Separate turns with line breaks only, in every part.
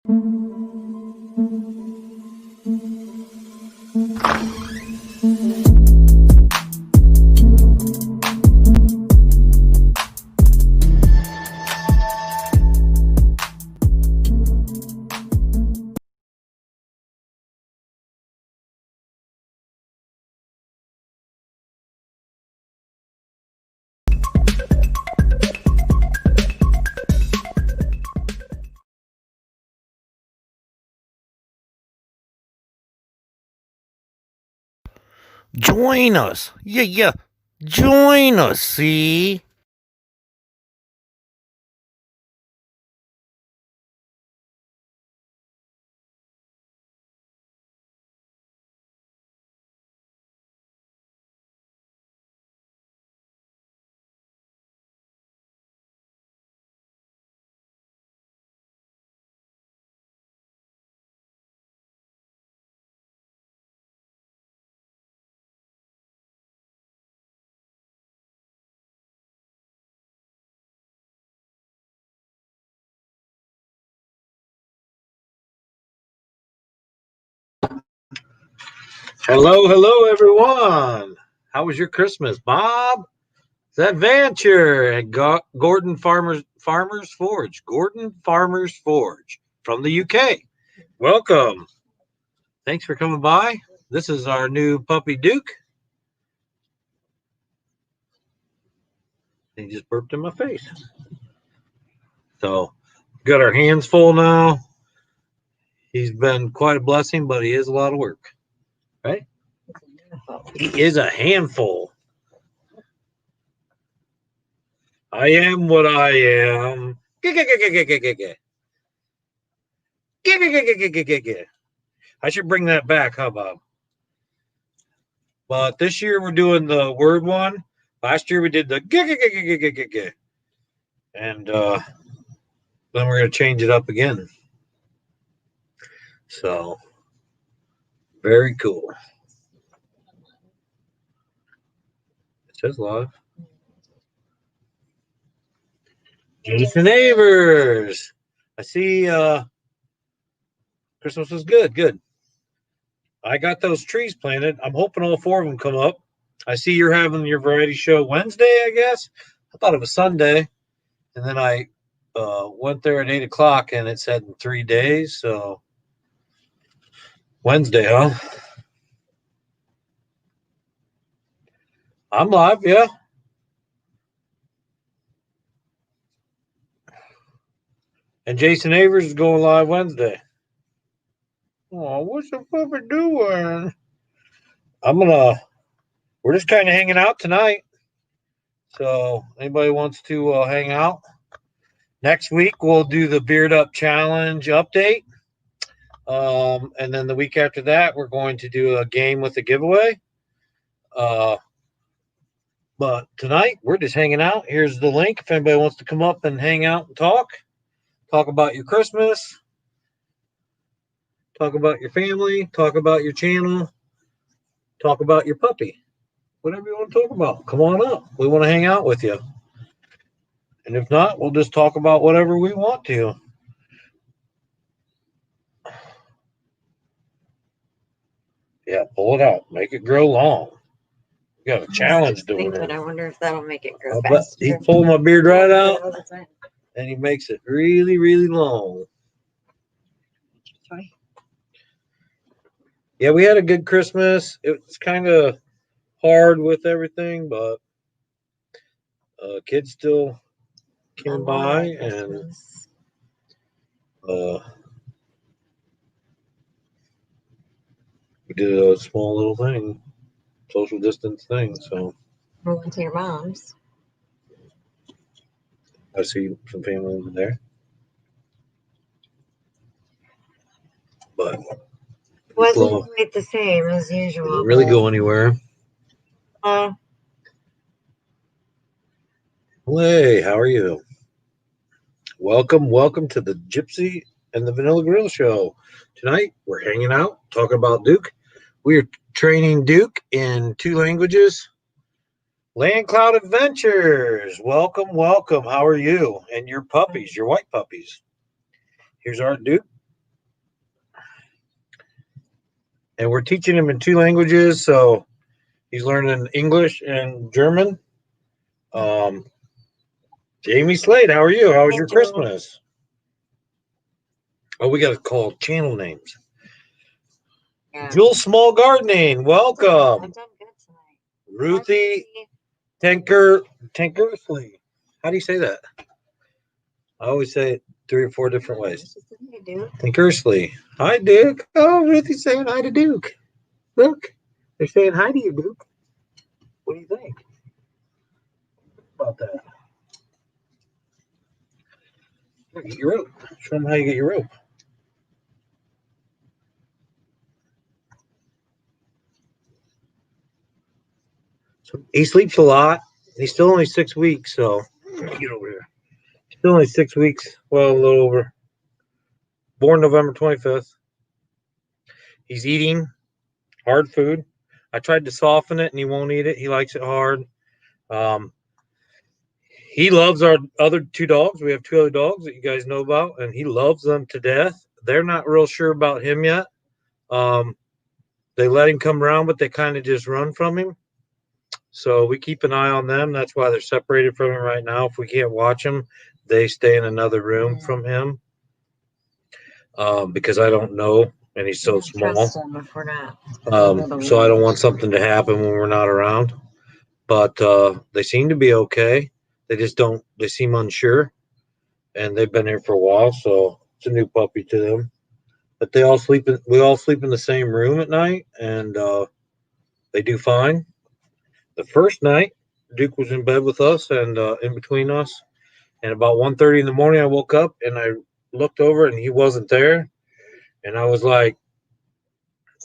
Join us. Yeah. Join us, see? Hello, everyone. How was your Christmas, Bob? Is that Venture at Gordon Farmers Forge? Gordon Farmers Forge from the UK. Welcome. Thanks for coming by. This is our new puppy, Duke. He just burped in my face. So, got our hands full now. He's been quite a blessing, but he is a lot of work, right? He is a handful. I am what I am. I should bring that back, huh, Bob? But this year we're doing the word one. Last year we did the and then we're going to change it up again. So, very cool. It says live. Jason Avers. I see Christmas was good. I got those trees planted. I'm hoping all 4 of them come up. I see you're having your variety show Wednesday, I guess. I thought it was Sunday. And then I went there at 8 o'clock and it said in 3 days. So Wednesday, huh? I'm live, yeah. And Jason Avers is going live Wednesday. Oh, what's the puppy doing? We're just kind of hanging out tonight. So anybody wants to hang out? Next week, we'll do the Beard Up Challenge update. And then the week after that, we're going to do a game with a giveaway. But tonight, we're just hanging out. Here's the link if anybody wants to come up and hang out and talk about your Christmas, talk about your family, talk about your channel, talk about your puppy. Whatever you want to talk about, come on up. We want to hang out with you. And if not, we'll just talk about whatever we want to. Yeah, pull it out. Make it grow long. We got a challenge doing it.
I wonder if that'll make it grow faster.
He pulled my beard right out, and he makes it really, really long. Yeah, we had a good Christmas. It's kind of hard with everything, but kids still came by, and we did a small little thing, social distance thing. So
we went to your mom's.
I see some family over there, but
wasn't quite the same as usual.
Didn't really go anywhere. Hey, how are you? Welcome to the Gypsy and the Vanilla Grill Show. Tonight, we're hanging out, talking about Duke. We are training Duke in 2 languages. Land Cloud Adventures. Welcome. How are you? And your puppies, your white puppies. Here's our Duke. and we're teaching him in 2 languages. So he's learning English and German. Jamie Slade, how are you? How was your Christmas? Oh, we got to call channel names. Yeah. Jewel Small Gardening, welcome. I've done good tonight. Ruthie Tankersley. How do you say that? I always say it 3 or 4 different ways. Tankersley. Hi, Duke. Oh, Ruthie's saying hi to Duke. Look, they're saying hi to you, Duke. What do you think about that? Here, get your rope. Show them how you get your rope. So he sleeps a lot. He's still only 6 weeks, so get over here. Still only 6 weeks. Well, a little over. Born November 25th. He's eating hard food. I tried to soften it, and he won't eat it. He likes it hard. He loves our other 2 dogs. We have 2 other dogs that you guys know about, and he loves them to death. They're not real sure about him yet. They let him come around, but they kind of just run from him. So we keep an eye on them. That's why they're separated from him right now. If we can't watch them, they stay in another room from him. Because I don't know, and he's so small. Trust him if we're not. So I don't want something to happen when we're not around. But they seem to be okay. They just don't. They seem unsure, and they've been here for a while, so it's a new puppy to them. But they all sleep. We all sleep in the same room at night, and they do fine. The first night, Duke was in bed with us and in between us, and about 1:30 in the morning, I woke up and I looked over and he wasn't there, and I was like,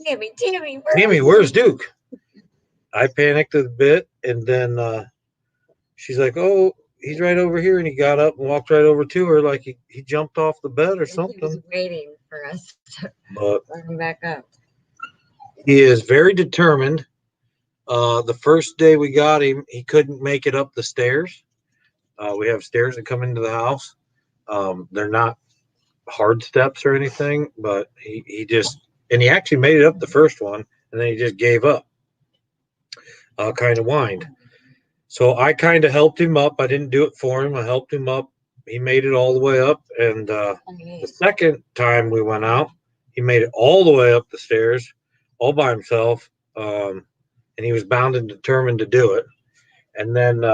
Tammy, where's Duke? I panicked a bit, and then she's like, oh, he's right over here, and he got up and walked right over to her like he jumped off the bed or something. He was
waiting for us to let him back up.
He is very determined. The first day we got him, he couldn't make it up the stairs. We have stairs that come into the house. They're not hard steps or anything, but he actually made it up the first one, and then he just gave up. Kind of whined. So I kind of helped him up. I didn't do it for him. I helped him up. He made it all the way up. And the second time we went out, he made it all the way up the stairs all by himself. And he was bound and determined to do it. And then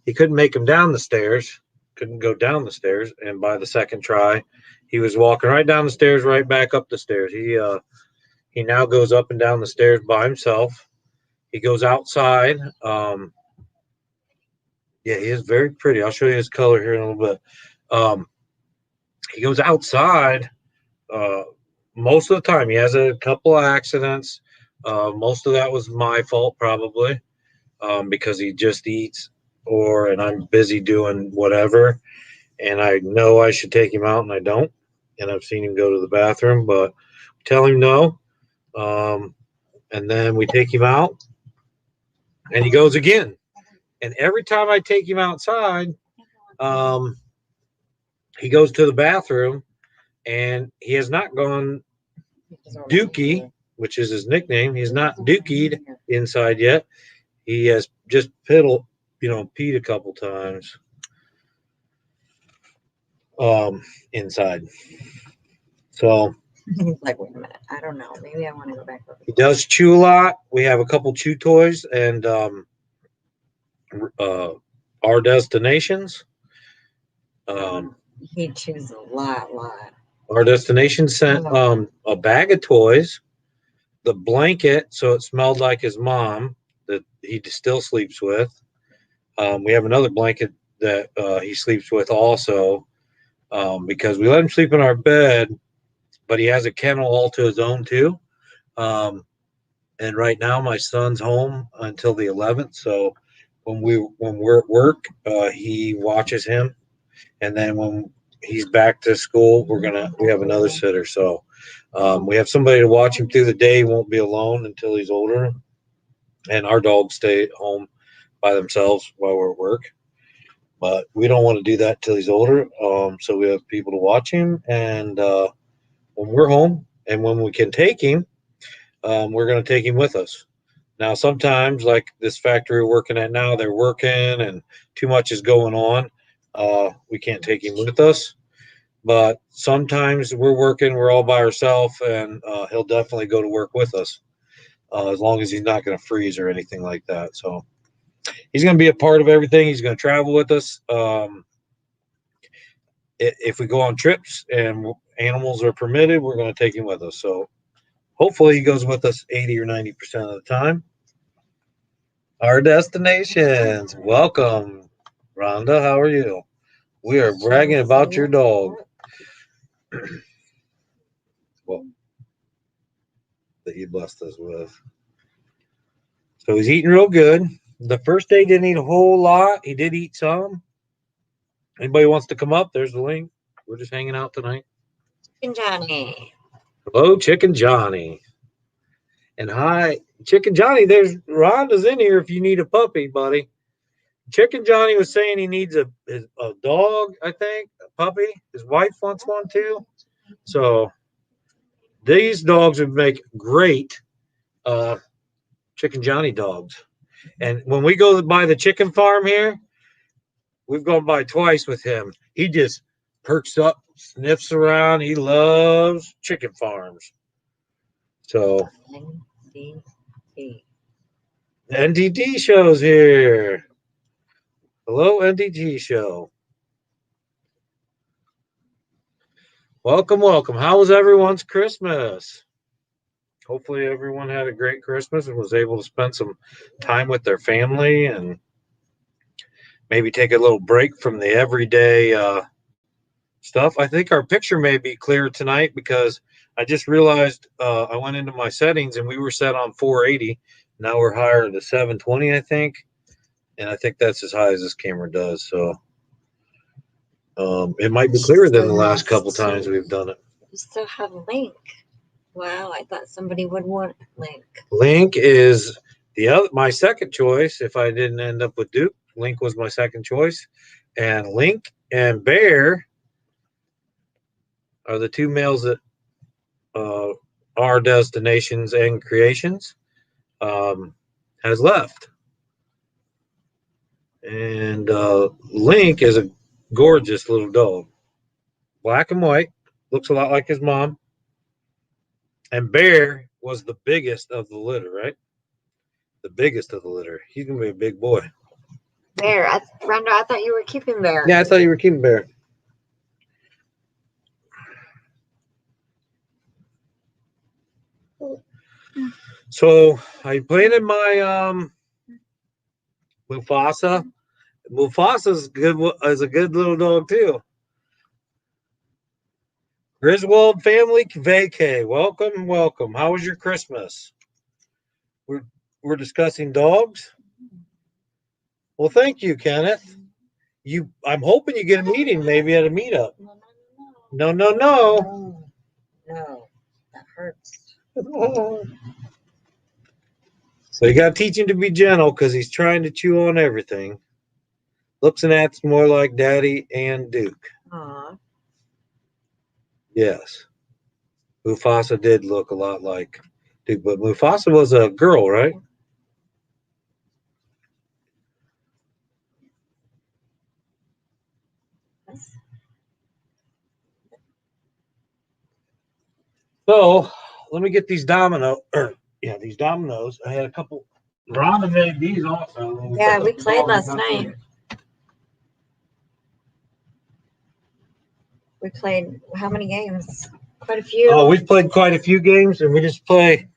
he couldn't make him down the stairs, couldn't go down the stairs. And by the second try, he was walking right down the stairs, right back up the stairs. He now goes up and down the stairs by himself. He goes outside. Yeah, he is very pretty. I'll show you his color here in a little bit. He goes outside most of the time. He has a couple of accidents. Most of that was my fault probably because he just eats and I'm busy doing whatever. And I know I should take him out and I don't. And I've seen him go to the bathroom, but tell him no. And then we take him out and he goes again. And every time I take him outside, he goes to the bathroom, and he has not gone dookie, which is his nickname. He's not dookied inside yet. He has just peed a couple times inside. So
he's like, wait a minute, I don't know. Maybe I want to go back over.
He does chew a lot. We have a couple chew toys and our destinations.
He chews a lot.
Our destination sent a bag of toys, the blanket, so it smelled like his mom that he still sleeps with. We have another blanket that he sleeps with also because we let him sleep in our bed, but he has a kennel all to his own too. And right now my son's home until the 11th, so when we're at work, he watches him, and then when he's back to school, we have another sitter. So we have somebody to watch him through the day. He won't be alone until he's older, and our dogs stay at home by themselves while we're at work. But we don't want to do that till he's older. So we have people to watch him, and when we're home and when we can take him, we're going to take him with us. Now, sometimes, like this factory we're working at now, they're working and too much is going on. We can't take him with us. But sometimes we're working, we're all by ourselves, and he'll definitely go to work with us as long as he's not going to freeze or anything like that. So he's going to be a part of everything. He's going to travel with us. If we go on trips and animals are permitted, we're going to take him with us. So hopefully he goes with us 80 or 90% of the time. Our destinations. Welcome, Rhonda. How are you? We are bragging about your dog. Well, that you blessed us with. So he's eating real good. The first day didn't eat a whole lot. He did eat some. Anybody wants to come up? There's the link. We're just hanging out tonight.
Chicken Johnny.
Hello, Chicken Johnny. And hi, Chicken Johnny. There's Rhonda's in here if you need a puppy, buddy. Chicken Johnny was saying he needs a dog, I think, a puppy. His wife wants one too. So these dogs would make great Chicken Johnny dogs. And when we go by the chicken farm here, we've gone by twice with him. He just perks up, sniffs around. He loves chicken farms. So
NDT.
the NDT show's here. Hello, NDT show. Welcome, welcome. How was everyone's Christmas? Hopefully everyone had a great Christmas and was able to spend some time with their family and maybe take a little break from the everyday stuff. I think our picture may be clear tonight because I just realized I went into my settings and we were set on 480. Now we're higher to 720, I think. And I think that's as high as this camera does. So it might be clearer than the last couple times we've done it.
You still have Link. Wow, I thought somebody would want Link.
Link is my second choice. If I didn't end up with Duke, Link was my second choice. And Link and Bear are the two males that our destinations and creations has left. And Link is a gorgeous little dog. Black and white. Looks a lot like his mom. And Bear was the biggest of the litter, right? The biggest of the litter. He's going to be a big boy.
Bear. Rhonda, I thought you were keeping Bear.
Yeah, I thought you were keeping Bear. So I planted my Mufasa. Mufasa's good is a good little dog too. Griswold family vacay. Welcome, welcome. How was your Christmas? We're discussing dogs. Well, thank you, Kenneth. I'm hoping you get a meeting, maybe at a meetup. No.
No, that hurts.
So you got to teach him to be gentle because he's trying to chew on everything. Looks and acts more like Daddy and Duke.
Aw.
Yes. Mufasa did look a lot like Duke, but Mufasa was a girl, right? So let me get these these dominoes. I had a couple. Rhonda made these also.
Yeah, we played last night. We played how many games? Quite a few.
Oh, we've played quite a few games, and we just play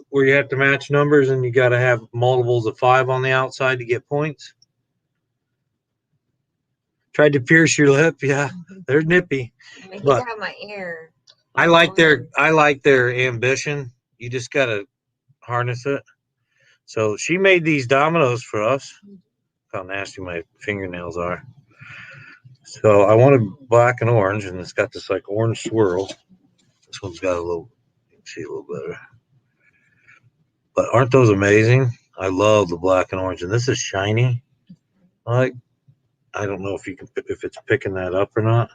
where you have to match numbers, and you got to have multiples of 5 on the outside to get points. Tried to pierce your lip, yeah. They're nippy.
I but have my ear.
I like their ambition. You just gotta harness it. So she made these dominoes for us. How nasty my fingernails are. So I wanted black and orange, and it's got this like orange swirl. This one's got a little, you can see a little better. But aren't those amazing? I love the black and orange, and this is shiny. I don't know if it's picking that up or not.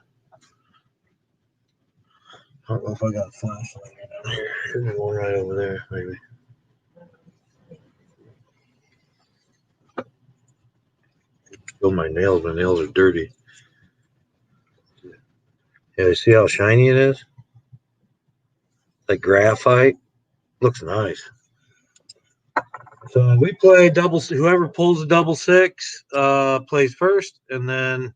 I don't know if I got a flashlight down here. Should be one right over there, maybe. Oh, my nails are dirty. Yeah, you see how shiny it is? Like graphite. Looks nice. So we play double. Whoever pulls a double six plays first, and then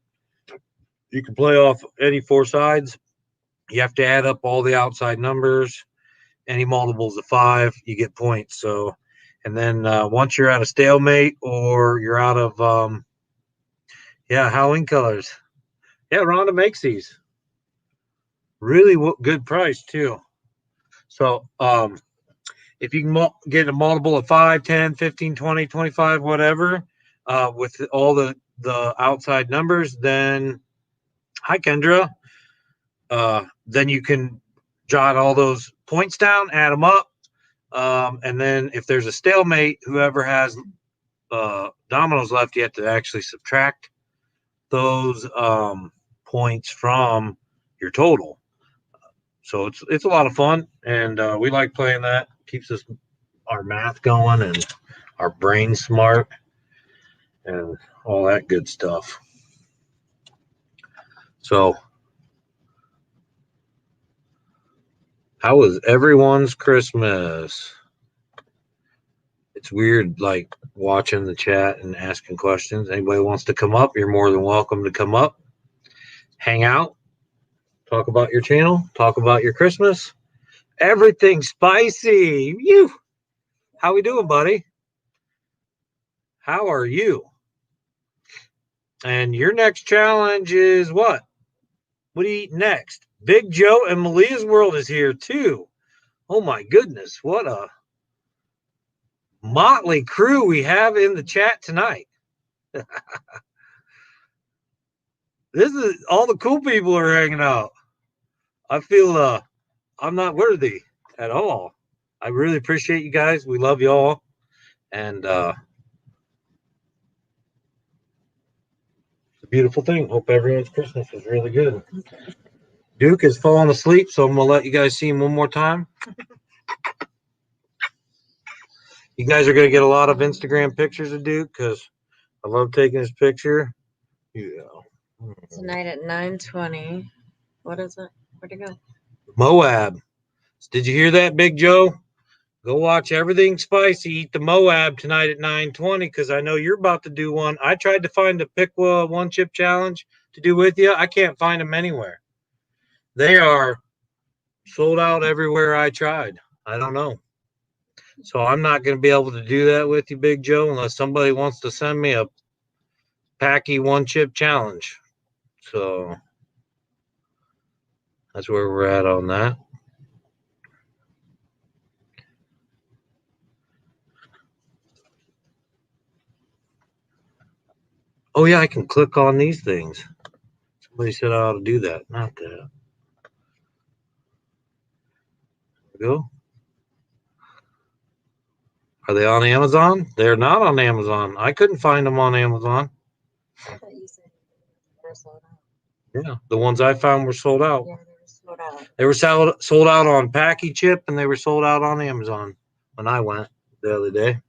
you can play off any four sides. You have to add up all the outside numbers. Any multiples of 5, you get points. So, and then once you're out of stalemate or you're out of Halloween colors. Yeah, Rhonda makes these. Really good price too. So if you can get a multiple of 5, 10, 15, 20, 25, whatever, with all the outside numbers, then hi Kendra. Then you can jot all those points down, add them up, and then if there's a stalemate, whoever has dominoes left, you have to actually subtract those points from your total. So it's a lot of fun, and we like playing that. Keeps our math going and our brain smart and all that good stuff. So how was everyone's Christmas? It's weird, like watching the chat and asking questions. Anybody wants to come up, you're more than welcome to come up, hang out, talk about your channel, talk about your Christmas. Everything spicy. You. How we doing, buddy? How are you? And your next challenge is what? What do you eat next? Big Joe and Malia's World is here too. Oh my goodness, what a motley crew we have in the chat tonight. This is all the cool people are hanging out. I feel I'm not worthy at all. I really appreciate you guys. We love you all. And it's a beautiful thing. Hope everyone's Christmas was really good. Duke is falling asleep, so I'm going to let you guys see him one more time. You guys are going to get a lot of Instagram pictures of Duke because I love taking his picture. Yeah.
Tonight at 9:20. What is it? Where'd it go?
Moab. Did you hear that, Big Joe? Go watch Everything Spicy. Eat the Moab tonight at 9:20 because I know you're about to do one. I tried to find a pick one chip challenge to do with you. I can't find them anywhere. They are sold out everywhere I tried. I don't know. So I'm not going to be able to do that with you, Big Joe, unless somebody wants to send me a Packy one chip challenge. So that's where we're at on that. Oh, yeah, I can click on these things. Somebody said I ought to do that. Not that. There we go. Are they on Amazon? They're not on Amazon. I couldn't find them on Amazon.
I thought you said they were sold out.
Yeah, the ones I found were sold out.
Yeah, they were sold out.
They were sold out on Packy Chip, and they were sold out on Amazon when I went the other day.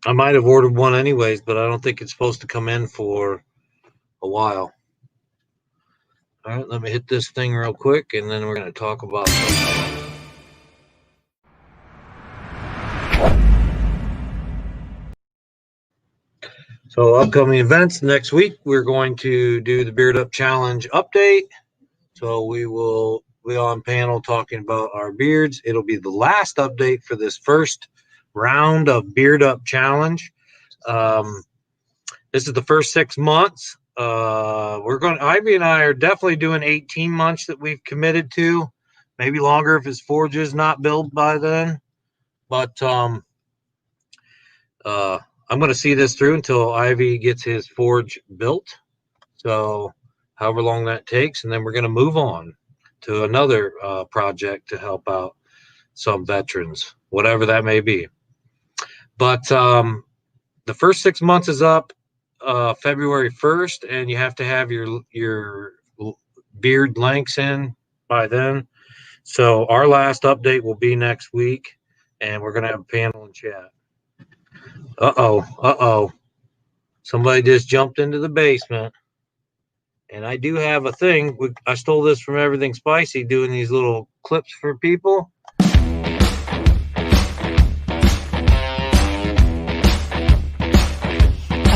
I might have ordered one anyways, but I don't think it's supposed to come in for a while. All right, let me hit this thing real quick, and then we're going to talk about something. So upcoming events next week, we're going to do the Beard Up Challenge update. So we will be on panel talking about our beards. It'll be the last update for this first round of Beard Up Challenge. This is the first 6 months. Ivy and I are definitely doing 18 months that we've committed to, maybe longer if his forge is not built by then. But I'm going to see this through until Ivy gets his forge built. So however long that takes, and then we're going to move on to another project to help out some veterans, whatever that may be. But the first 6 months is up February 1st, and you have to have your beard lengths in by then. So our last update will be next week, and we're gonna have a panel and chat. Uh oh. Somebody just jumped into the basement. And I do have a thing. I stole this from Everything Spicy, doing these little clips for people.
The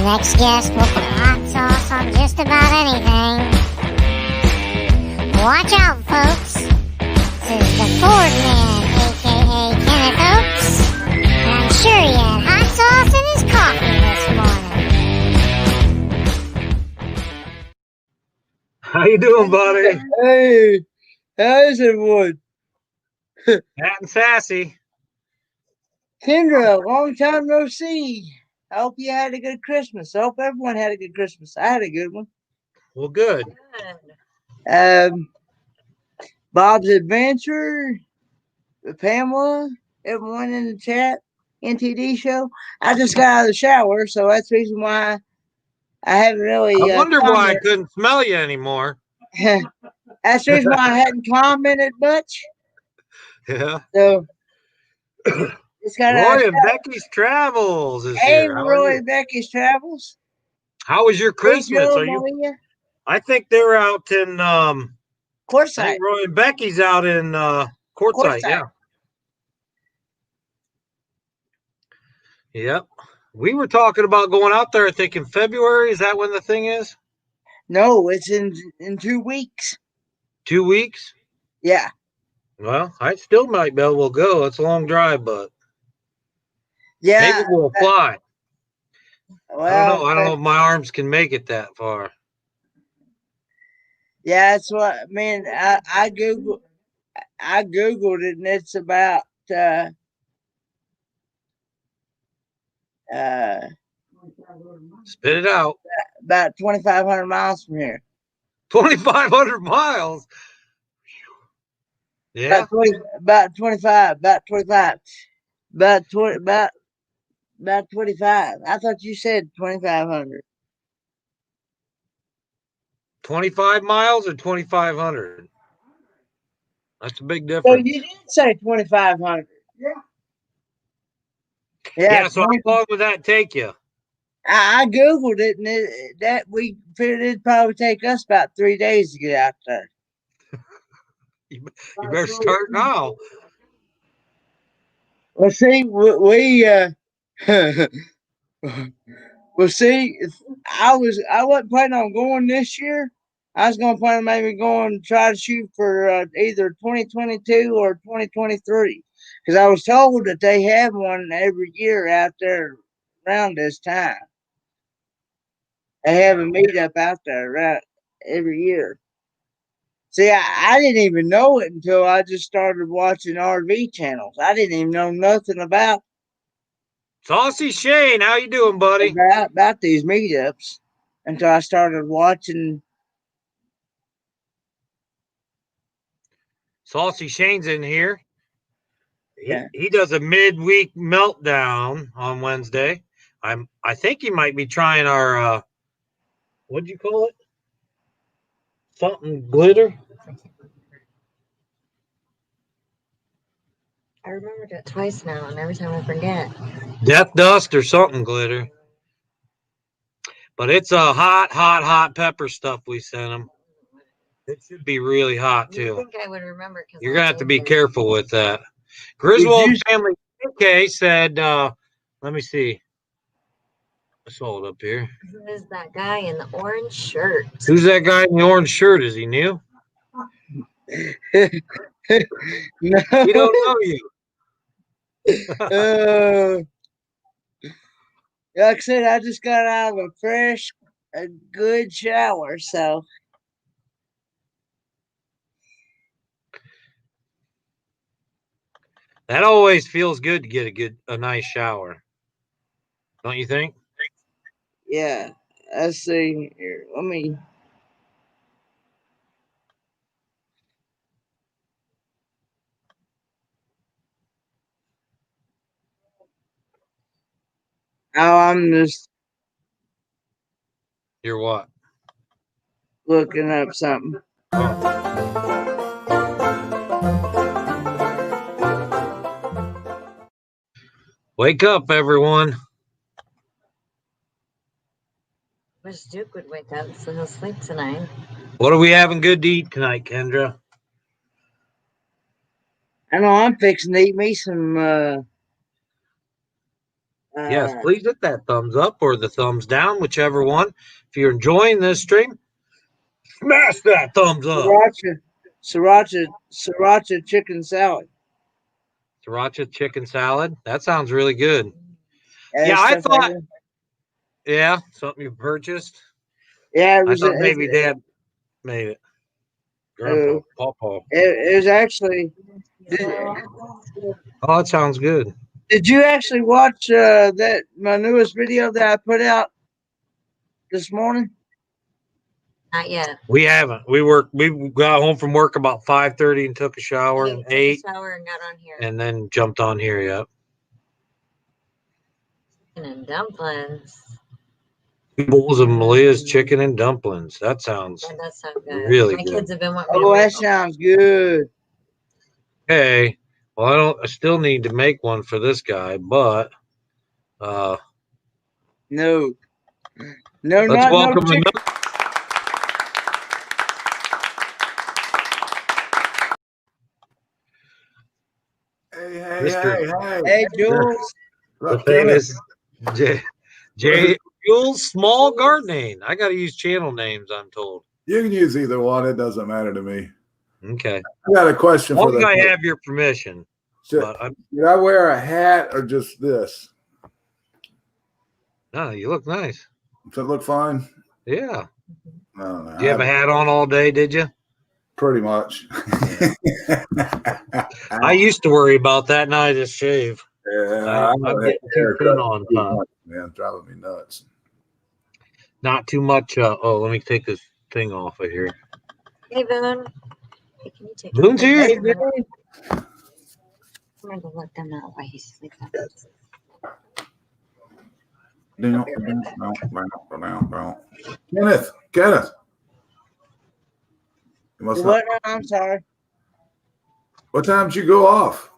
next guest will put hot sauce on just about anything. Watch out, folks. This is the Ford Man, a.k.a. Kenneth Oaks. And I'm sure he had hot sauce in his coffee this morning.
How you doing, buddy?
Hey, how's everyone?
Fat and sassy.
Kendra, long time no see. I hope you had a good Christmas. I hope everyone had a good Christmas. I had a good one.
Well, good.
Bob's Adventure, Pamela, everyone in the chat, NTD show. I just got out of the shower, so that's the reason why I haven't really.
I wonder why I couldn't smell you anymore.
That's the reason why I hadn't commented much.
Yeah.
So just got out of
Roy and Becky's Travels is
Hey,
here. How are
Roy
you?
and Becky's Travels.
How was your Christmas?
Joe,
Are you?
Maria.
I think they're out in I
Quartzsite.
think Roy and Becky's out in Quartzsite. Yeah. Yep. We were talking about going out there, I think in February. Is that when the thing is?
No, it's in 2 weeks.
2 weeks?
Yeah.
Well, I still might be able to go. It's a long drive, but
Yeah.
maybe we'll fly.
Well,
I don't know if my arms can make it that far.
Yeah, that's what I mean. I googled it, and it's about
Spit it out.
about 2,500 miles from here.
2,500 miles. Yeah.
About 25. About 25. About 25. I thought you said 2,500.
25 miles or 2,500? That's a big
So
difference.
you did say 2,500. Yeah.
Yeah. So how long would that take you?
I googled it, and we figured it'd probably take us about 3 days to get out there.
You better start now.
Well, see, well, see, I wasn't planning on going this year. I was going to plan on maybe going try to shoot for either 2022 or 2023, because I was told that they have one every year out there around this time. They have a meetup out there right every year. See, I didn't even know it until I just started watching RV channels. I didn't even know nothing about
Saucy Shane, how you doing, buddy?
about these meetups until I started watching.
Saucy Shane's in here. He does a midweek meltdown on Wednesday. I think he might be trying our what'd you call it? Something glitter?
I remembered it twice now, and every time I forget.
Death dust or something glitter. But it's a hot pepper stuff we sent him. It should be really hot too.
I think I would remember.
You're gonna have to be careful with that. Griswold Family UK said, let me see. I saw it up here.
Who is that guy in the orange shirt?
Who's that guy in the orange shirt? Is he new?
No.
He don't know you.
Like I said, I just got out of a good shower, so.
That always feels good to get a nice shower. Don't you think?
Yeah, let's see here. Let me. Oh, I'm just
You're what?
looking up something.
Oh. Wake up, everyone.
Wish Duke would wake up so he'll sleep tonight.
What are we having good to eat tonight, Kendra?
I know I'm fixing to eat me some.
Yes, please hit that thumbs up or the thumbs down, whichever one. If you're enjoying this stream, smash that thumbs up.
Sriracha chicken salad.
Sriracha chicken salad. That sounds really good.
That
Yeah, I
stuff I
thought,
do.
yeah, something you purchased.
Yeah,
I thought maybe Dad made it. Grandpa, Pawpaw.
it was actually.
Oh, that sounds good.
Did you actually watch that my newest video that I put out this morning?
Not yet.
We haven't. We got home from work about 5:30 and took a shower and
Took a
ate,
shower and got on here.
and then jumped on here. Yep.
Chicken and dumplings.
2 bowls of Malia's chicken and dumplings. That sounds
That does sound good.
really
My
good.
kids have been wanting me to
Oh,
make
that sounds good.
Okay. Well, I still need to make one for this guy, but
No,
let's welcome
chicken.
another.
Hey, Jules.
The
Look,
famous J. Jules Small Gardening. I got to use channel names, I'm told.
you can use either one. It doesn't matter to me.
Okay.
I got a question for
Long
the.
I have your permission.
Should,
But
should I wear a hat or just this?
no, you look nice.
Does it look fine?
Yeah.
I don't know.
Do you have a hat on all day, did you?
Pretty much.
I used to worry about that. Now I just shave.
Yeah,
I'm getting too thin on top.
Man, driving me nuts.
Not too much. Oh, let me take this thing off of here.
Hey, Boone. Hey, can you take
Boon's here?
Hey,
I'm
Billy.
going to let them know why he's sleeping.
Kenneth. You must not,
What? No, I'm sorry.
what time did you go off?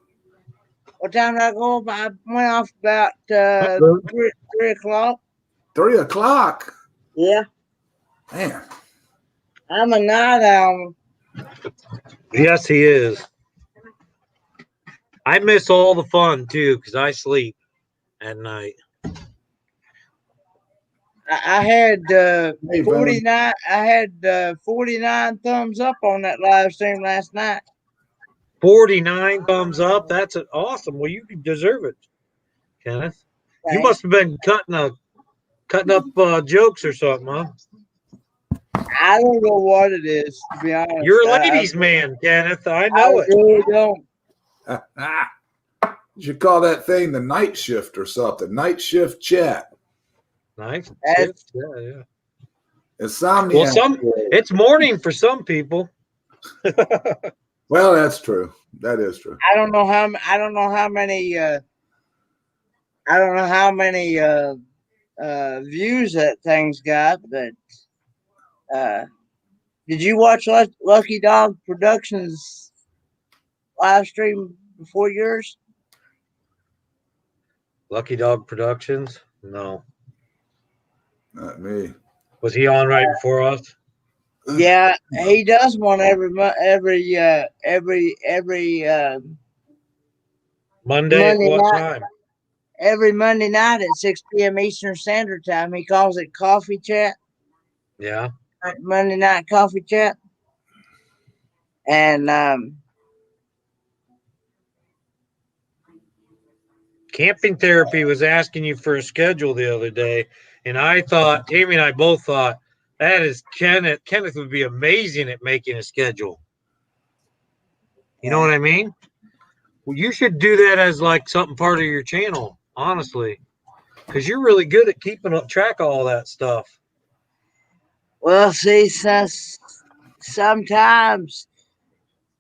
What time did I go up? I went off about 3 o'clock.
3 o'clock.
Yeah,
Man,
I'm a night owl.
Yes, he is. I miss all the fun too because I sleep at night.
I had
Hey, Boone.
49. I had 49 thumbs up on that live stream last night.
49 thumbs up. That's awesome. Well, you deserve it, Kenneth. You
Thanks.
must have been cutting up jokes or something, huh?
I don't know what it is, to be honest.
You're a ladies' man, Kenneth. I
I
know it.
really don't.
You should call that thing the night shift or something. Night shift chat.
Nice.
That's-
Yeah.
Insomnia.
Well, it's morning for some people.
Well, that's true. That is true.
I don't know how many views that thing's got, but did you watch Lucky Dog Productions live stream before yours?
Lucky Dog Productions? No.
Not me.
Was he on right before us?
Yeah, he does one every
Monday
Monday
at what
night.
time?
every Monday night at 6 p.m. Eastern Standard Time. He calls it Coffee Chat.
Yeah.
Monday night Coffee Chat. And
Camping Therapy was asking you for a schedule the other day, and I thought, Tammy and I both thought, that is Kenneth. Kenneth would be amazing at making a schedule. You know what I mean? Well, you should do that as like something part of your channel, honestly, because you're really good at keeping track of all that stuff.
well, see, sometimes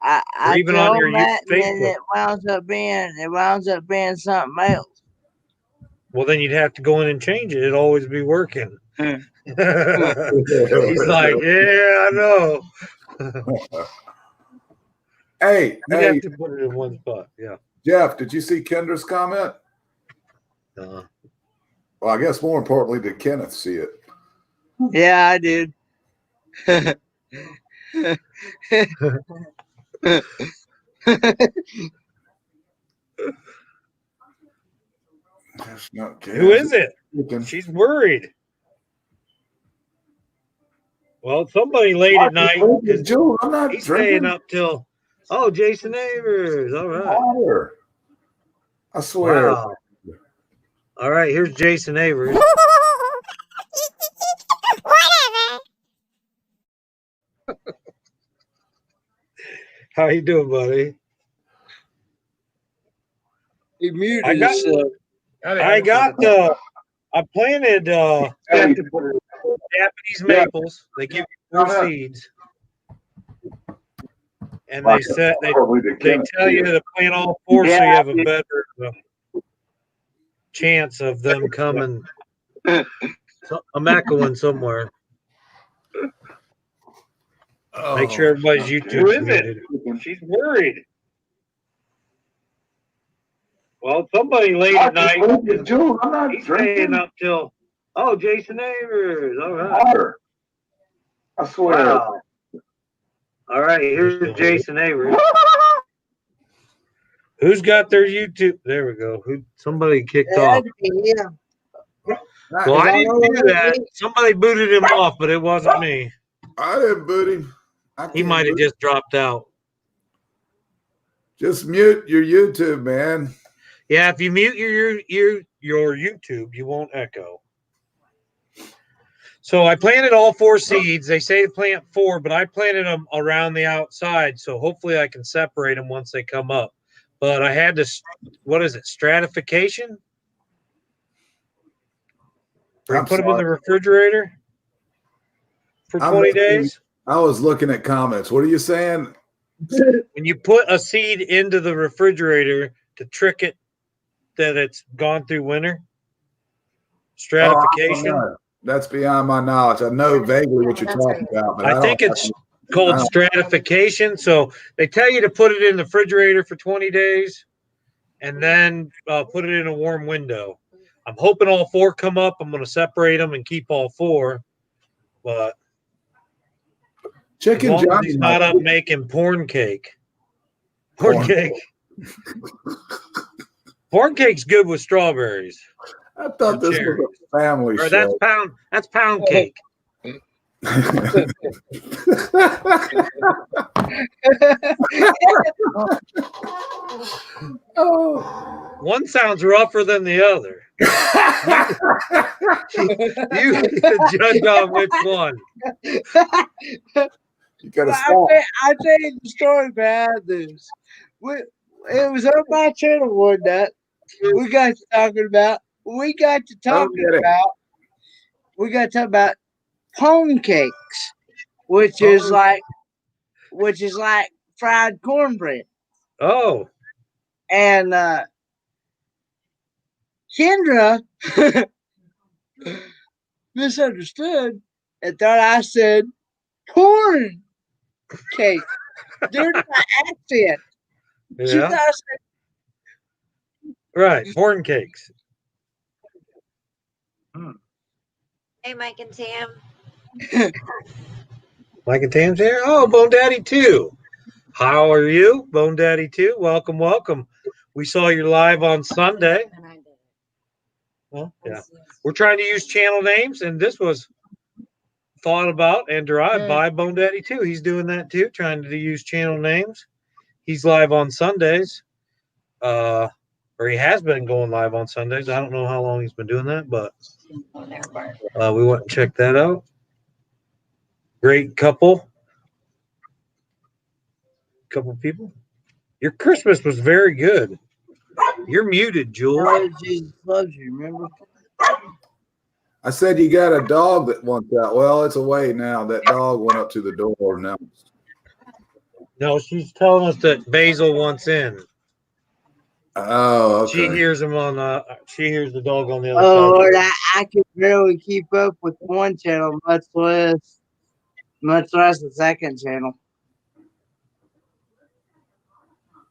I
even
tell
on your
him that, and then
Facebook.
it winds up being something else.
Well, then you'd have to go in and change it. It'd always be working.
Hmm.
He's like, yeah, I know.
Hey,
You'd have to put it in one spot. Yeah.
Jeff, did you see Kendra's comment?
Uh,
Well, I guess more importantly, did Kenneth see it?
Yeah, I did.
That's not
who is it?
Ken.
She's worried. Well, somebody late at night.
Joe, I'm not
He's
drinking
staying up till. Oh, Jason Avers. All right.
water. I swear.
Wow. All right. Here's Jason Avers.
Whatever.
How you doing, buddy?
He muted
I got.
himself.
I planted Japanese maples. They give you 4 seeds, and they said they tell you to plant all 4 so you have a better chance of them coming. So, I'm echoing somewhere. Make sure everybody's YouTube. Who is it? She's worried. Well, somebody late at night.
Joe, I'm not
He's staying up till. Oh, Jason Avers. All right.
water. I swear.
Wow. All right, here's Jason Avers. Who's got their YouTube? There we go. Somebody kicked off.
Yeah.
Well, I didn't do that. Somebody booted him off, but it wasn't me.
I didn't boot him.
He might have just dropped out.
Just mute your YouTube, man.
Yeah, if you mute your YouTube, you won't echo. So I planted all 4 seeds. They say to plant 4, but I planted them around the outside, so hopefully I can separate them once they come up. But I had to, what is it, stratification? Or put them in the refrigerator for 20 days?
I was looking at comments. What are you saying?
When you put a seed into the refrigerator to trick it that it's gone through winter? Stratification?
Oh, that's beyond my knowledge. I know vaguely what you're talking about. But
I think it's called stratification. So they tell you to put it in the refrigerator for 20 days and then put it in a warm window. I'm hoping all 4 come up. I'm going to separate them and keep all 4. But
Chicken
as long as
Johnny
he's not up making porn cake. Porn cake. Porn cake's good with strawberries.
I thought this was a family
Or
show.
That's pound cake.
Oh.
One sounds rougher than the other. You judge on which one.
You gotta stop.
I'll tell you the story behind this. It was on my channel one night. We got to talking about pone cakes, which is like fried cornbread.
Oh.
And Kendra misunderstood and thought I said corn cake. There's my accent. She
Yeah.
thought I said,
Right. Porn cakes.
Hey, Mike and Tam.
Mike and Tam's here. Oh, Bone Daddy 2. How are you? Bone Daddy 2. Welcome, welcome. We saw you live on Sunday.
And I did it.
Well, yeah. We're trying to use channel names, and this was thought about and derived by Bone Daddy 2. He's doing that too, trying to use channel names. He's live on Sundays. Or he has been going live on Sundays. I don't know how long he's been doing that, but we went and checked that out. Great couple people. Your Christmas was very good. You're muted, Jewel.
"Oh, Jesus loves you." Remember?
I said you got a dog that wants out. Well, it's away now. That dog went up to the door now.
No, she's telling us that Basil wants in.
Oh,
She
okay.
hears him on. She hears the dog on the other
Oh
side.
Lord, I could barely keep up with one channel, much less the second channel.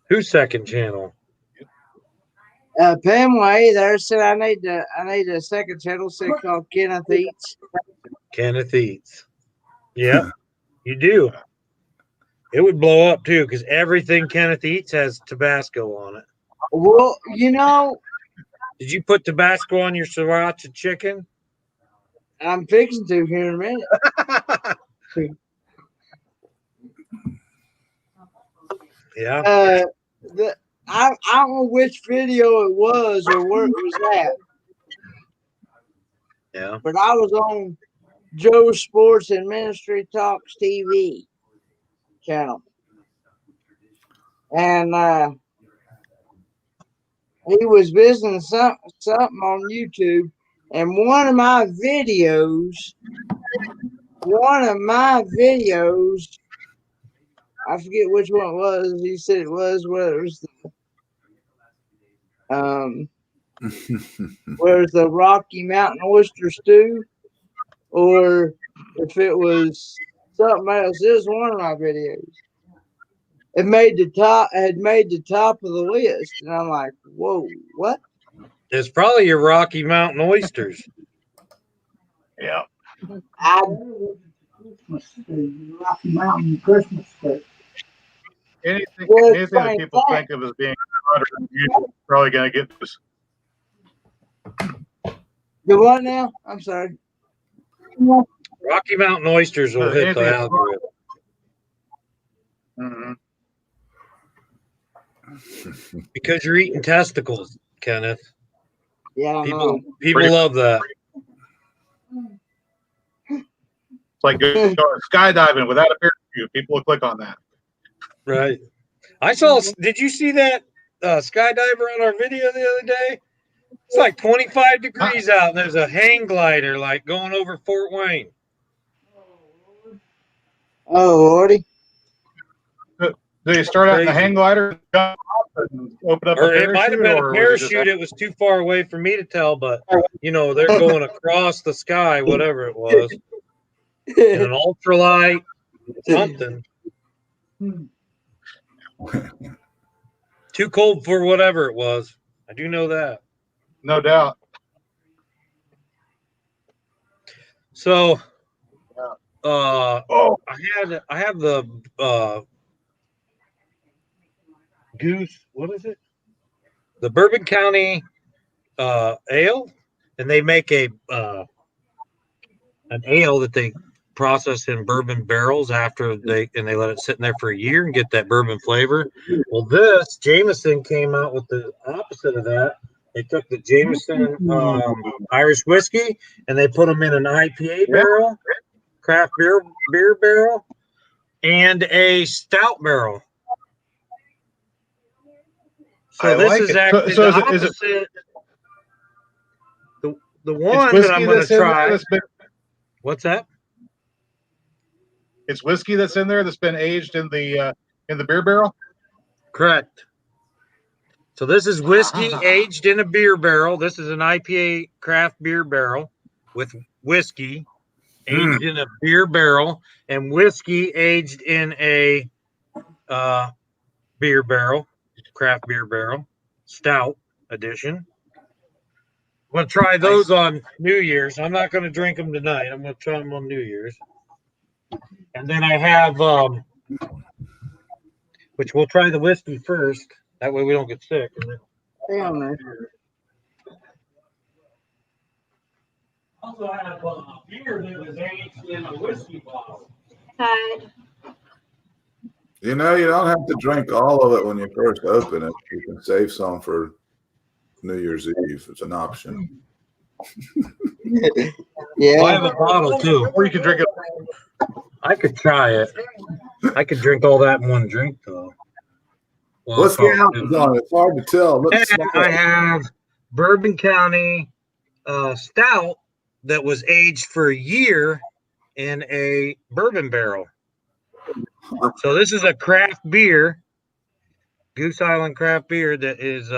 Whose second channel?
Pamela there said I need a second channel called Kenneth Eats.
Kenneth Eats. Yep, you do. It would blow up too because everything Kenneth Eats has Tabasco on it.
Well, you know,
Did you put Tabasco on your sriracha chicken?
I'm fixing to here in a minute.
Yeah.
I don't know which video it was or where it was at,
Yeah.
but I was on Joe Sports and Ministry Talks TV channel, and he was visiting something on YouTube, and one of my videos, I forget which one it was. He said it was whether it was where's the Rocky Mountain oyster stew, or if it was something else. It was one of my videos. It made the top of the list, and I'm like, whoa, what?
It's probably your Rocky Mountain oysters.
Yeah.
Rocky Mountain Christmas stew.
Anything,
Well, it's
anything that
like
people
that.
think of as being you're probably going to get this.
The what now? I'm sorry.
Rocky Mountain oysters will hit the
Anything-
algorithm.
Mhm.
Because you're eating testicles, Kenneth.
Yeah, I
People
know.
people love that.
It's like going skydiving without a parachute. People will click on that.
Right. I saw. Did you see that skydiver on our video the other day? It's like 25 degrees out, and there's a hang glider like going over Fort Wayne.
Oh Lordy.
Do you start out in the
Crazy.
hang glider, jump off and open up
Or
a
it might have
parachute,
been
or
a
was it just
parachute. It was too far away for me to tell, but they're going across the sky, whatever it was, in an ultralight, something. Too cold for whatever it was. I do know that.
no doubt?
So,
Oh,
I have the Goose. What is it? The Bourbon County ale, and they make an ale that they process in bourbon barrels after they let it sit in there for a year and get that bourbon flavor. Well, this Jameson came out with the opposite of that. They took the Jameson Irish whiskey and they put them in an IPA barrel, craft beer barrel, and a stout barrel. So
I
this
like
is
it.
actually
So
the
is it
opposite. The
it's
one that
whiskey
I'm going to
that's in there
try.
that's been
What's that?
it's whiskey that's in there that's been aged in the beer barrel?
Correct. So this is whiskey aged in a beer barrel. This is an IPA craft beer barrel with whiskey aged in a beer barrel and whiskey aged in a beer barrel, craft beer barrel, stout edition. I'm going to try those on New Year's. I'm not going to drink them tonight. I'm going to try them on New Year's. And then I have, which we'll try the whiskey first. That way we don't get sick. And then
Damn, man.
also have beer that was aged in a whiskey bottle.
Tide.
You don't have to drink all of it when you first open it. You can save some for New Year's Eve. It's an option.
Yeah.
I have a bottle too.
Or you can drink it.
I could try it. I could drink all that in one drink though. Well,
What's the ounces on it? It's hard to tell. Look
and
small.
I have Bourbon County stout that was aged for a year in a bourbon barrel. So this is a craft beer Goose Island craft beer that is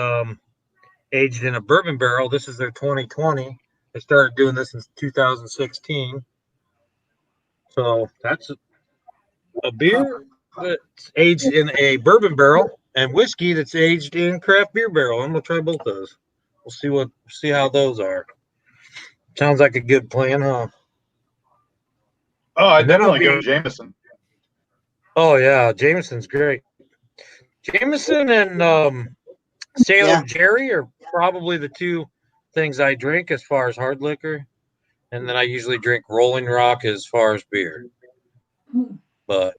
aged in a bourbon barrel. This is their 2020. They started doing this in 2016. So that's a beer that's aged in a bourbon barrel and whiskey that's aged in craft beer barrel. I'm gonna try both those. We'll see how those are. Sounds like a good plan, huh?
Oh, I
And then I'll
definitely go
be-
Jameson.
Oh yeah, Jameson's great. Jameson and Sailor
Yeah.
Jerry are probably the two things I drink as far as hard liquor. And then I usually drink Rolling Rock as far as beer. But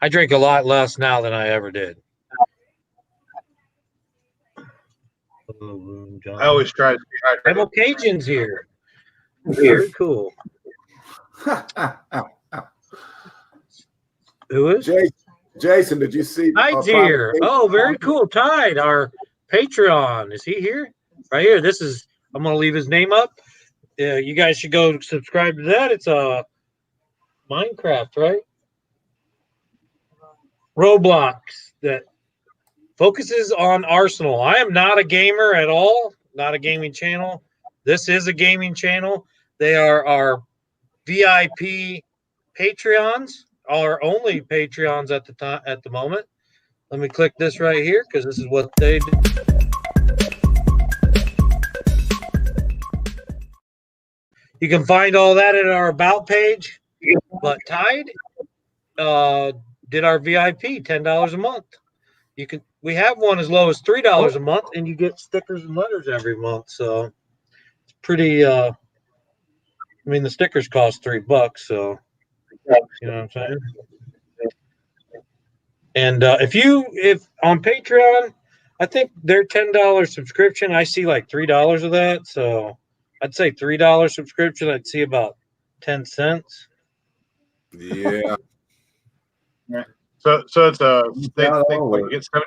I drink a lot less now than I ever did.
I always try to be hydrated.
Cajuns here. Very cool. Who is?
Jason, did you see?
Tide's here. Oh, very cool. Tide, our Patreon. Is he here? Right here. I'm going to leave his name up. You guys should go subscribe to that. It's Minecraft, right? Roblox that focuses on Arsenal. I am not a gamer at all, not a gaming channel. This is a gaming channel. They are our VIP Patreons, our only Patreons at the moment. Let me click this right here because this is what they do. You can find all that at our about page. But Tide did our VIP $10 a month. We have one as low as $3 a month, and you get stickers and letters every month. So it's pretty. I mean, the stickers cost $3, so you know what I'm saying. And if on Patreon, I think their $10 subscription, I see like $3 of that. So I'd say $3 subscription, I'd see about 10 cents.
Yeah.
So it's they like get 70%.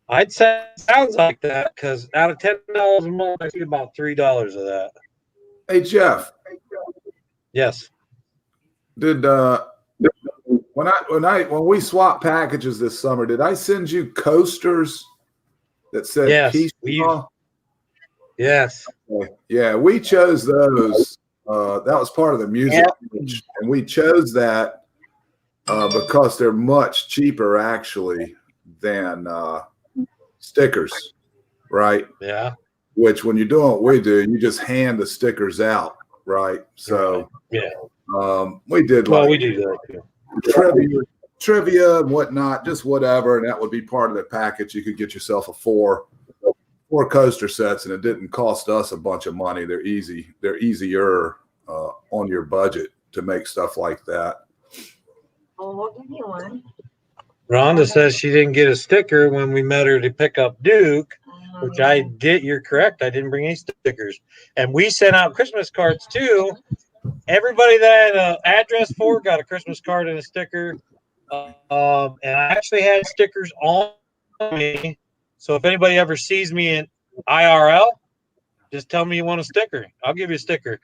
I'd say it sounds like that because out of $10 a month, I see about $3 of that.
Hey Jeff.
Yes.
Did when we swapped packages this summer, did I send you coasters that said
Yes, yes.
Yeah, we chose those. That was part of the music, and we chose that because they're much cheaper actually than stickers, right?
Yeah.
Which when you're doing what we do, you just hand the stickers out, right? So
yeah,
we did
we do that too.
Trivia and whatnot, just whatever, and that would be part of the package. You could get yourself a four coaster sets, and it didn't cost us a bunch of money. They're easier on your budget to make stuff like that.
Oh, we'll give you one.
Rhonda says she didn't get a sticker when we met her to pick up Duke, which I did. You're correct. I didn't bring any stickers. And we sent out Christmas cards too. Everybody that I had an address for got a Christmas card and a sticker. And I actually had stickers on me. So if anybody ever sees me in IRL, just tell me you want a sticker. I'll give you a sticker.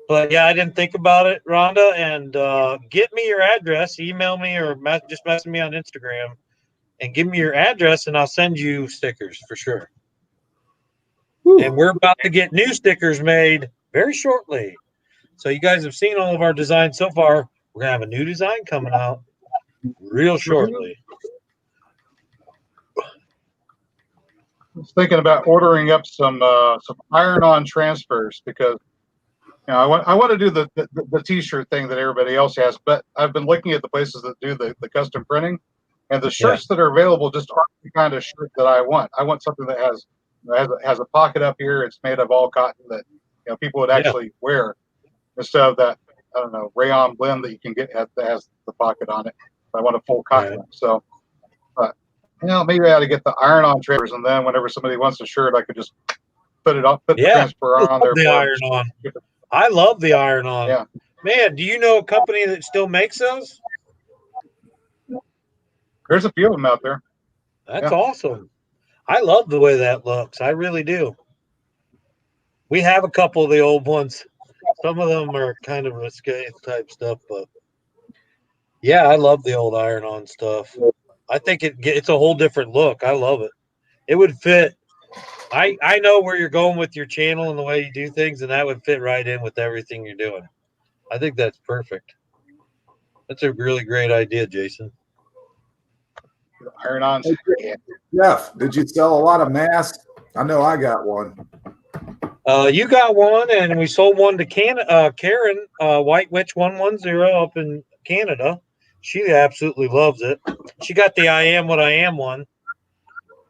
But yeah, I didn't think about it, Rhonda. And get me your address, email me, or just message me on Instagram, and give me your address, and I'll send you stickers for sure. Whew. And we're about to get new stickers made very shortly. So you guys have seen all of our designs so far. We're gonna have a new design coming out real shortly.
I was thinking about ordering up some iron-on transfers because I want to do the T-shirt thing that everybody else has, but I've been looking at the places that do the custom printing, and the shirts that are available just aren't the kind of shirt that I want. I want something that has a pocket up here. It's made of all cotton that people would actually wear, instead of that rayon blend that you can get that has the pocket on it. I want a full cotton one. So, but maybe I ought to get the iron-on transfers, and then whenever somebody wants a shirt, I could just put the transfer on there.
The iron-on. I love the iron-on.
Yeah.
Man, do you know a company that still makes those?
There's a few of them out there.
That's awesome. I love the way that looks. I really do. We have a couple of the old ones. Some of them are kind of risque type stuff, but Yeah, I love the old iron-on stuff. I think it's a whole different look. I love it. It would fit. I know where you're going with your channel and the way you do things, and that would fit right in with everything you're doing. I think that's perfect. That's a really great idea, Jason.
Iron-ons. Yeah.
Jeff, did you sell a lot of masks? I know I got one.
You got one, and we sold one to Karen, White Witch 110 up in Canada. She absolutely loves it. She got the I Am What I Am one.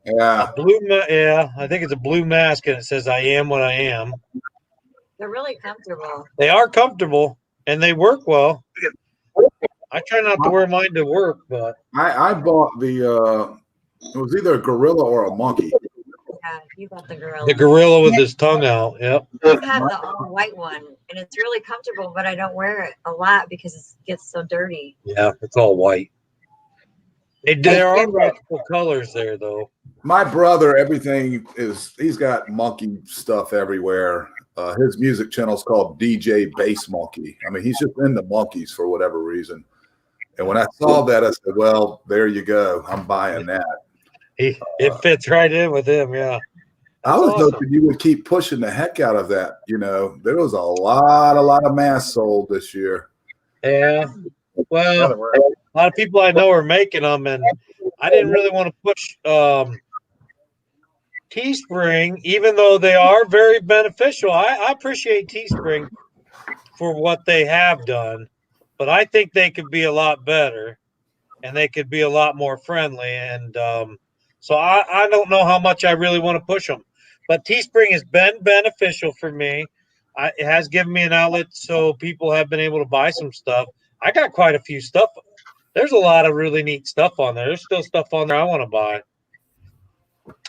Yeah.
Yeah, I think it's a blue mask, and it says I Am What I Am.
They're really comfortable.
They are comfortable, and they work well. I try not to wear mine to work, but
I bought the it was either a gorilla or a monkey.
Yeah, you got the gorilla.
the gorilla with his tongue out. Yep.
I have the all white one, and it's really comfortable, but I don't wear it a lot because it gets so dirty.
Yeah, it's all white. There are multiple colors there, though.
My brother, he's got monkey stuff everywhere. His music channel is called DJ Bass Monkey. I mean, he's just into monkeys for whatever reason. And when I saw that, I said, well, there you go. I'm buying that.
It fits right in with him, yeah.
I was
awesome.
hoping you would keep pushing the heck out of that. You know, there was a lot of masks sold this year.
Yeah. Well, a lot of people I know are making them, and I didn't really want to push Teespring, even though they are very beneficial. I appreciate Teespring for what they have done, but I think they could be a lot better, and they could be a lot more friendly. And so I don't know how much I really want to push them. But Teespring has been beneficial for me. It has given me an outlet so people have been able to buy some stuff. I got quite a few stuff. There's a lot of really neat stuff on there. There's still stuff on there I want to buy.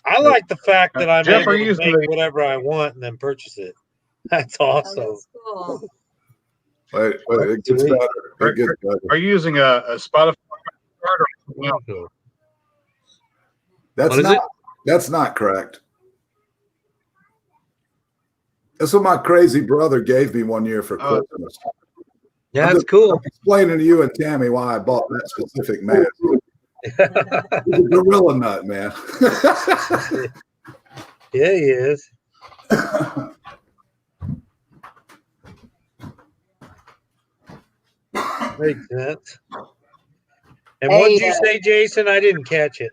I like the fact that I'm able to make whatever I want and then purchase it. That's awesome.
Oh, that's cool.
Wait, it gets better. It gets better.
Are you using a Spotify card or no?
That's not correct. That's what my crazy brother gave me one year for Christmas.
Yeah, that's cool.
I'm explaining to you and Tammy why I bought that specific mask. He's a gorilla nut, man.
Yeah, he is. Makes sense. And what did you say, Jason? I didn't catch it.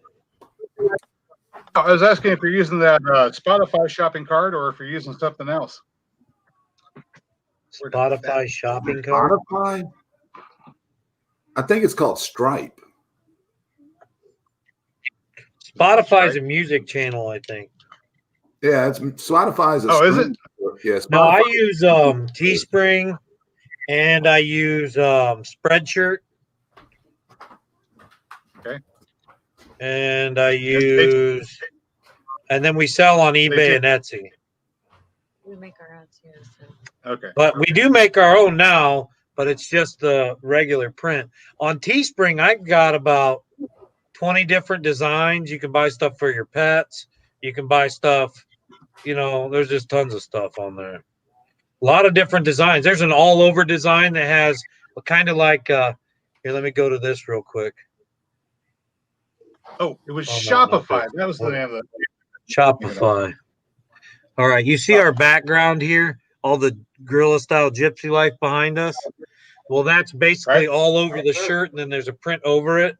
I was asking if you're using that Spotify shopping card or if you're using something else.
Spotify shopping card?
Spotify? I think it's called Stripe.
Spotify's a music channel, I think.
Yeah, Spotify's a
is it?
Yeah,
no, I use Teespring and I use Spreadshirt.
Okay.
And I use, and then we sell on eBay and Etsy.
We make our own too. So.
Okay.
But we do make our own now, but it's just the regular print. On Teespring, I've got about 20 different designs. You can buy stuff for your pets. You can buy stuff, there's just tons of stuff on there. A lot of different designs. There's an all over design that has kind of like, here, let me go to this real quick.
Oh, it was Shopify. That was the name of it.
Shopify. All right. You see our background here? All the gorilla style gypsy life behind us? Well, that's basically all over the shirt, and then there's a print over it.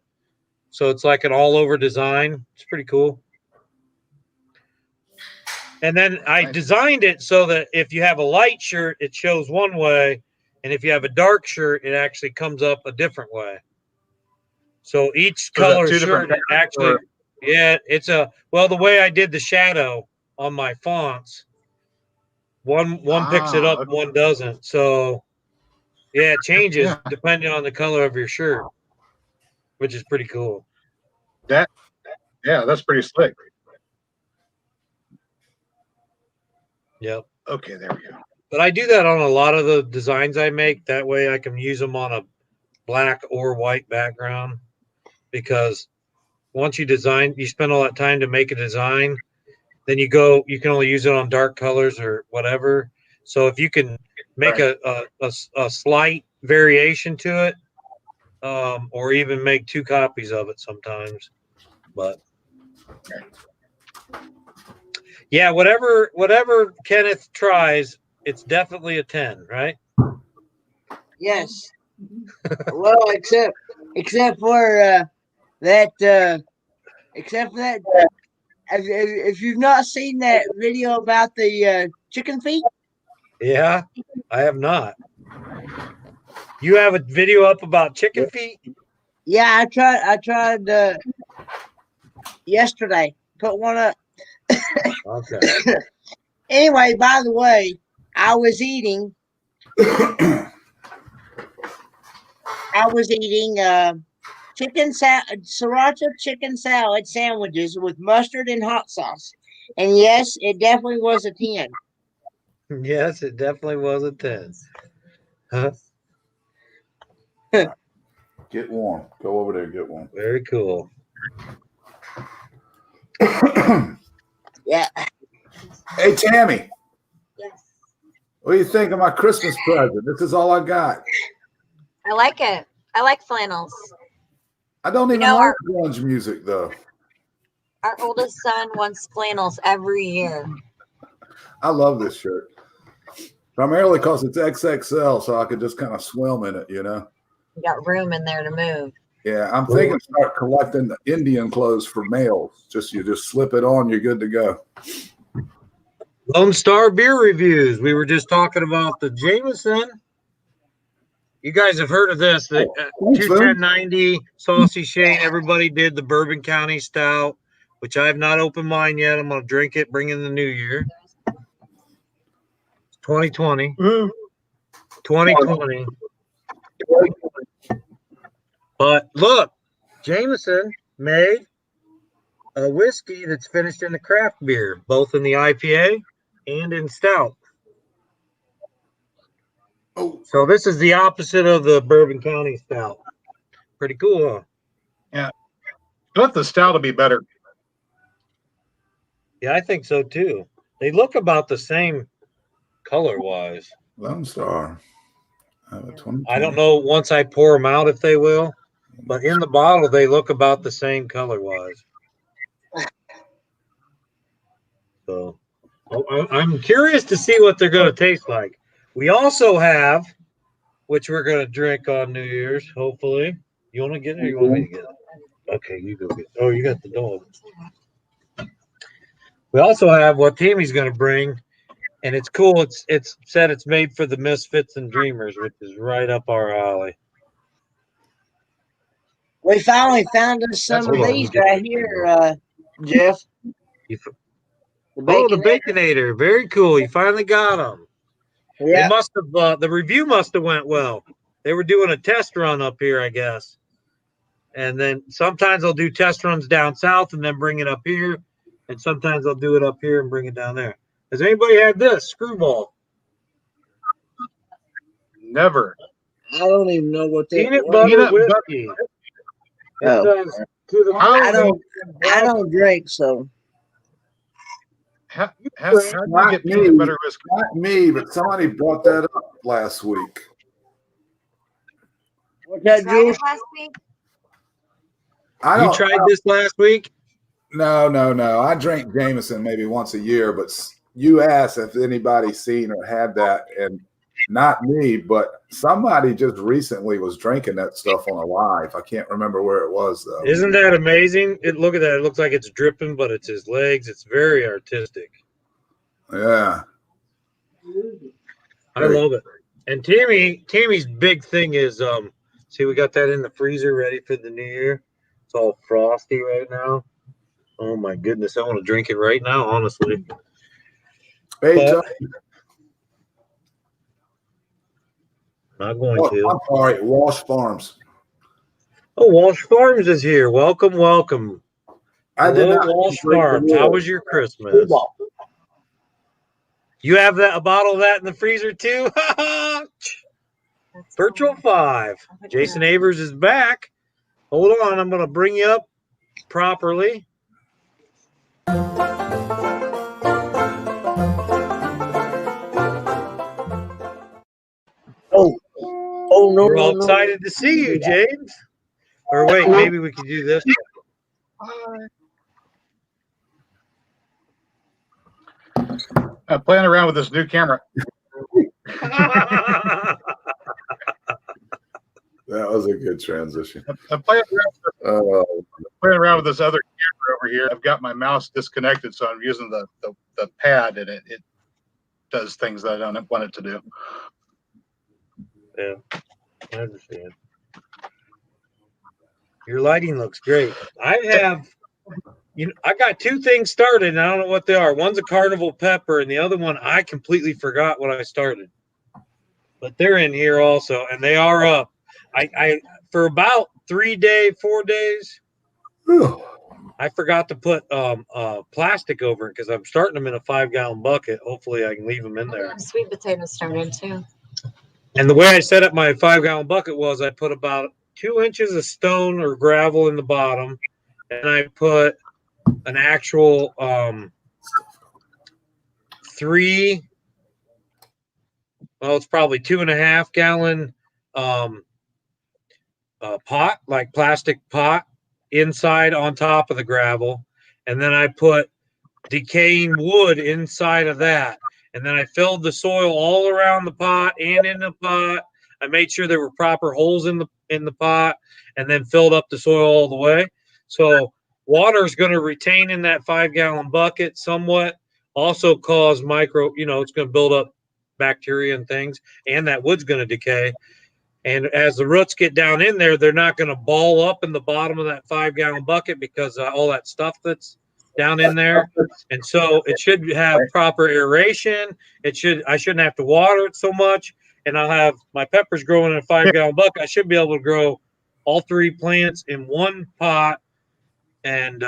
So it's like an all over design. It's pretty cool. And then I designed it so that if you have a light shirt, it shows one way. And if you have a dark shirt, it actually comes up a different way. So each color shirt actually, it's the way I did the shadow on my fonts. One picks it up, one doesn't. So it changes depending on the color of your shirt, which is pretty cool.
That's pretty slick.
Yep.
Okay, there we go.
But I do that on a lot of the designs I make. That way I can use them on a black or white background. Because once you spend all that time to make a design, then you can only use it on dark colors or whatever. So if you can make a slight variation to it, or even make 2 copies of it sometimes. But yeah, whatever Kenneth tries, it's definitely a 10, right?
Yes. Well, except for that. Except for that, if you've not seen that video about the chicken feet,
Yeah, I have not. You have a video up about chicken feet?
yeah, I tried yesterday. Put one up.
Okay.
Anyway, by the way, I was eating sriracha chicken salad sandwiches with mustard and hot sauce. And yes, it definitely was a 10.
Yes, it definitely was a 10. Huh?
Get warm. Go over there. Get warm.
Very cool.
Yeah.
Hey, Tammy,
Yes.
what do you think of my Christmas present? This is all I got.
I like it. I like flannels.
I don't even
know,
like grunge music, though.
Our oldest son wants flannels every year.
I love this shirt. Primarily because it's XXL, so I could just kind of swim in it, you know?
You got room in there to move.
Yeah, I'm thinking start collecting the Indian clothes for males. You just slip it on, you're good to go.
Lone Star beer reviews. We were just talking about the Jameson. You guys have heard of this. The 21090 Saucy Shane. Everybody did the Bourbon County Stout, which I have not opened mine yet. I'm going to drink it, bring in the new year. 2020. 2020. But look, Jameson made a whiskey that's finished in the craft beer, both in the IPA and in stout.
Oh.
So this is the opposite of the Bourbon County Stout. Pretty cool, huh?
Yeah. I thought the stout will be better.
Yeah, I think so too. They look about the same color-wise.
Lone Star.
I don't know once I pour them out if they will, but in the bottle they look about the same color-wise. So I'm curious to see what they're going to taste like. We also have, which we're going to drink on New Year's, hopefully. You want to get it or you want me to get it? Okay, you go get it. Oh, you got the dog. We also have what Tammy's going to bring, and it's cool. It's said it's made for the misfits and dreamers, which is right up our alley.
We finally found us some of these right here, Jeff.
The Baconator. Very cool. You finally got them.
Yeah.
They must have. The review must have went well. They were doing a test run up here, I guess. And then sometimes they'll do test runs down south and then bring it up here. And sometimes they'll do it up here and bring it down there. Has anybody had this screwball?
Never.
I don't even know what they
Peanut butter whiskey.
I don't drink, so.
How do you get peanut butter whiskey?
Not me, but somebody brought that up last week.
What's that, Jules?
Last week?
You tried this last week?
No. I drink Jameson maybe once a year, but you asked if anybody's seen or had that, and not me, but somebody just recently was drinking that stuff on a live. I can't remember where it was, though.
Isn't that amazing? Look at that. It looks like it's dripping, but it's his legs. It's very artistic.
Yeah.
I love it. And Tammy's big thing is, see, we got that in the freezer ready for the new year. It's all frosty right now. Oh, my goodness. I want to drink it right now, honestly.
Hey,
not going to.
I'm sorry, Walsh Farms.
Oh, Walsh Farms is here. Welcome.
I did not
Walsh Farms. How was your Christmas? You have a bottle of that in the freezer too? Virtual 5. Jason Avers is back. Hold on, I'm going to bring you up properly.
Oh no,
We're all
no, no.
excited to see you, James. Or wait, maybe we could do this.
I'm playing around with this new camera.
That was a good transition.
I'm playing around with this other camera over here. I've got my mouse disconnected, so I'm using the pad, and it does things that I don't want it to do.
Yeah, I understand. Your lighting looks great. I have, I got two things started, and I don't know what they are. One's a carnival pepper, and the other one I completely forgot what I started. But they're in here also, and they are up. I for about 4 days, I forgot to put plastic over it because I'm starting them in a 5-gallon bucket. Hopefully, I can leave them in there.
Sweet potatoes started too.
And the way I set up my 5-gallon bucket was I put about 2 inches of stone or gravel in the bottom, and I put an actual 3, well, it's probably 2.5 gallon pot, like plastic pot, inside on top of the gravel, and then I put decaying wood inside of that, and then I filled the soil all around the pot and in the pot. I made sure there were proper holes in the pot, and then filled up the soil all the way. So water is going to retain in that 5-gallon bucket somewhat, also cause it's going to build up bacteria and things, and that wood's going to decay. And as the roots get down in there, they're not going to ball up in the bottom of that 5-gallon bucket because all that stuff that's down in there. And so it should have proper aeration. I shouldn't have to water it so much. And I'll have my peppers growing in a 5-gallon bucket. I should be able to grow all 3 plants in one pot. And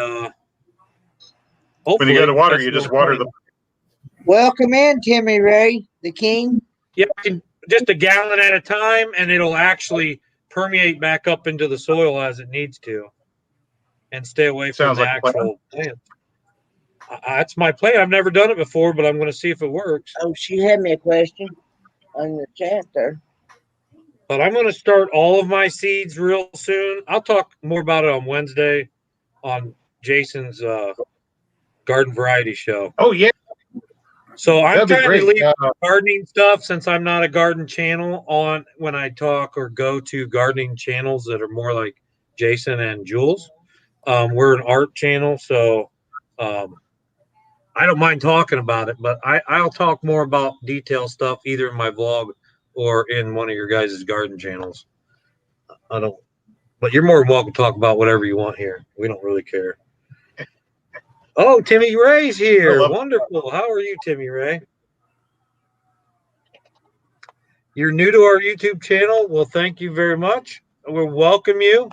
when you go to water, you just water them.
Welcome in, Timmy Ray, the king.
Yeah, just a gallon at a time, and it'll actually permeate back up into the soil as it needs to, and stay away from the actual plant. That's my plan. I've never done it before, but I'm going to see if it works.
Oh, she had me a question on the chat there.
But I'm going to start all of my seeds real soon. I'll talk more about it on Wednesday on Jason's garden variety show.
Oh, yeah.
So I'm trying to leave gardening stuff since I'm not a garden channel on when I talk or go to gardening channels that are more like Jason and Jules. We're an art channel, so I don't mind talking about it, but I'll talk more about detail stuff either in my vlog or in one of your guys' garden channels. But you're more than welcome to talk about whatever you want here. We don't really care. Oh, Timmy Ray's here. Wonderful. How are you, Timmy Ray? You're new to our YouTube channel. Well, thank you very much. We'll welcome you.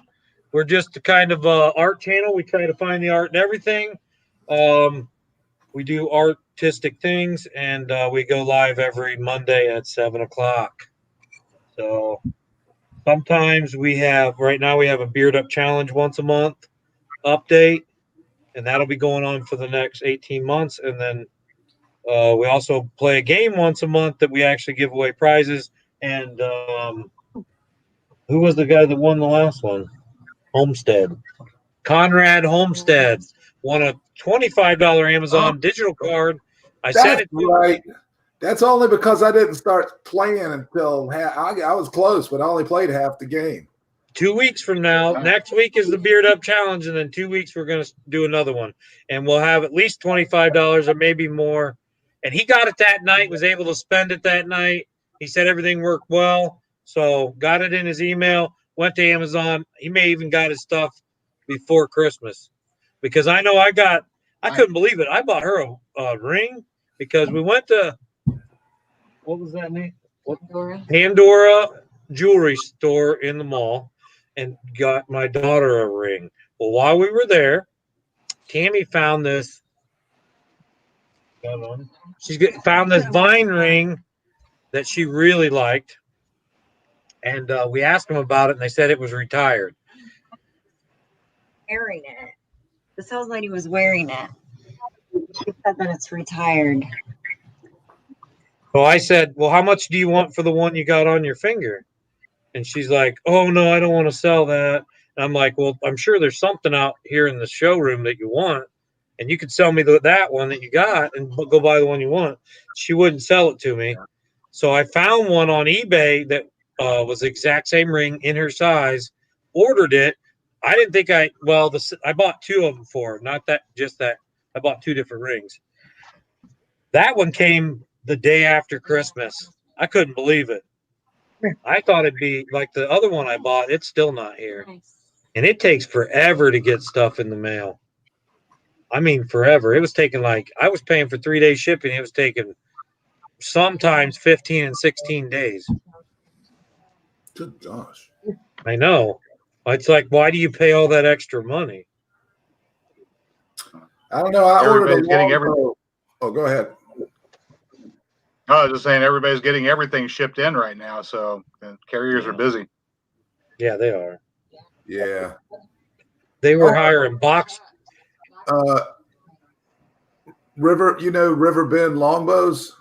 We're just a kind of art channel. We try to find the art in everything. We do artistic things, and we go live every Monday at 7 o'clock. So sometimes right now we have a Beard Up Challenge once a month update. And that'll be going on for the next 18 months. And then we also play a game once a month that we actually give away prizes. And who was the guy that won the last one? Homestead. Conrad Homestead won a $25 Amazon digital card.
That's right. That's only because I didn't start playing until I was close, but I only played half the game.
2 weeks from now, next week is the Beard Up Challenge, and then 2 weeks we're going to do another one. And we'll have at least $25 or maybe more. And he got it that night, was able to spend it that night. He said everything worked well, so got it in his email, went to Amazon. He may even got his stuff before Christmas. Because I know I couldn't believe it. I bought her a ring because we went to, what was that name? Pandora Jewelry Store in the mall. And got my daughter a ring. Well, while we were there, Tammy found this. Found this vine ring that she really liked, and we asked them about it, and they said it was retired.
Wearing it. The sales lady was wearing it. She said that it's retired.
So I said, "Well, how much do you want for the one you got on your finger?" And she's like, "Oh no, I don't want to sell that." And I'm like, "Well, I'm sure there's something out here in the showroom that you want, and you could sell me that one that you got, and go buy the one you want." She wouldn't sell it to me, so I found one on eBay that was the exact same ring in her size. Ordered it. I didn't think I bought two of them for her, not that just that. I bought two different rings. That one came the day after Christmas. I couldn't believe it. I thought it'd be like the other one I bought. It's still not here. And it takes forever to get stuff in the mail. I mean, forever. It was taking I was paying for 3 days shipping. It was taking sometimes 15 and 16 days.
Good gosh.
I know. It's like, why do you pay all that extra money?
I don't know. I ordered
Everybody's getting
Oh, go ahead.
I was just saying everybody's getting everything shipped in right now, so carriers are busy.
Yeah, they are.
Yeah.
They were hiring box.
River Bend Longbows?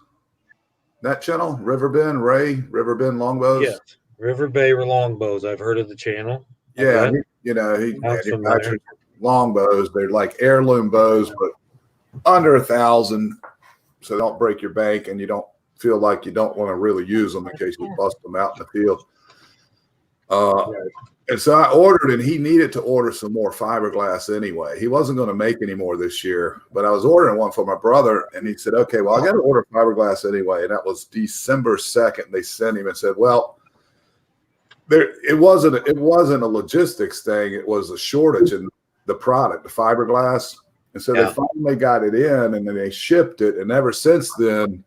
That channel? River Bend Longbows?
Yes. River Bay Longbows. I've heard of the channel.
Yeah. He manufactures longbows. They're like heirloom bows, but under 1,000. So don't break your bank and you don't feel like you don't want to really use them in case you bust them out in the field. And so I ordered, and he needed to order some more fiberglass anyway. He wasn't going to make any more this year, but I was ordering one for my brother, and he said, "Okay, well, I got to order fiberglass anyway." And that was December 2nd. They sent him and said, "Well, it wasn't a logistics thing. It was a shortage in the product, the fiberglass." And so they finally got it in, and then they shipped it. And ever since then,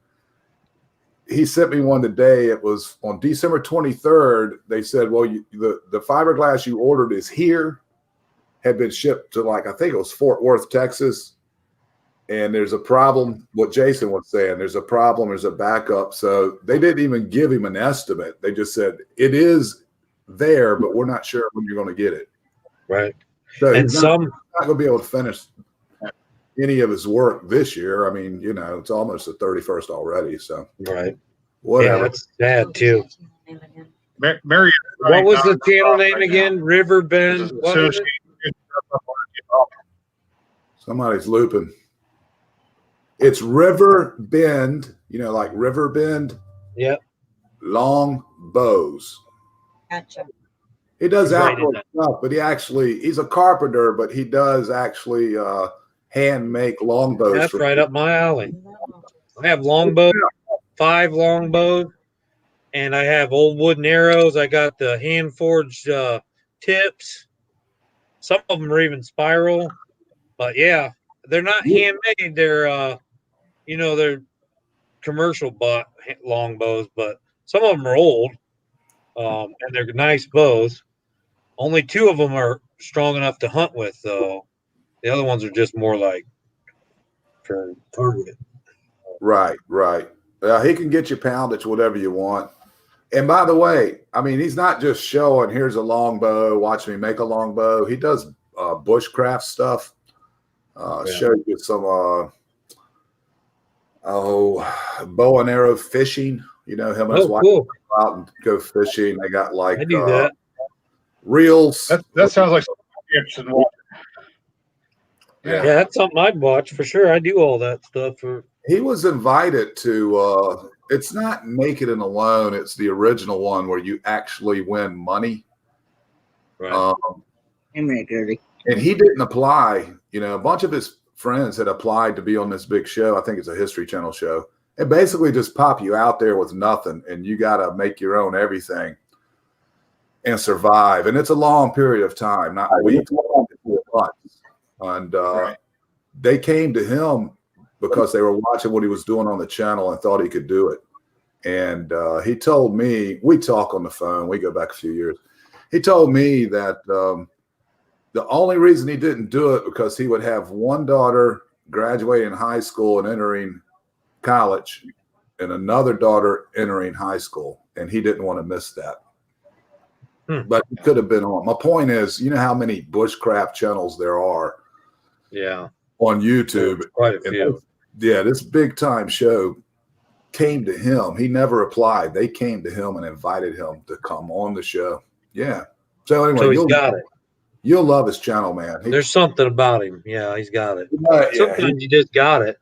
he sent me one today. It was on December 23rd. They said, "Well, the fiberglass you ordered is here." Had been shipped to I think it was Fort Worth, Texas. And there's a problem. What Jason was saying, there's a problem. There's a backup. So they didn't even give him an estimate. They just said it is there, but we're not sure when you're going to get it.
Right.
So
And
he's not going to be able to finish any of his work this year. I mean, it's almost the 31st already. So
right.
Whatever.
Yeah, that's sad too.
Mary,
what was the channel name again? River Bend. What is it?
Somebody's looping. It's River Bend, like River Bend.
Yep.
Long bows.
Gotcha.
He does outdoor stuff, but he's a carpenter, but he does actually hand make longbows.
That's right up my alley. I have longbows, 5 longbows, and I have old wooden arrows. I got the hand forged tips. Some of them are even spiral, but yeah, they're not handmade. They're they're commercial bought longbows, but some of them are old, and they're nice bows. Only 2 of them are strong enough to hunt with, though. The other ones are just more like for target.
Right. He can get you poundage, whatever you want. And by the way, I mean, he's not just showing, here's a longbow, watch me make a longbow. He does bushcraft stuff. Show you some bow and arrow fishing. Him and his wife go out and go fishing. They got
I do that.
Reels.
That sounds like something interesting.
Yeah, that's something I'd watch for sure. I do all that stuff.
He was invited to. It's not Naked and Alone. It's the original one where you actually win money.
Right.
And he didn't apply. A bunch of his friends had applied to be on this big show. I think it's a History Channel show. It basically just pop you out there with nothing, and you got to make your own everything and survive. And it's a long period of time, not weeks, months. And they came to him because they were watching what he was doing on the channel and thought he could do it. And he told me, we talk on the phone, we go back a few years. He told me that the only reason he didn't do it because he would have one daughter graduating high school and entering college and another daughter entering high school. And he didn't want to miss that. But he could have been on. My point is, how many bushcraft channels there are on YouTube.
Quite a few.
This big time show came to him. He never applied. They came to him and invited him to come on the show. Yeah. So anyway,
So he's got it.
You'll love his channel, man.
There's something about him. Yeah, he's got it. Sometimes you just got it.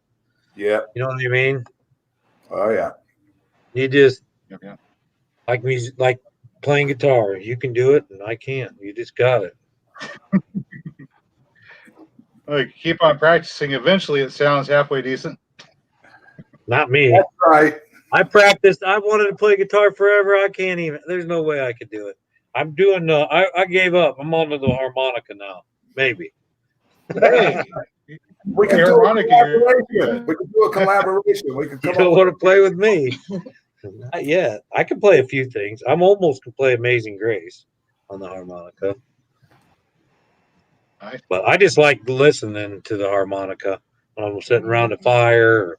Yeah.
You know what I mean?
Oh yeah.
You just
Yeah.
like music, like playing guitar. You can do it, and I can't. You just got it.
Like, keep on practicing. Eventually, it sounds halfway decent.
Not me.
That's right.
I practiced. I wanted to play guitar forever. I can't even. There's no way I could do it. I'm doing. I gave up. I'm on to the harmonica now. Maybe.
Hey,
We can do a collaboration. We can do a collaboration. We can
You
come
don't
up
want to play with me? Not yet. I can play a few things. I'm almost can play Amazing Grace on the harmonica.
Nice.
But I just like listening to the harmonica when I'm sitting around a fire, or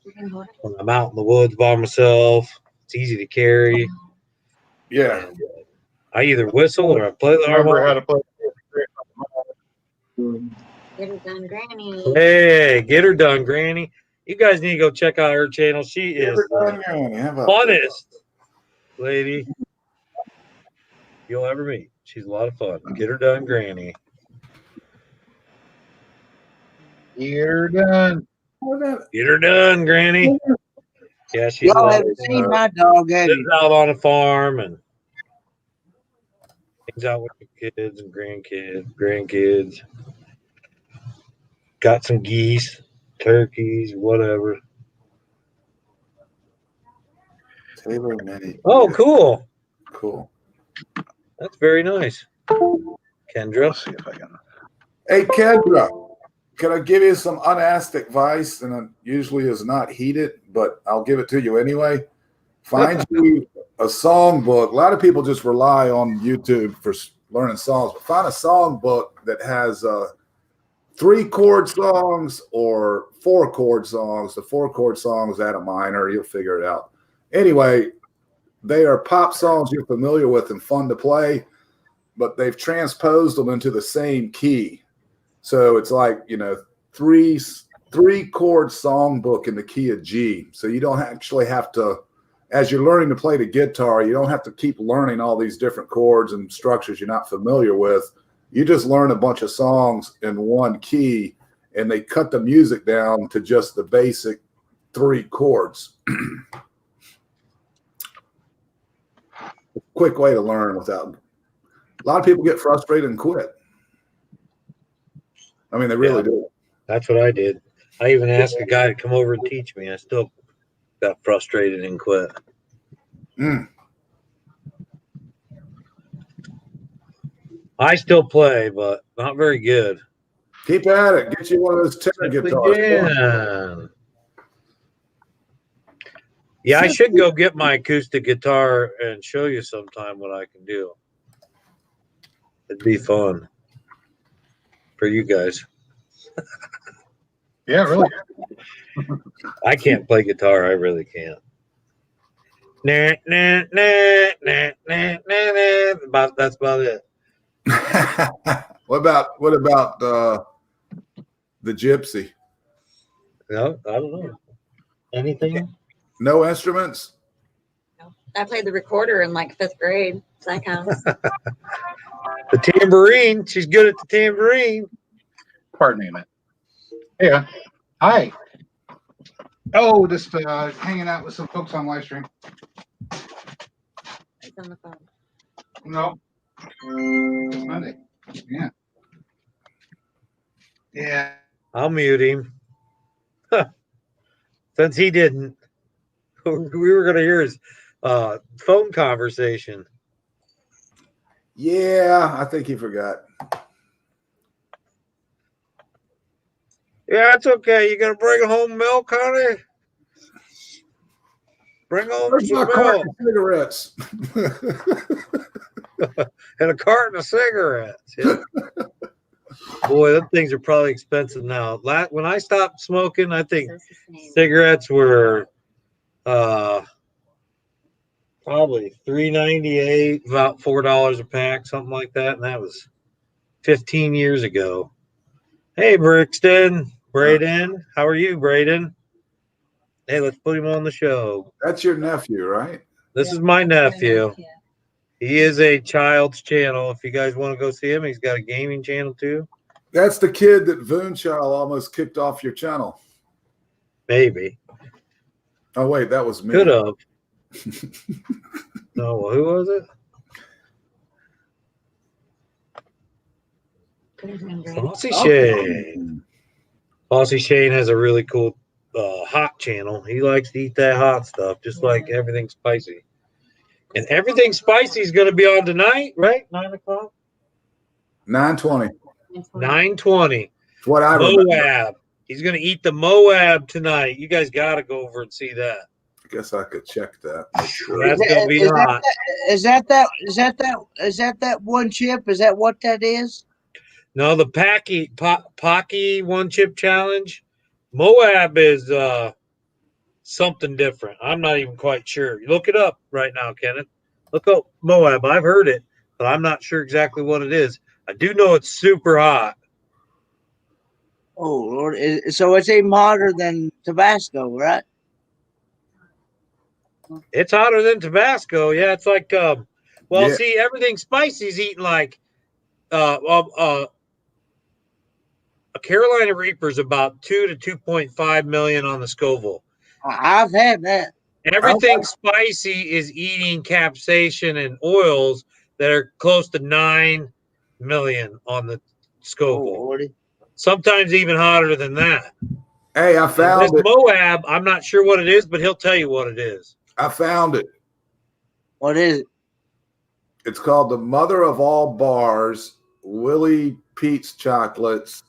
when I'm out in the woods by myself. It's easy to carry.
Yeah.
And, I either whistle or I play the
remember how
harmonica.
to play.
Get it done, Granny.
Hey, get her done, Granny. You guys need to go check out her channel. She is the funnest lady you'll ever meet. She's a lot of fun. Get her done, Granny.
You're done.
Get her done, Granny. Yeah, she's
Y'all haven't seen my dog, have
lives
you?
out on a farm and hangs out with the kids and grandkids. Got some geese, turkeys, whatever.
Taylor Mini.
Oh, cool.
Cool.
That's very nice. Kendra.
Let's see if I can.
Hey, Kendra, can I give you some unasked advice? And it usually is not heated, but I'll give it to you anyway. Find you a song book. A lot of people just rely on YouTube for learning songs, but find a song book that has 3-chord songs or 4-chord songs. The 4-chord songs add a minor. You'll figure it out. Anyway, they are pop songs you're familiar with and fun to play, but they've transposed them into the same key. So it's like, 3-chord song book in the key of G. So you don't actually have to, as you're learning to play the guitar, you don't have to keep learning all these different chords and structures you're not familiar with. You just learn a bunch of songs in one key, and they cut the music down to just the basic 3 chords. Quick way to learn without. A lot of people get frustrated and quit. I mean, they really do.
That's what I did. I even asked a guy to come over and teach me. I still got frustrated and quit. I still play, but not very good.
Keep at it. Get you one of those tenor guitars.
Yeah. Yeah, I should go get my acoustic guitar and show you sometime what I can do. It'd be fun for you guys.
Yeah, really.
I can't play guitar. I really can't. Nah, nah, nah, nah, nah, nah, nah. That's about it.
What about the Gypsy?
No, I don't know. Anything?
No instruments?
I played the recorder in like 5th grade. So that counts.
The tambourine. She's good at the tambourine.
Pardon me a minute. Yeah. Hi. Oh, just hanging out with some folks on live stream.
It's on the phone.
No. It's Monday. Yeah. Yeah.
I'll mute him. Since he didn't, we were going to hear his phone conversation.
Yeah, I think he forgot.
Yeah, it's okay. You going to bring home milk, honey? Bring home
Where's my
some
carton
milk
of cigarettes?
and a carton of cigarettes. Yeah. Boy, those things are probably expensive now. When I stopped smoking, I think cigarettes were probably $3.98, about $4 a pack, something like that. And that was 15 years ago. Hey, Brixton, Braden. How are you, Braden? Hey, let's put him on the show.
That's your nephew, right?
This is my nephew. He is a child's channel. If you guys want to go see him, he's got a gaming channel too.
That's the kid that Voonchild almost kicked off your channel.
Maybe.
Oh, wait, that was me.
Could have. No, who was it? Saucy Shane. Saucy Shane has a really cool hot channel. He likes to eat that hot stuff, just like everything spicy. And everything spicy is going to be on tonight, right? 9 o'clock?
9:20.
9:20.
That's what I remember.
Moab. He's going to eat the Moab tonight. You guys got to go over and see that.
I guess I could check that. Make sure.
That's going to be hot.
Is that one chip? Is that what that is?
No, the Pocky one chip challenge. Moab is something different. I'm not even quite sure. You look it up right now, Kenneth. Look up Moab. I've heard it, but I'm not sure exactly what it is. I do know it's super hot.
Oh Lord! So it's even hotter than Tabasco, right?
It's hotter than Tabasco. Yeah, it's like see, everything spicy's eating like a Carolina Reaper's about 2 to 2.5 million on the Scoville.
I've had that.
Everything spicy is eating capsaicin and oils that are close to 9 million on the Scoville.
Oh,
sometimes even hotter than that.
Hey, I found it.
Moab, I'm not sure what it is, but he'll tell you what it is.
I found it.
What is it?
It's called the Mother of All Bars, Willie Pete's Chocolates.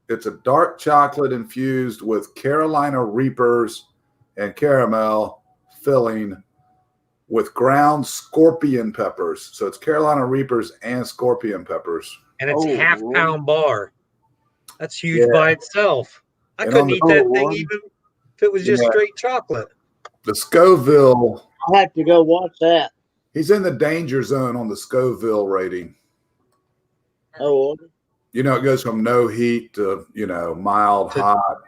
It's a dark chocolate infused with Carolina Reapers and caramel filling with ground scorpion peppers. So it's Carolina Reapers and scorpion peppers.
And it's half-pound bar. That's huge by itself. I couldn't eat that thing even if it was just straight chocolate.
The Scoville.
I'll have to go watch that.
He's in the danger zone on the Scoville rating.
Oh,
you know, it goes from no heat to, mild, hot,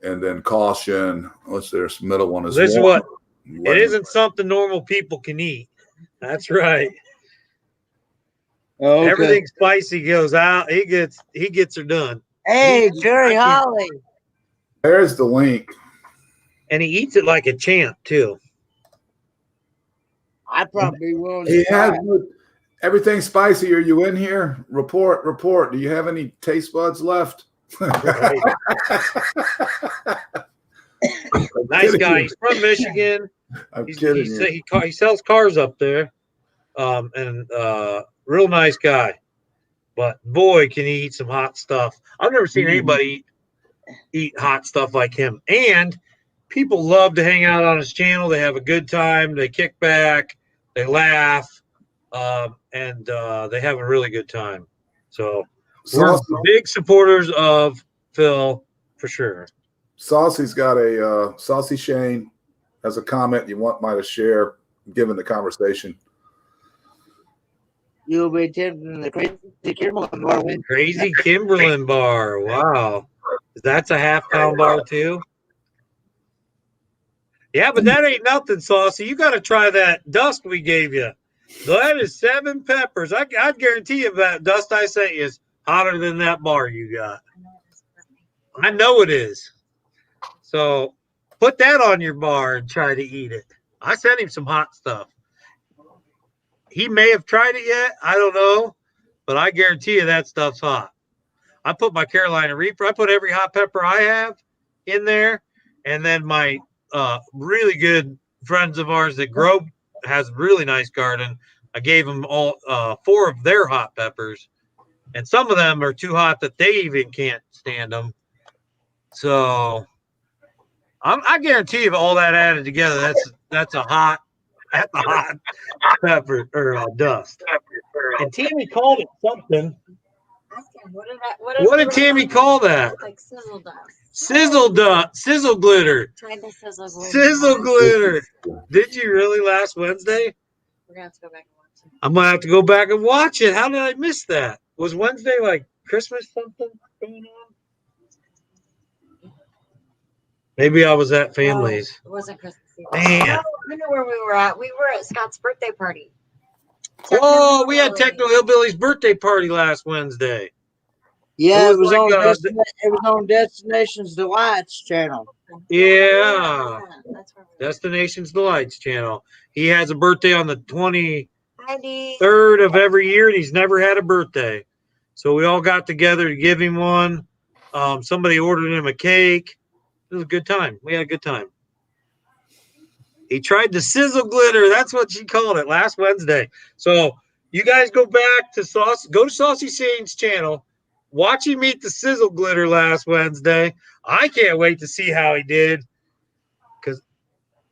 and then caution. What's this middle one?
This is what it isn't something normal people can eat. That's right.
okay.
Everything spicy goes out. He gets her done.
Hey, Jerry Holly.
There's the link.
And he eats it like a champ too.
I probably will.
He has everything spicy. Are you in here? Report. Do you have any taste buds left?
Nice guy. He's from Michigan.
I'm kidding you.
He sells cars up there. And real nice guy. But boy, can he eat some hot stuff. I've never seen anybody eat hot stuff like him. And people love to hang out on his channel. They have a good time. They kick back. They laugh. And they have a really good time. So we're big supporters of Phil for sure.
Saucy's got a Saucy Shane has a comment you want me to share given the conversation.
You'll be attending the Crazy Kimberlin bar.
Crazy Kimberlin bar. Wow. That's a half-pound bar too? Yeah, but that ain't nothing, Saucy. You got to try that dust we gave you. That is 7 peppers. I'd guarantee you that dust I sent you is hotter than that bar you got. I know it is. So put that on your bar and try to eat it. I sent him some hot stuff. He may have tried it yet. I don't know. But I guarantee you that stuff's hot. I put my Carolina Reaper. I put every hot pepper I have in there. And then my really good friends of ours that grow has a really nice garden. I gave them all 4 of their hot peppers. And some of them are too hot that they even can't stand them. So I guarantee you all that added together, that's a hot pepper or dust. And Tammy called it something. What did Tammy call that?
Like sizzle dust.
Sizzle glitter.
Tried the sizzle glitter.
Sizzle glitter. Did you really last Wednesday?
We're gonna have to go back and watch it.
I'm gonna have to go back and watch it. How did I miss that? Was Wednesday like Christmas something going on? Maybe I was at family's.
No, it wasn't Christmas Eve.
Man.
No, I know where we were at. We were at Scott's birthday party.
Oh, we had Techno Hillbilly's birthday party last Wednesday.
Yeah, it was
like,
on Destinations Delights channel.
Yeah.
That's where we were.
Destinations Delights channel. He has a birthday on the 23rd
Heidi.
of every year, and he's never had a birthday. So we all got together to give him one. Somebody ordered him a cake. It was a good time. We had a good time. He tried the sizzle glitter. That's what she called it last Wednesday. So you guys go back to Saucy Shane's channel. Watch him eat the sizzle glitter last Wednesday. I can't wait to see how he did. Because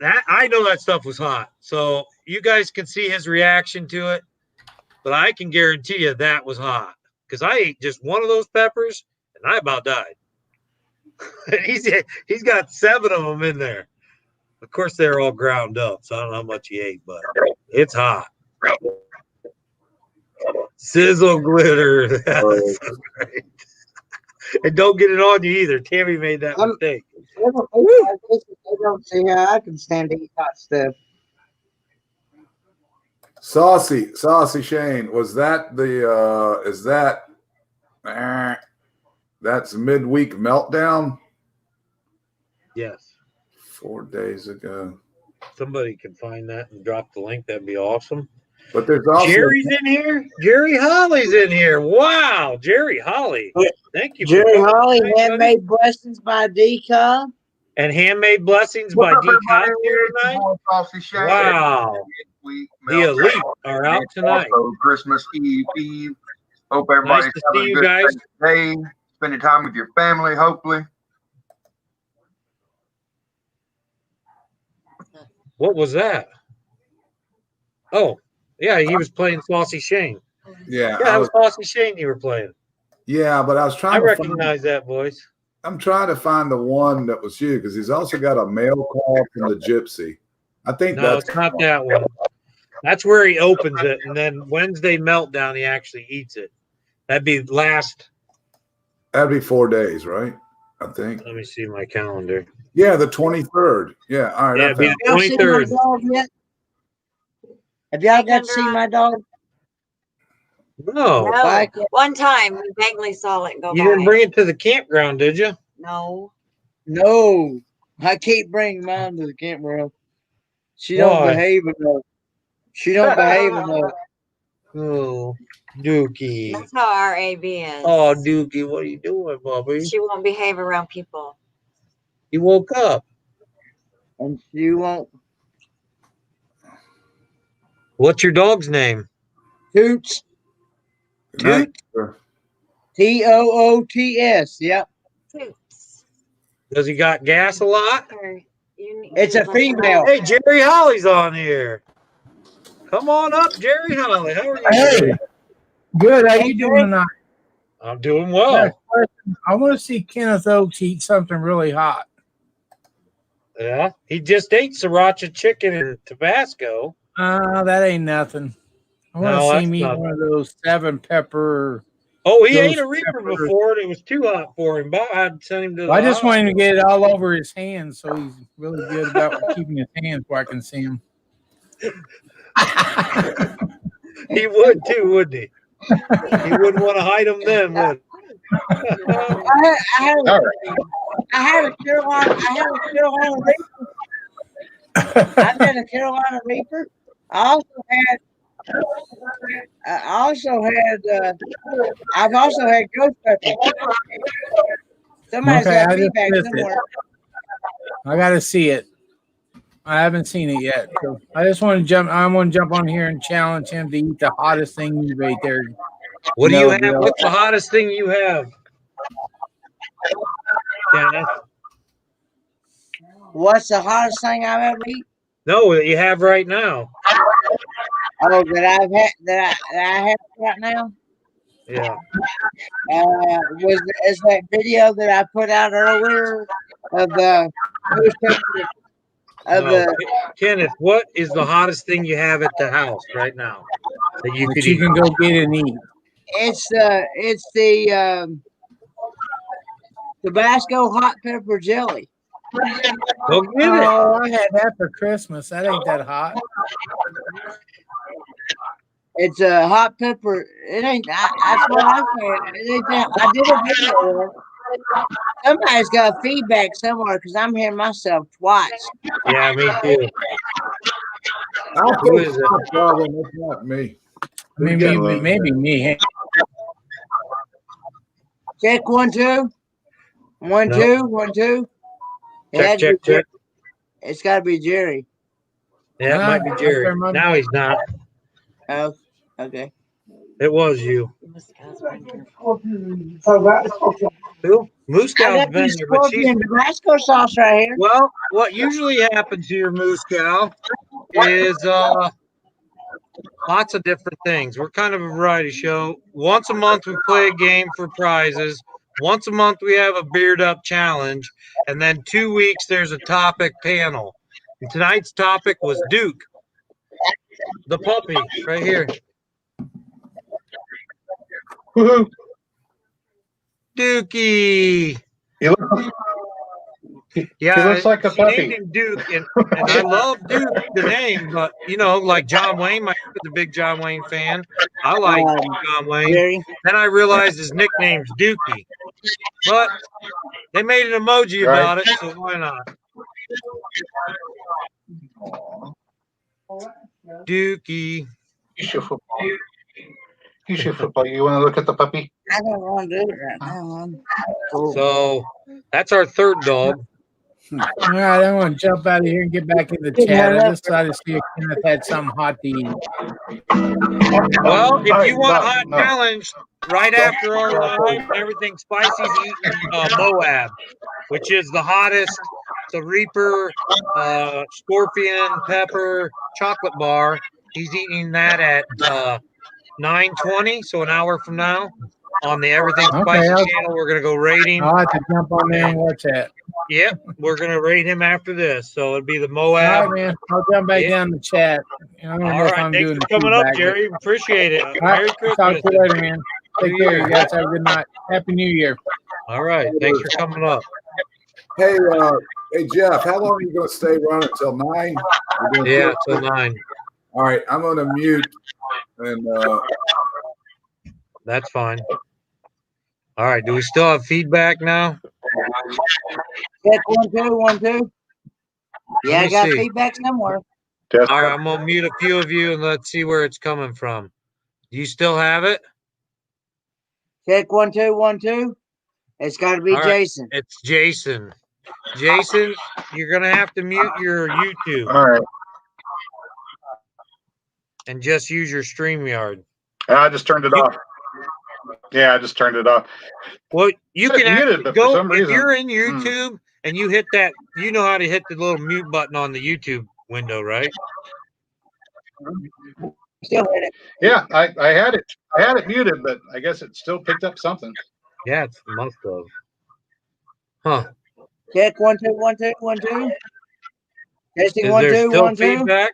I know that stuff was hot. So you guys can see his reaction to it. But I can guarantee you that was hot. Because I ate just one of those peppers and I about died. He's got 7 of them in there. Of course, they're all ground up, so I don't know how much he ate, but it's hot. Sizzle glitter. That's so great. And don't get it on you either. Tammy made that mistake.
I don't see how I can stand to eat hot stuff.
Saucy Shane, was that that's midweek meltdown?
Yes.
4 days ago.
Somebody can find that and drop the link. That'd be awesome.
But there's also
Jerry's in here. Jerry Holly's in here. Wow, Jerry Holly. Thank you.
Jerry Holly, Handmade Blessings by Decom.
And Handmade Blessings by Decom here tonight. Wow. The Elite are out tonight.
Also, Christmas Eve. Hope everybody's
Nice to
having
see
a
you
good
guys.
day. Spending time with your family, hopefully.
What was that? Oh, yeah, he was playing Saucy Shane.
Yeah,
that was Saucy Shane you were playing.
Yeah, but I was trying.
I recognize that voice.
I'm trying to find the one that was you because he's also got a mail call from the Gypsy. I think that's
it's not that one. That's where he opens it, and then Wednesday Meltdown, he actually eats it. That'd be 4 days, right? I think. Let me see my calendar.
Yeah, the 23rd. Yeah, all right.
Yeah, it'd be the 23rd.
Have y'all got to see my dog?
No.
One time we vaguely saw it go by.
You didn't bring it to the campground, did you?
No.
No. I can't bring mine to the campground. She don't behave enough. She don't behave enough.
Oh, Dookie.
That's how our AB is.
Oh, Dookie, what are you doing, Bobby?
She won't behave around people.
He woke up.
And she won't.
What's your dog's name?
Toots. Toots. Toots. Yep.
Toots.
Does he got gas a lot?
It's a female.
Hey, Jerry Holly's on here. Come on up, Jerry Holly. How are you?
Hey, good. How you doing tonight?
I'm doing well.
I want to see Kenneth Oaks eat something really hot.
Yeah, he just ate sriracha chicken in Tabasco.
That ain't nothing. I want to see him eat one of those 7 pepper.
Oh, he ate a Reaper before, and it was too hot for him. But I'd send him to the
I just want him to get it all over his hands, so he's really good about keeping his hands where I can see him.
He would too, wouldn't he? He wouldn't want to hide them then, would he?
I had a Carolina Reaper. I've had a Carolina Reaper. I've also had ghost pepper. Somebody's got feedback somewhere.
I gotta see it. I haven't seen it yet. So I just want to jump. I want to jump on here and challenge him to eat the hottest thing you ate there.
What do you have? What's the hottest thing you have? Dennis?
What's the hottest thing I've ever eaten?
No, that you have right now.
Oh, that I have right now.
Yeah.
Is that video that I put out earlier of the
Kenneth, what is the hottest thing you have at the house right now that you could
you can go get and eat?
It's the Tabasco hot pepper jelly.
Go get it.
Oh, I had that for Christmas. That ain't that hot.
It's a hot pepper. It ain't. That's what I said. It ain't that. I did a video. Somebody's got feedback somewhere because I'm hearing myself twice.
Yeah, me too.
I'll
Who
fix
is
the problem. It's not me.
Maybe me.
Check 1 2. 1
No.
2 1 2.
Check.
It's got to be Jerry.
Yeah, it might be Jerry. Now he's not.
Oh, okay.
It was you. Who? Moose
I
Cow's
got
been
this
here, but she's
scorpion Tabasco sauce right here.
well. What usually happens here, Moose Cow, is lots of different things. We're kind of a variety show. Once a month, we play a game for prizes. Once a month, we have a beard up challenge, and then 2 weeks there's a topic panel. And tonight's topic was Duke, the puppy, right here.
Woohoo!
Dookie.
He looks,
Yeah,
he looks like a
she named
puppy.
him Duke, and I love Duke, the name, but like John Wayne, my was a big John Wayne fan. I like John Wayne.
Jerry.
Then I realized his nickname's Dookie, but they made an emoji about it, so why not? Dookie.
You should football. You should football. You want to look at the puppy?
I don't want to do it right now. Cool.
So that's our third dog.
All right, I'm going to jump out of here and get back in the chat. I just tried to see if Kenneth had something hot to eat.
Well, if you want a hot
No.
challenge, right after our live, everything Spicy's eating Moab, which is the hottest. It's a Reaper, Scorpion, Pepper, chocolate bar. He's eating that at 9:20, so an hour from now, on the Everything Spicy channel. We're going to go rate him.
I'll have to jump on there and watch that.
Yep, we're going to rate him after this. So it'll be the
All
Moab.
right, man. I'll jump back down the chat. I don't know
All
if
right,
I'm
thanks
doing
for coming up,
feedback,
Jerry. Appreciate it.
but-
Merry
All right,
Christmas.
talk to you later, man. Take
New
care.
Year.
You guys have a good night. Happy New Year.
All right, thanks for coming up.
Hey, Jeff, how long are you going to stay running until 9?
Yeah, till 9.
All right, I'm going to mute and
That's fine. All right, do we still have feedback now?
Check 1 2 1 2. Yeah,
me
I got
see.
feedback somewhere.
All right, I'm going to mute a few of you and let's see where it's coming from. Do you still have it?
Check 1 2 1 2. It's got to be
All right.
Jason.
It's Jason. Jason, you're going to have to mute your YouTube
All right.
and just use your StreamYard.
I just turned it off. Yeah, I just turned it off.
Well, you
It's
can
muted,
actually
but for
go
some
if
reason-
you're in YouTube and you hit that. You know how to hit the little mute button on the YouTube window, right?
Still hit it.
Yeah, I had it. I had it muted, but I guess it still picked up something.
Yeah, it must have. Huh?
Check 1 2 1 2 1 2. Testing
Is
1
there
2
still
1 2.
feedback?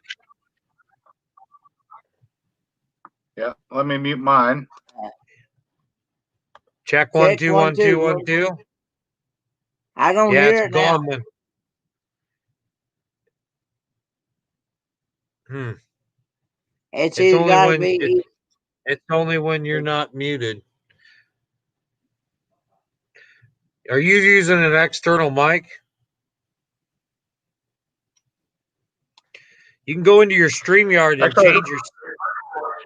Yeah, let me mute mine.
Check 1
Check
2
1
1 2
2.
1 2.
I don't
Yeah,
hear
it's
it now.
gone then.
It's
It's
either
only
got to
when
be.
it's only when you're not muted. Are you using an external mic? You can go into your StreamYard and change your.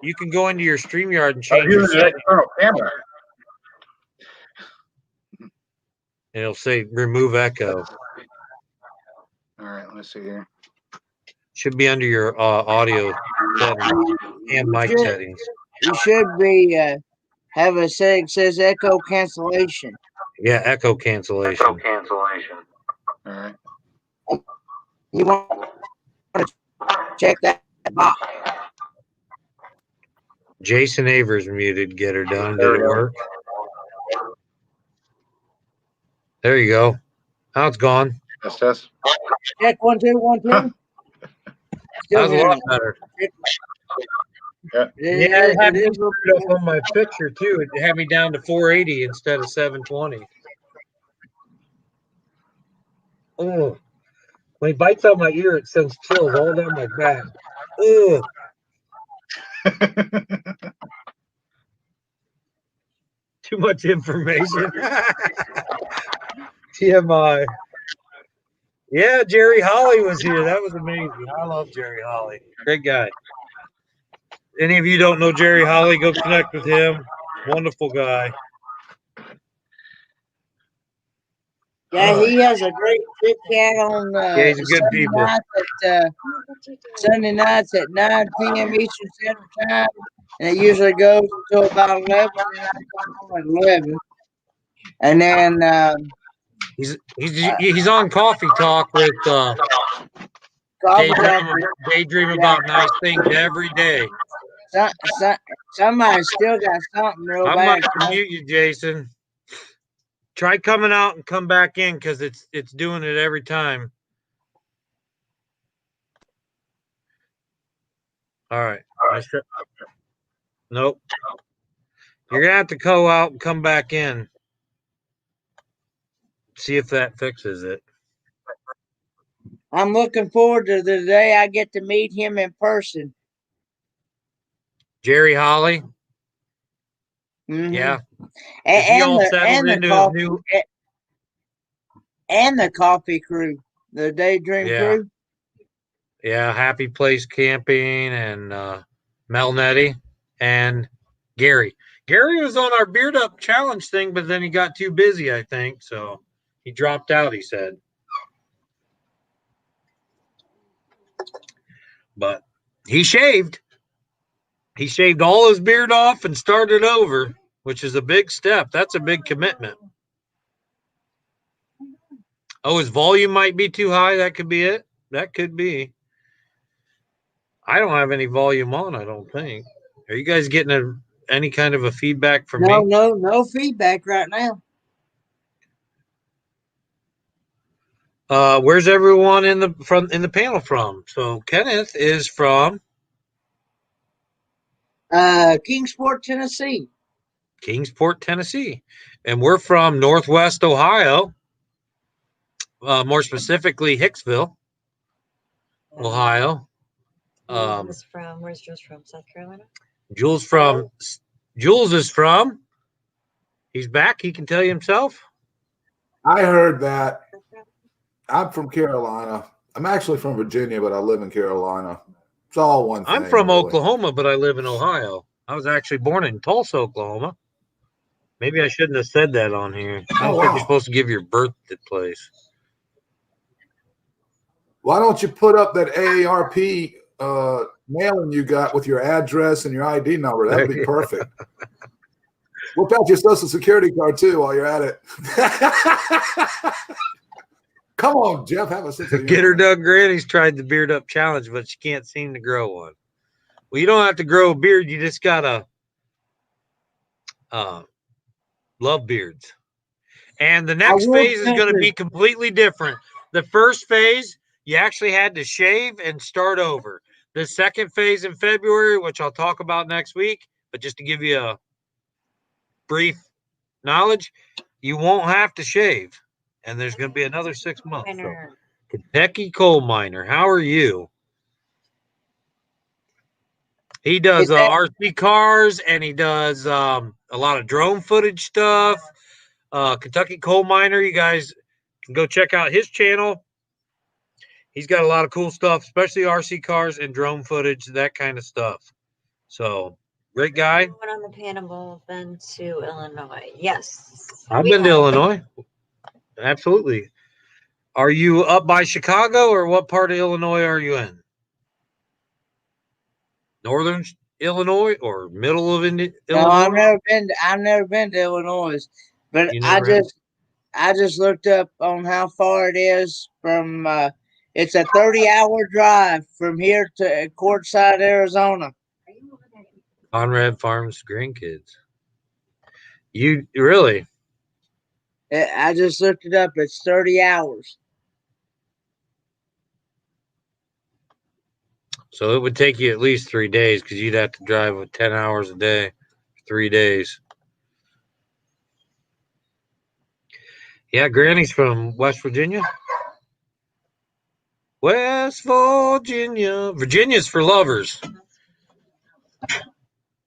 You can go into your StreamYard and change your
Using an
settings.
external camera.
It'll say remove echo.
All right, let's see here.
Should be under your audio settings and mic
Should-
settings.
You should be have a setting says echo cancellation.
Yeah, echo cancellation.
All right.
You want to check that box.
Jason Avers muted. Get her done. Did it work? There you go. Now it's gone.
Test.
Check 1 2 1 2.
That
Still
was a
hearing
lot
it.
better.
Yeah.
Yeah, it had me
it is.
screwed up on my picture too. It had me down to 480 instead of 720. Oh, when he bites on my ear, it sends chills all down my back. Ugh. Too much information. TMI. Yeah, Jerry Holly was here. That was amazing. I love Jerry Holly. Great guy. Any of you don't know Jerry Holly, go connect with him. Wonderful guy.
Yeah, he has a great chit chat on
Yeah, he's a good people.
Sunday nights at 9 p.m. Eastern Standard Time, and it usually goes until about 11. And I come home at 11, and then
He's on Coffee Talk with daydream about nice things every day.
Somebody still got something real
I
bad.
might mute you, Jason. Try coming out and come back in because it's doing it every time. All right. Nope. You're gonna have to go out and come back in. See if that fixes it.
I'm looking forward to the day I get to meet him in person.
Jerry Holly.
Mm-hmm.
Yeah.
And the coffee crew, the daydream crew.
Yeah, Happy Place Camping and Mel Nettie and Gary. Gary was on our Beard Up Challenge thing, but then he got too busy, I think. So he dropped out, he said. But he shaved. He shaved all his beard off and started over, which is a big step. That's a big commitment. Oh, his volume might be too high. That could be it. That could be. I don't have any volume on, I don't think. Are you guys getting any kind of a feedback from me?
No feedback right now.
Where's everyone in the panel from? So Kenneth is from
Kingsport, Tennessee.
Kingsport, Tennessee, and we're from Northwest Ohio. More specifically, Hicksville, Ohio.
Where's Jules from? South Carolina?
Jules is from. He's back. He can tell you himself.
I heard that. I'm from Carolina. I'm actually from Virginia, but I live in Carolina. It's all one thing.
I'm from Oklahoma, but I live in Ohio. I was actually born in Tulsa, Oklahoma. Maybe I shouldn't have said that on here. I don't think you're supposed to give your birthplace.
Why don't you put up that AARP mailing you got with your address and your ID number? That would be perfect. We'll out your social security card too while you're at it. Come on, Jeff, have a sense of humor.
Get her done. Granny's tried the Beard Up Challenge, but she can't seem to grow one. Well, you don't have to grow a beard. You just gotta love beards. And the next phase is going to be completely different. The first phase, you actually had to shave and start over. The second phase in February, which I'll talk about next week, but just to give you a brief knowledge, you won't have to shave. And there's going to be another 6 months. So, Kentucky coal miner, how are you? He does RC cars, and he does a lot of drone footage stuff. Kentucky coal miner, you guys can go check out his channel. He's got a lot of cool stuff, especially RC cars and drone footage, that kind of stuff. So, great guy.
Everyone on the panel been to Illinois? Yes.
I've been to Illinois. Absolutely. Are you up by Chicago, or what part of Illinois are you in? Northern Illinois or middle of Illinois?
No, I've never been to Illinois, but I just looked up on how far it is from. It's a 30-hour drive from here to Quartzsite, Arizona.
Conrad Farms grandkids. You really?
I just looked it up. It's 30 hours.
So it would take you at least 3 days because you'd have to drive with 10 hours a day, 3 days. Yeah, Granny's from West Virginia. West Virginia. Virginia's for lovers.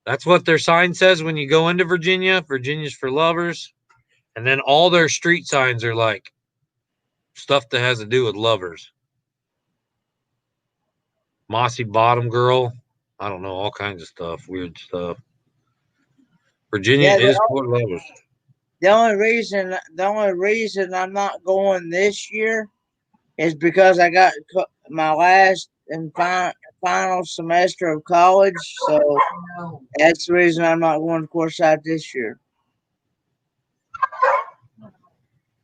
That's what their sign says when you go into Virginia. Virginia's for lovers. And then all their street signs are like stuff that has to do with lovers. Mossy Bottom Girl. I don't know, all kinds of stuff, weird stuff. Virginia
Yeah,
is for lovers.
The only reason I'm not going this year is because I got my last and final semester of college. So that's the reason I'm not going to Courtside this year.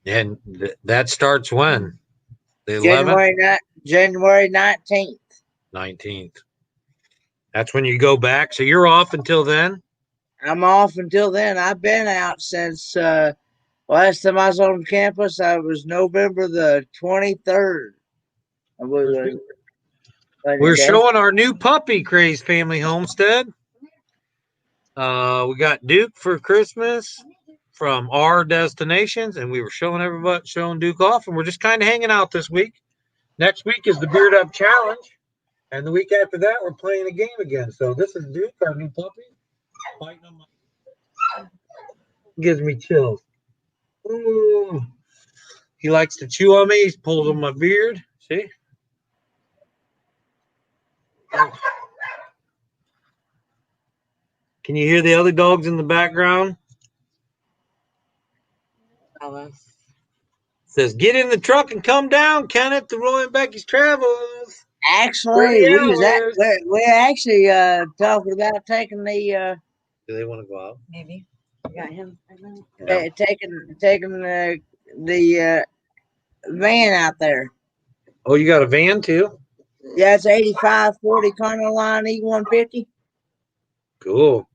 And that starts when? The 11th?
January 19th.
19th. That's when you go back. So you're off until then?
I'm off until then. I've been out since last time I was on campus. I was November the 23rd.
We're showing our new puppy, Craze Family Homestead. We got Duke for Christmas from our destinations, and we were showing Duke off, and we're just kind of hanging out this week. Next week is the Beard Up Challenge, and the week after that, we're playing a game again. So this is Duke, our new puppy. Biting on my... Gives me chills. Ooh. He likes to chew on me. He's pulled on my beard. See? Can you hear the other dogs in the background? Says, get in the truck and come down, Kenneth, to Roy and Becky's Travels.
Actually, we're actually talking about taking the.
Do they want to go out?
Maybe. You got him.
Taking the van out there.
Oh, you got a van too?
Yeah, it's 8540 Continental Line E150.
Cool.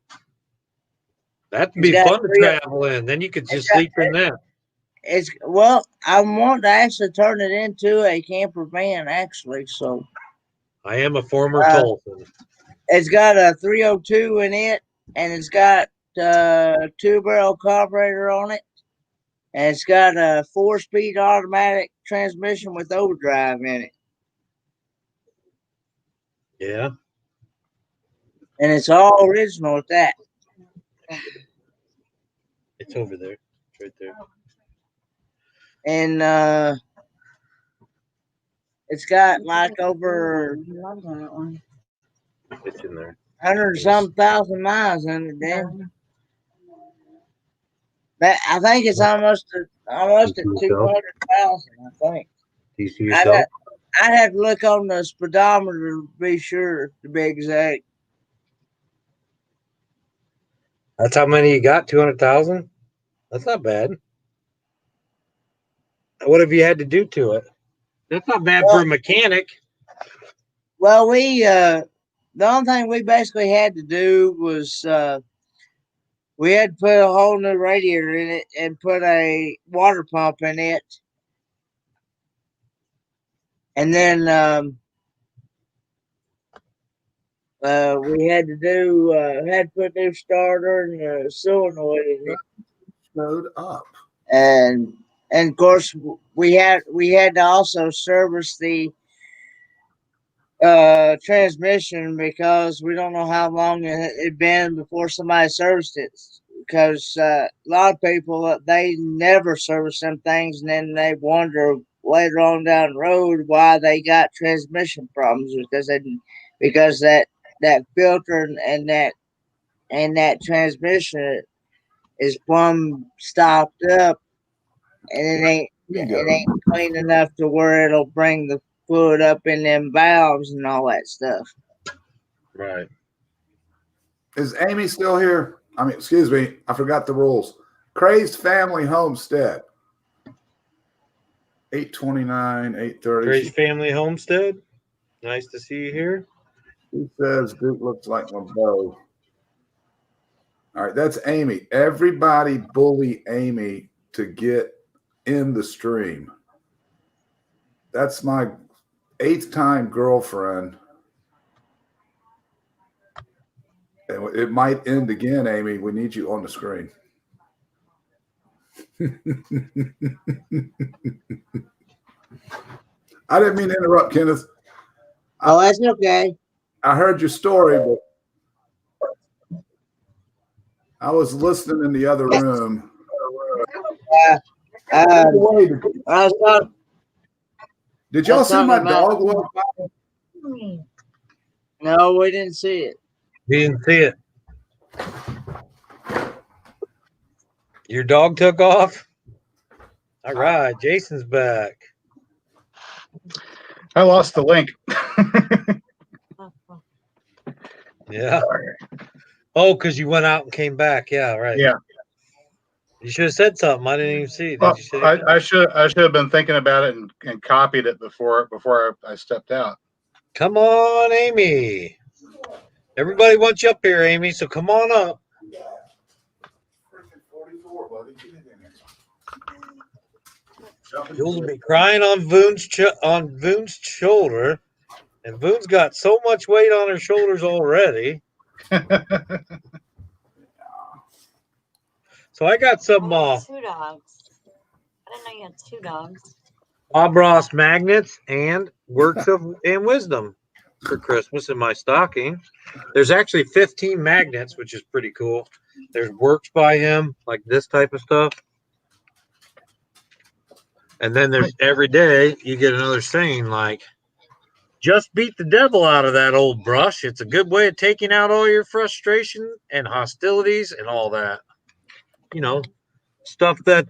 That'd be fun to travel in. Then you could just sleep in that.
I want to actually turn it into a camper van, actually. So
I am a former Tulsan.
It's got a 302 in it, and it's got a 2-barrel carburetor on it, and it's got a 4-speed automatic transmission with overdrive in it.
Yeah.
And it's all original at that.
It's over there. It's right there.
And it's got like over
It's in there.
100-some thousand miles in it, Dan. I think it's almost at 200,000. I think.
Do you see yourself?
I'd have to look on the speedometer to be sure, to be exact.
That's how many you got? 200,000? That's not bad. What have you had to do to it? That's not bad for a mechanic.
Well, the only thing we basically had to do was we had to put a whole new radiator in it and put a water pump in it. And then we had to put a new starter and a solenoid in it.
Showed up.
And of course we had to also service the transmission, because we don't know how long it had been before somebody serviced it. Because a lot of people, they never service them things, and then they wonder later on down the road why they got transmission problems, because that filter and that transmission is plumb stopped up, and it ain't clean enough to where it'll bring the fluid up in them valves and all that stuff.
Right.
Is Amy still here? I mean, excuse me, I forgot the rules. Crazed Family Homestead. 829, 830.
Crazed Family Homestead. Nice to see you here.
He says Duke looks like my beau. All right, that's Amy. Everybody bully Amy to get in the stream. That's my 8th time girlfriend. And it might end again, Amy. We need you on the screen. I didn't mean to interrupt, Kenneth.
Oh, that's okay.
I heard your story, but I was listening in the other room.
I was talking.
Did y'all see my dog?
No, we didn't see it.
You didn't see it. Your dog took off? All right, Jason's back.
I lost the link.
Yeah. Oh, because you went out and came back. Yeah, right.
Yeah.
You should have said something. I didn't even see it.
Well, I should have been thinking about it and copied it before I stepped out.
Come on, Amy. Everybody wants you up here, Amy, so come on up. You'll be crying on Voon's shoulder, and Voon's got so much weight on her shoulders already. So I got some
2 dogs. I didn't know you had 2 dogs.
Bob Ross magnets and works of and wisdom for Christmas in my stocking. There's actually 15 magnets, which is pretty cool. There's works by him, like this type of stuff. And then there's every day you get another saying like, just beat the devil out of that old brush. It's a good way of taking out all your frustration and hostilities and all that. You know, stuff that,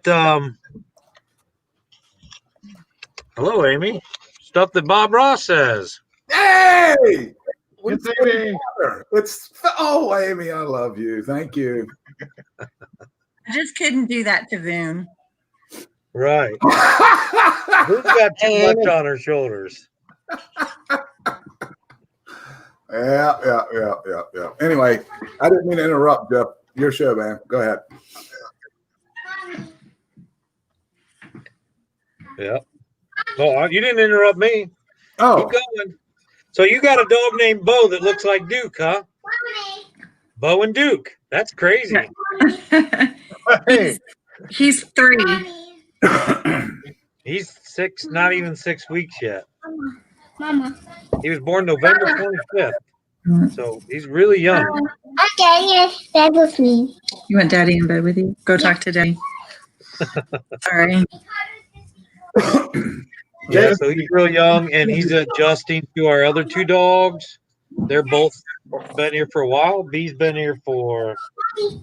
hello, Amy. Stuff that Bob Ross says.
Hey!
It's Amy.
Oh, Amy, I love you. Thank you.
I just couldn't do that to Voon.
Right. Who's got too much on her shoulders?
Yeah. Anyway, I didn't mean to interrupt, Jeff. Your show, man. Go ahead.
Yeah. Oh, you didn't interrupt me.
Oh.
Keep going. So you got a dog named Bo that looks like Duke, huh? Bo and Duke. That's crazy.
He's 3.
He's 6, not even 6 weeks yet.
Mama.
He was born November 25th. So he's really young.
Okay, yes, bed with me.
You want Daddy in bed with you? Go talk to Daddy. Sorry.
Yeah, so he's real young, and he's adjusting to our other 2 dogs. They're both been here for a while. B's been here for she's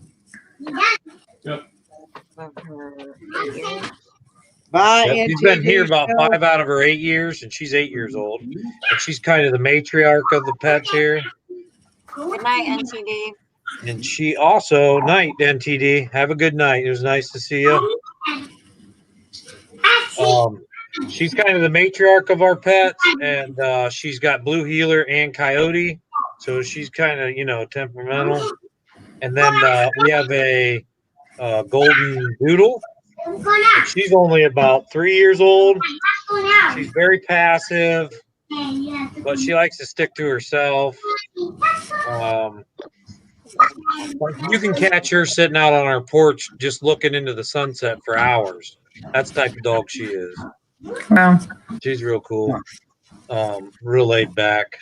been here about 5 out of her 8 years, and she's 8 years old. And she's kind of the matriarch of the pets here.
Good night, NTD.
And she also, night, NTD. Have a good night. It was nice to see you. She's kind of the matriarch of our pets, and she's got Blue Heeler and Coyote, so she's kind of, temperamental. And then we have a Golden Doodle. She's only about 3 years old. She's very passive, but she likes to stick to herself. You can catch her sitting out on our porch just looking into the sunset for hours. That's the type of dog she is.
Wow.
She's real cool. Real laid back.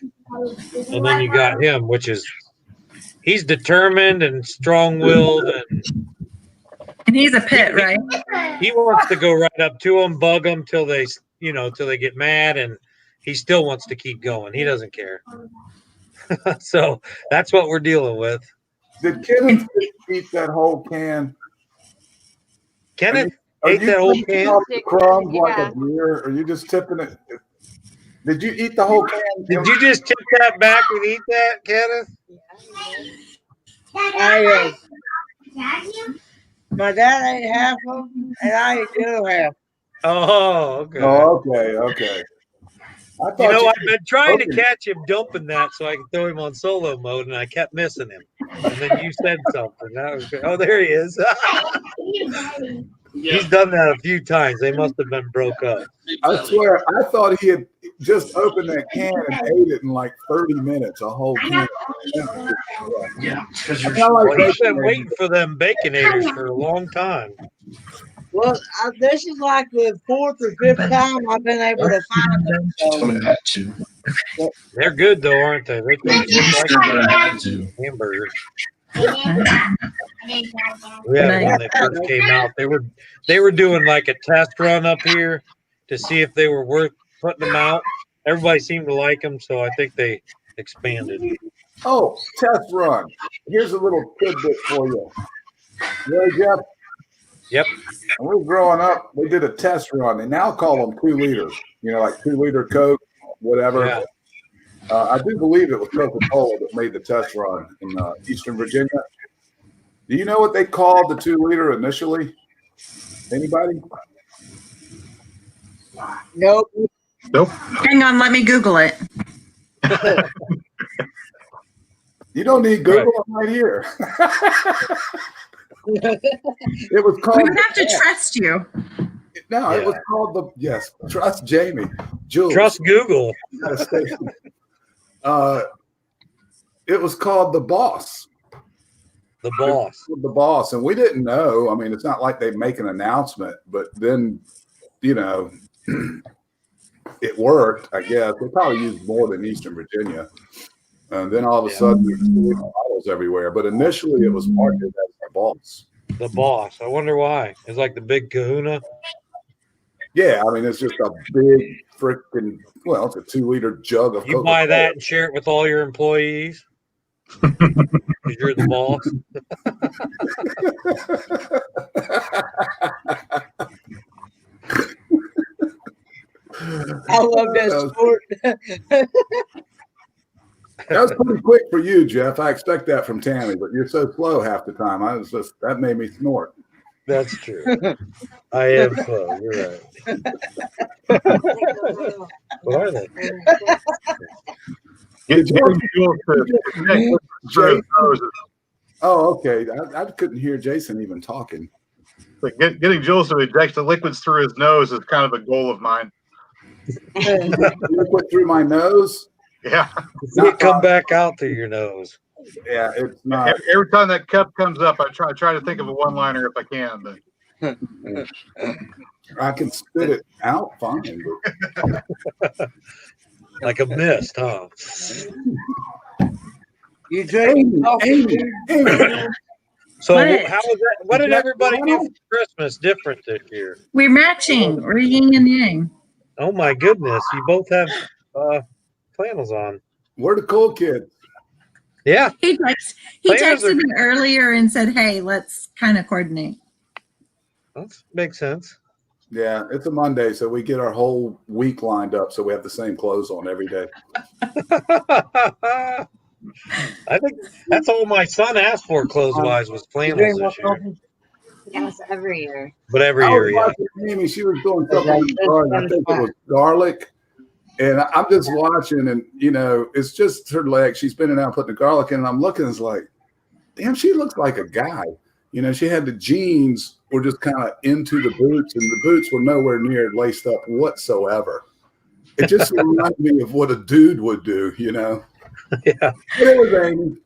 And then you got him, which is he's determined and strong-willed,
and he's a pit, right?
He wants to go right up to them, bug them till they get mad, and he still wants to keep going. He doesn't care. So that's what we're dealing with.
Did Kenneth eat that whole can?
Kenneth ate that whole can?
The crumbs like a deer, or are you just tipping it? Did you eat the whole can?
Did you just tip that back and eat that, Kenneth?
My dad ate half of them, and I ate the other half.
Oh, okay.
Oh, okay.
I've been trying to catch him dumping that so I could throw him on solo mode, and I kept missing him. And then you said something. That was great. Oh, there he is. He's done that a few times. They must have been broke up.
I swear, I thought he had just opened that can and ate it in like 30 minutes, a whole can.
Yeah, because he's been waiting for them Baconators for a long time.
Well, this is like the 4th or 5th time I've been able to find them. So,
They're good though, aren't they? They taste just like hamburgers. We had them when they first came out. They were doing like a test run up here to see if they were worth putting them out. Everybody seemed to like them, so I think they expanded.
Oh, test run. Here's a little tidbit for you. Really, Jeff?
Yep.
When we were growing up, we did a test run. They now call them 2 liters, like 2 liter Coke, whatever.
Yeah.
I do believe it was Coca-Cola that made the test run in Eastern Virginia. Do you know what they called the 2 liter initially? Anybody?
nope.
Hang on, let me Google it.
You don't need Google. I'm right here. It was called.
We would have to trust you.
No, it was called trust Jamie. Jules.
Trust Google.
It was called the Boss.
The Boss.
The Boss, and we didn't know. I mean, it's not like they make an announcement, but then, it worked. I guess they probably used more than Eastern Virginia, and then all of a sudden, there's bottles everywhere. But initially, it was marketed as the Boss.
The Boss. I wonder why. It's like the big Kahuna.
Yeah, I mean, it's just a big freaking. Well, it's a 2 liter jug of.
You
Coca-Cola.
buy that and share it with all your employees. Because you're the boss.
I love that sport.
That was pretty quick for you, Jeff. I expect that from Tammy, but you're so slow half the time. That made me snort.
That's true. I am slow. You're right. What are they?
Oh, okay. I couldn't hear Jason even talking.
But getting Jules to inject the liquids through his nose is kind of a goal of mine.
Liquid through my nose?
Yeah.
It come back out through your nose.
Yeah, it's not.
Every time that cup comes up, I try to think of a one-liner if I can. But
I can spit it out fine. But...
Like a mist, huh?
You drink coffee.
So how was that? What did everybody do for Christmas different this year?
We're matching. We're yin and yang.
Oh my goodness! You both have flannels on.
We're the cool kids.
Yeah.
He texted me earlier and said, "Hey, let's kind of coordinate."
That makes sense.
Yeah, it's a Monday, so we get our whole week lined up, so we have the same clothes on every day.
I think that's all my son asked for, clothes-wise, was flannels this year.
Yes, every year.
But every year, yeah.
Amy, she was doing something in the garden. I think it was garlic. And I'm just watching, and, it's just her leg. She's bending down, putting the garlic in, and I'm looking, it's like, damn, she looks like a guy. She had the jeans were just kind of into the boots, and the boots were nowhere near laced up whatsoever. It just reminded me of what a dude would do,
Yeah.
It was Amy.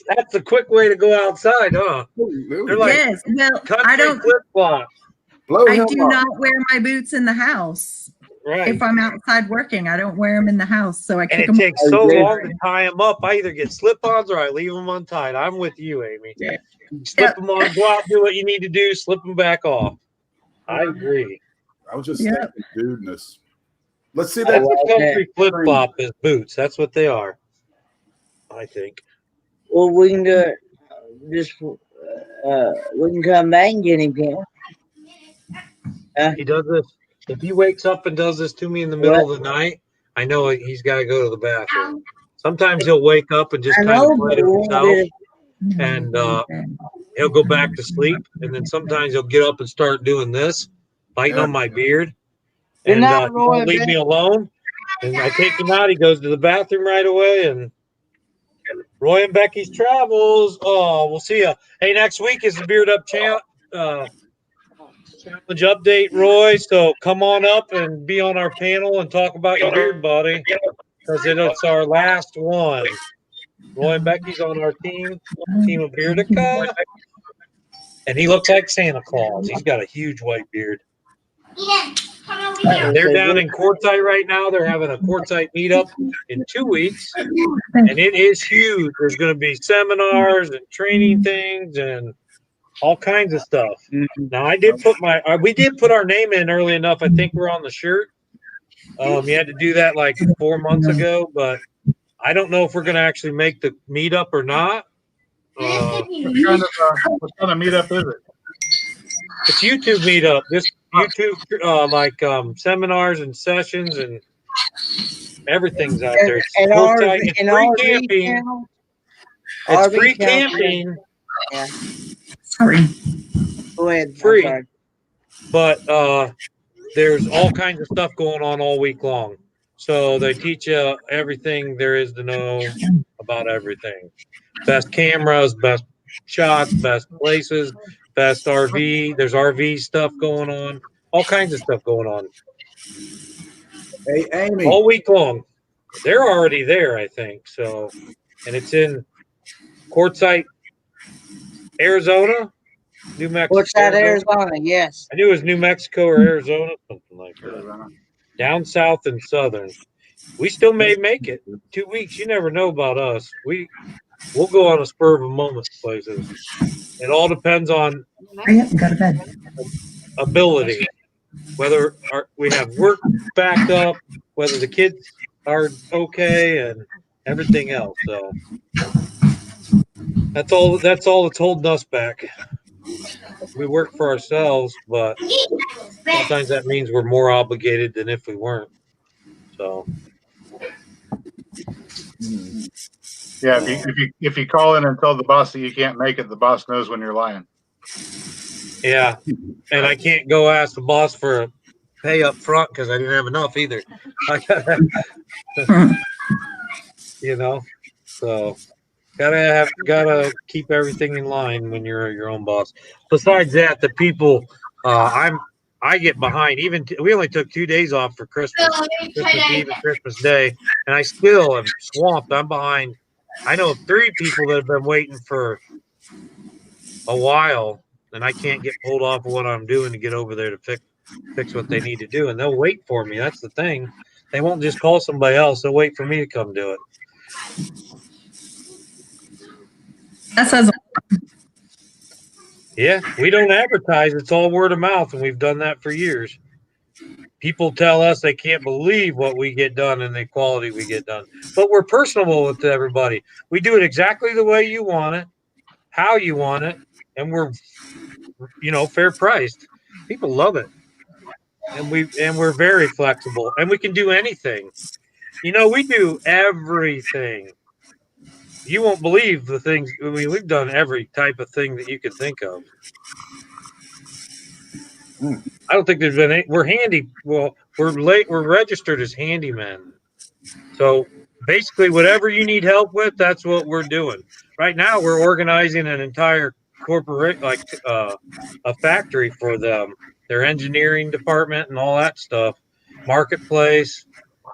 That's a quick way to go outside, huh? They're like,
yes. Well,
I don't flip-flop.
I do not wear my boots in the house.
Right.
If I'm outside working, I don't wear them in the house. So I kick them.
It takes so long to tie them up. I either get slip-ons or I leave them untied. I'm with you, Amy.
Yeah.
Slip them on, go out, do what you need to do, slip them back off. I agree.
I was just thinking dudeness. Let's see that.
That's a country flip-flop is boots. That's what they are, I think.
Well, we can do it. We can come back and get him, Ken.
He does this. If he wakes up and does this to me in the middle of the night, I know he's got to go to the bathroom. Sometimes he'll wake up and just kind of play to himself, and he'll go back to sleep. And then sometimes he'll get up and start doing this, biting on my beard, and he won't leave me alone. And I take him out. He goes to the bathroom right away, and Roy and Becky's Travels. Oh, we'll see you. Hey, next week is the Beard Up challenge update, Roy. So come on up and be on our panel and talk about your beard, buddy, because it's our last one. Roy and Becky's on our team of Beardica. and he looks like Santa Claus. He's got a huge white beard.
Eden,
They're down in Quartzsite right now. They're having a Quartzsite meetup in 2 weeks, and it is huge. There's going to be seminars and training things and all kinds of stuff. Now, we did put our name in early enough. I think we're on the shirt. You had to do that like 4 months ago, but I don't know if we're going to actually make the meetup or not.
What kind of meetup is it?
It's YouTube meetup. This YouTube seminars and sessions and everything's out there. It's free camping. It's free camping.
Yeah.
Sorry.
Go ahead.
Free. But there's all kinds of stuff going on all week long. So they teach you everything there is to know about everything. Best cameras, best shots, best places, best RV. There's RV stuff going on. All kinds of stuff going on.
Hey, Amy.
All week long. They're already there, I think. So, and it's in Quartzsite, Arizona, New Mexico.
Quartzsite, Arizona, yes.
I knew it was New Mexico or Arizona, something like that. Down south and southern. We still may make it. 2 weeks. You never know about us. We'll go on a spur of a moment places. It all depends on
Hurry up and go to bed.
ability. Whether we have work backed up, whether the kids are okay, and everything else. So that's all that's holding us back. We work for ourselves, but sometimes that means we're more obligated than if we weren't. So
Yeah, if you call in and tell the boss that you can't make it, the boss knows when you're lying.
yeah, and I can't go ask the boss for a pay up front because I didn't have enough either. So gotta keep everything in line when you're your own boss. Besides that, the people I get behind. We only took 2 days off for Christmas Eve and Christmas Day, and I still am swamped. I'm behind. I know 3 people that have been waiting for a while, and I can't get pulled off of what I'm doing to get over there to fix what they need to do, and they'll wait for me. That's the thing. They won't just call somebody else. They'll wait for me to come do it.
That says
Yeah, we don't advertise. It's all word of mouth, and we've done that for years. People tell us they can't believe what we get done and the quality we get done. But we're personable with everybody. We do it exactly the way you want it, how you want it, and we're fair priced. People love it. And we're very flexible, and we can do anything. We do everything. You won't believe the things. I mean, we've done every type of thing that you could think of. I don't think there's been we're handy. Well, we're registered as handymen. So basically, whatever you need help with, that's what we're doing. Right now, we're organizing an entire corporate, a factory for them, their engineering department and all that stuff, marketplace,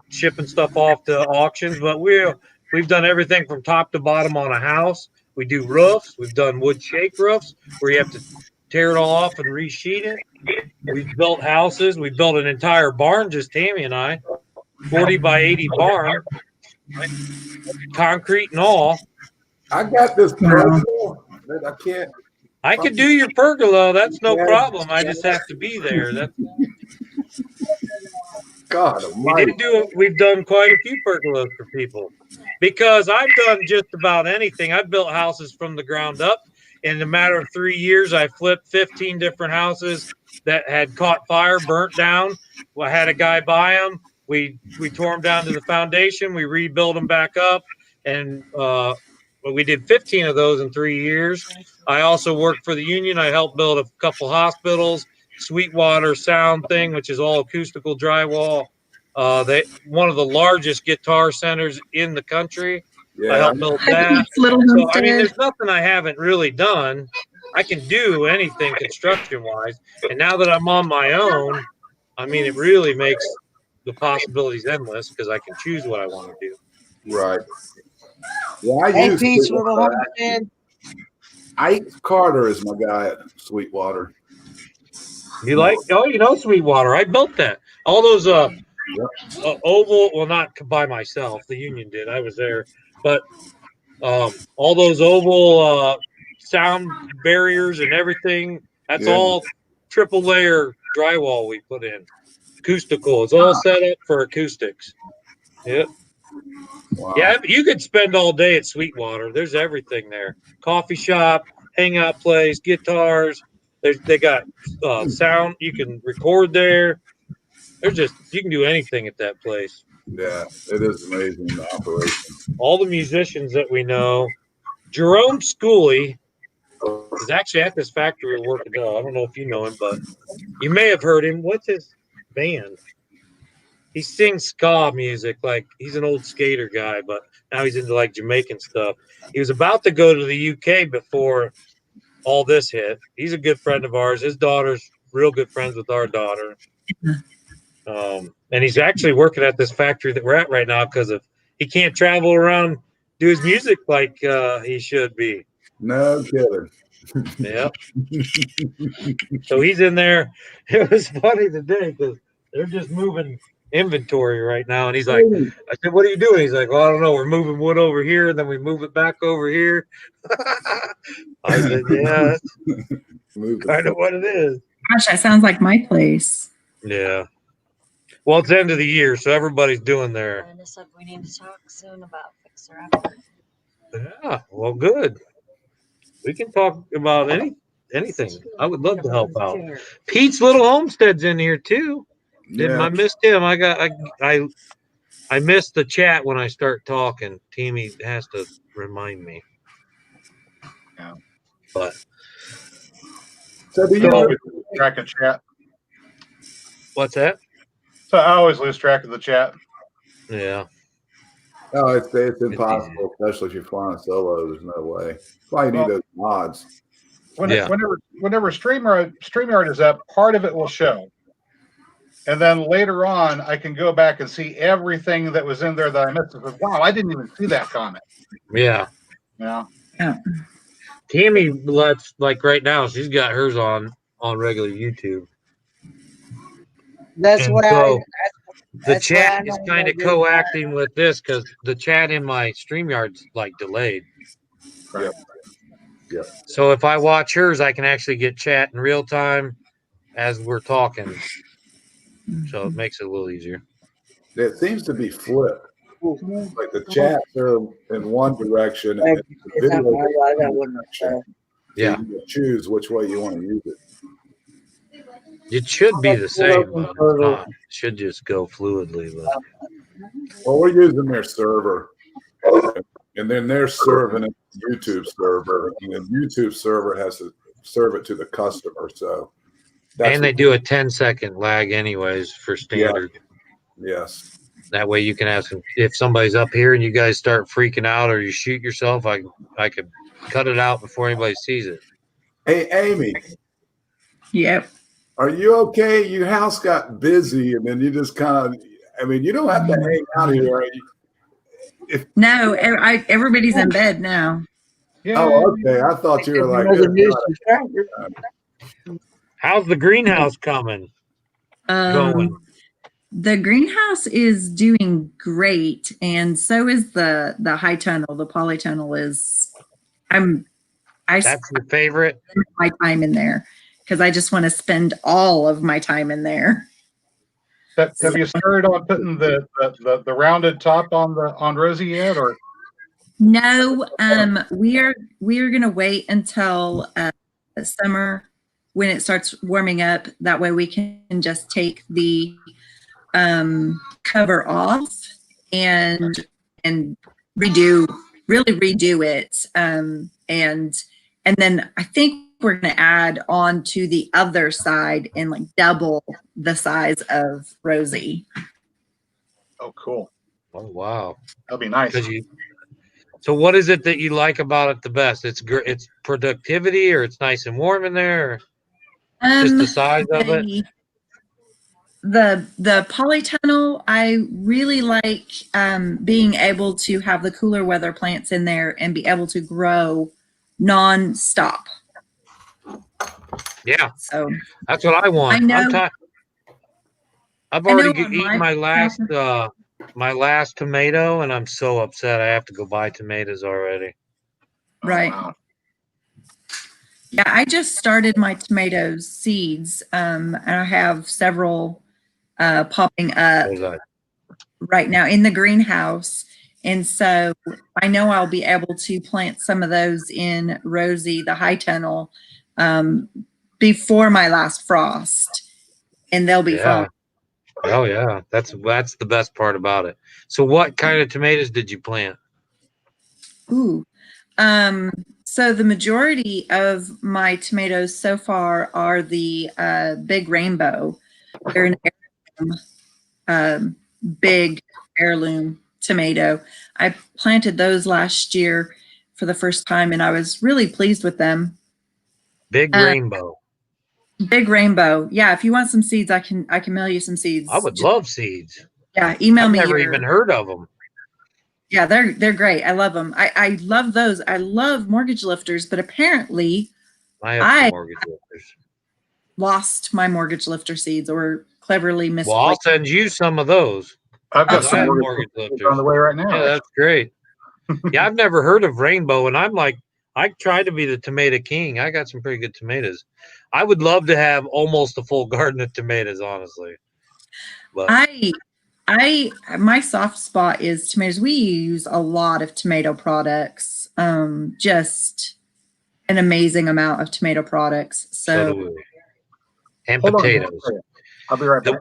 shipping stuff off to auctions. But we've done everything from top to bottom on a house. We do roofs. We've done wood shake roofs where you have to tear it all off and resheet it. We've built houses. We built an entire barn, just Tammy and I, 40 by 80 barn, concrete and all.
I got this pergola. I can't.
I could do your pergola. That's no problem. I just have to be there. That's
God almighty.
We've done quite a few pergolas for people because I've done just about anything. I've built houses from the ground up. In a matter of 3 years, I flipped 15 different houses that had caught fire, burnt down. I had a guy buy them. We tore them down to the foundation. We rebuilt them back up, and we did 15 of those in 3 years. I also worked for the union. I helped build a couple hospitals, Sweetwater Sound thing, which is all acoustical drywall. One of the largest guitar centers in the country.
Yeah.
I helped build that. So, I mean, there's nothing I haven't really done. I can do anything construction-wise. And now that I'm on my own, I mean, it really makes the possibilities endless because I can choose what I want to do.
Right. Well,
Hey, Peace Little Homestead.
Ike Carter is my guy at Sweetwater.
You like? Oh, you know Sweetwater. I built that. All those oval. Well, not by myself. The union did. I was there, but all those oval sound barriers and everything. That's all triple layer drywall we put in. Acoustical. It's all set up for acoustics. Yep.
Wow.
Yeah, you could spend all day at Sweetwater. There's everything there. Coffee shop, hangout place, guitars. They got sound. You can record there. You can do anything at that place.
Yeah, it is amazing, the operation.
All the musicians that we know. Jerome Schooley is actually at this factory working out. I don't know if you know him, but you may have heard him. What's his band? He sings ska music. Like, he's an old skater guy, but now he's into like Jamaican stuff. He was about to go to the UK before all this hit. He's a good friend of ours. His daughter's real good friends with our daughter. And he's actually working at this factory that we're at right now because he can't travel around, do his music like he should be.
No kidding.
Yeah. So he's in there. It was funny today because they're just moving inventory right now. And he's like, I said, what are you doing? He's like, well, I don't know. We're moving wood over here, and then we move it back over here. I said, yeah, that's kind of what it is.
Gosh, that sounds like my place.
Yeah. Well, it's the end of the year, so everybody's doing their.
And I said we need to talk soon about Fixer Upper.
Yeah. Well, good. We can talk about anything. I would love to help out. Pete's Little Homestead's in here too. I missed him. I missed the chat when I start talking. Timmy has to remind me.
Yeah.
But
so do you always lose track of chat?
What's that?
So I always lose track of the chat.
Yeah.
No, it's impossible, especially if you're flying solo. There's no way. That's why you need those mods.
Whenever StreamYard is up, part of it will show. And then later on, I can go back and see everything that was in there that I missed. Wow, I didn't even see that comment.
Yeah.
Yeah.
Tammy lets, like right now, she's got hers on regular YouTube.
That's what
the chat is kind of co-acting with this because the chat in my StreamYard's like delayed.
Right.
Yep.
So if I watch hers, I can actually get chat in real time as we're talking. So it makes it a little easier.
It seems to be flipped. Like the chats are in one direction and the video direction.
Yeah.
So you choose which way you want to use it.
It should be the same, but it's not. It should just go fluidly. But.
Well, we're using their server. And then they're serving it to YouTube server. And the YouTube server has to serve it to the customer. So
and they do a 10-second lag anyways for standard.
Yeah. Yes.
That way you can ask them if somebody's up here and you guys start freaking out or you shoot yourself, I could cut it out before anybody sees it.
Hey, Amy.
Yep.
Are you okay? Your house got busy and then you just kind of, you don't have to hang out here.
No, everybody's in bed now.
Yeah.
Oh, okay. I thought you were like,
how's the greenhouse going?
The greenhouse is doing great, and so is the high tunnel. The polytunnel is.
That's your favorite.
My time in there because I just want to spend all of my time in there.
Have you started on putting the rounded top on Rosie yet, or?
No, we are gonna wait until summer when it starts warming up. That way we can just take the cover off and redo it. And then I think we're going to add on to the other side and like double the size of Rosie.
Oh, cool.
Oh, wow.
That'll be nice.
So what is it that you like about it the best? It's productivity, or it's nice and warm in there, or just the size of it?
The polytunnel, I really like being able to have the cooler weather plants in there and be able to grow non-stop.
Yeah,
So
that's what I want.
I know.
I'm tired. I've
I know
already
on
eaten my last tomato, and I'm so upset. I have to go buy tomatoes already.
Right.
Wow.
Yeah, I just started my tomato seeds, and I have several popping up
What was that?
right now in the greenhouse. And so I know I'll be able to plant some of those in Rosie, the high tunnel, before my last frost, and they'll be
Yeah.
fine.
Oh yeah, that's the best part about it. So, what kind of tomatoes did you plant?
Ooh. So the majority of my tomatoes so far are the big rainbow. They're an big heirloom tomato. I planted those last year for the first time, and I was really pleased with them.
Big rainbow.
Big rainbow. Yeah, if you want some seeds, I can mail you some seeds.
I would love seeds.
Yeah, email
I've
me.
never even heard of them.
Yeah, they're great. I love them. I love those. I love mortgage lifters, but apparently
I have some mortgage lifters.
Lost my mortgage lifter seeds or cleverly misplaced.
Well, I'll send you some of those.
I've got
I
some
have
mortgage
mortgage
on the way right now.
Yeah, that's great. Yeah, I've never heard of rainbow, and I'm like, I try to be the tomato king. I got some pretty good tomatoes. I would love to have almost a full garden of tomatoes, honestly. But
my soft spot is tomatoes. We use a lot of tomato products. Just an amazing amount of tomato products.
so do we. And
Hold on,
potatoes.
I'll be right back.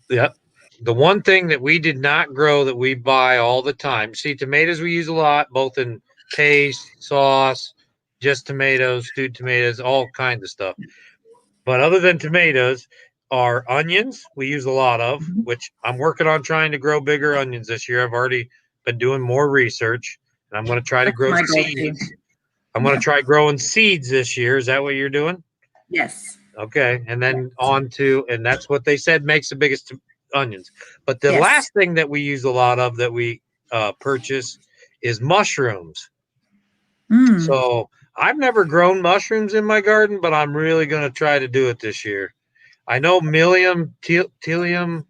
Yep. The one thing that we did not grow that we buy all the time. See, tomatoes we use a lot, both in paste, sauce, just tomatoes, stewed tomatoes, all kinds of stuff. But other than tomatoes, are onions. We use a lot of, which I'm working on trying to grow bigger onions this year. I've already been doing more research, and I'm going to try to grow seeds. I'm going to try growing seeds this year. Is that what you're doing?
Yes.
Okay, and then on to, and that's what they said makes the biggest onions. But the last thing that we use a lot of that we purchase is mushrooms. So I've never grown mushrooms in my garden, but I'm really going to try to do it this year. I know Tilium,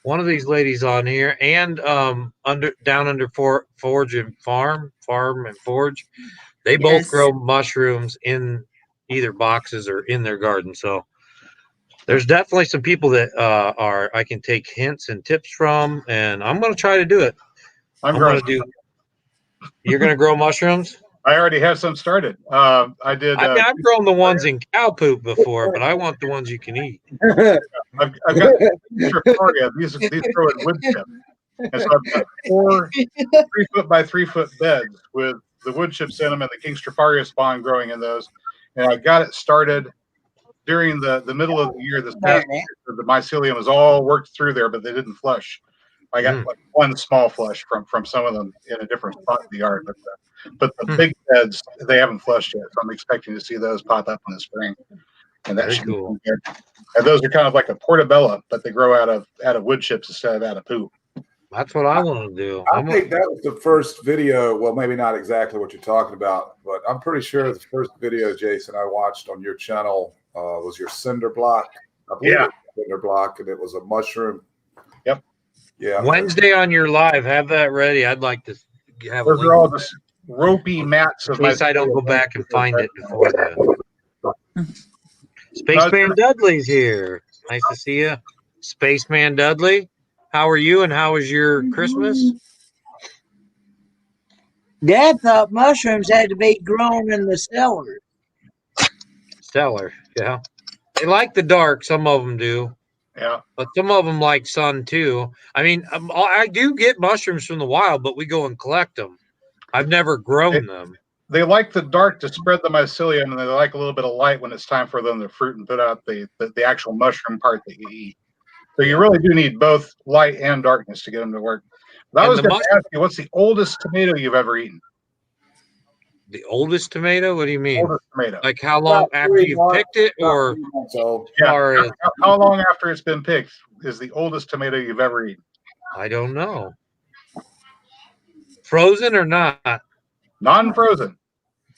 one of these ladies on here, and down under Forge and Farm and Forge, they both grow mushrooms in either boxes or in their garden. So there's definitely some people that I can take hints and tips from, and I'm going to try to do it. You're going to grow mushrooms?
I already have some started. I did.
I've grown the ones in cow poop before, but I want the ones you can eat.
I've got Triparia. These grow in wood chip. And so I've got 4 3-foot by 3-foot beds with the wood chips in them and the King's Triparia spawn growing in those. And I got it started during the middle of the year. This past year, the mycelium was all worked through there, but they didn't flush. I got like one small flush from some of them in a different spot in the yard, but the big beds, they haven't flushed yet. So I'm expecting to see those pop up in the spring, and that should be good. And those are kind of like a portobello, but they grow out of wood chips instead of out of poop.
That's what I want to do.
I think that was the first video. Well, maybe not exactly what you're talking about, but I'm pretty sure the first video, Jason, I watched on your channel was your cinder block. I believe it was cinder block, and it was a mushroom.
Yep.
Yeah.
Wednesday on your live, have that ready. I'd like to have.
Those are all just ropey mats.
In case I don't go back and find it before then. Spaceman Dudley's here. Nice to see you, Spaceman Dudley. How are you, and how was your Christmas?
Dad thought mushrooms had to be grown in the cellar.
Cellar, yeah. They like the dark. Some of them do.
Yeah.
But some of them like sun too. I mean, I do get mushrooms from the wild, but we go and collect them. I've never grown them.
They like the dark to spread the mycelium, and they like a little bit of light when it's time for them to fruit and put out the actual mushroom part that you eat. So you really do need both light and darkness to get them to work. But I was going to ask you, what's the oldest tomato you've ever eaten?
The oldest tomato? What do you mean?
Oldest tomato.
Like how long after you've picked it, or
how long after it's been picked is the oldest tomato you've ever eaten?
I don't know. Frozen or not?
Non-frozen.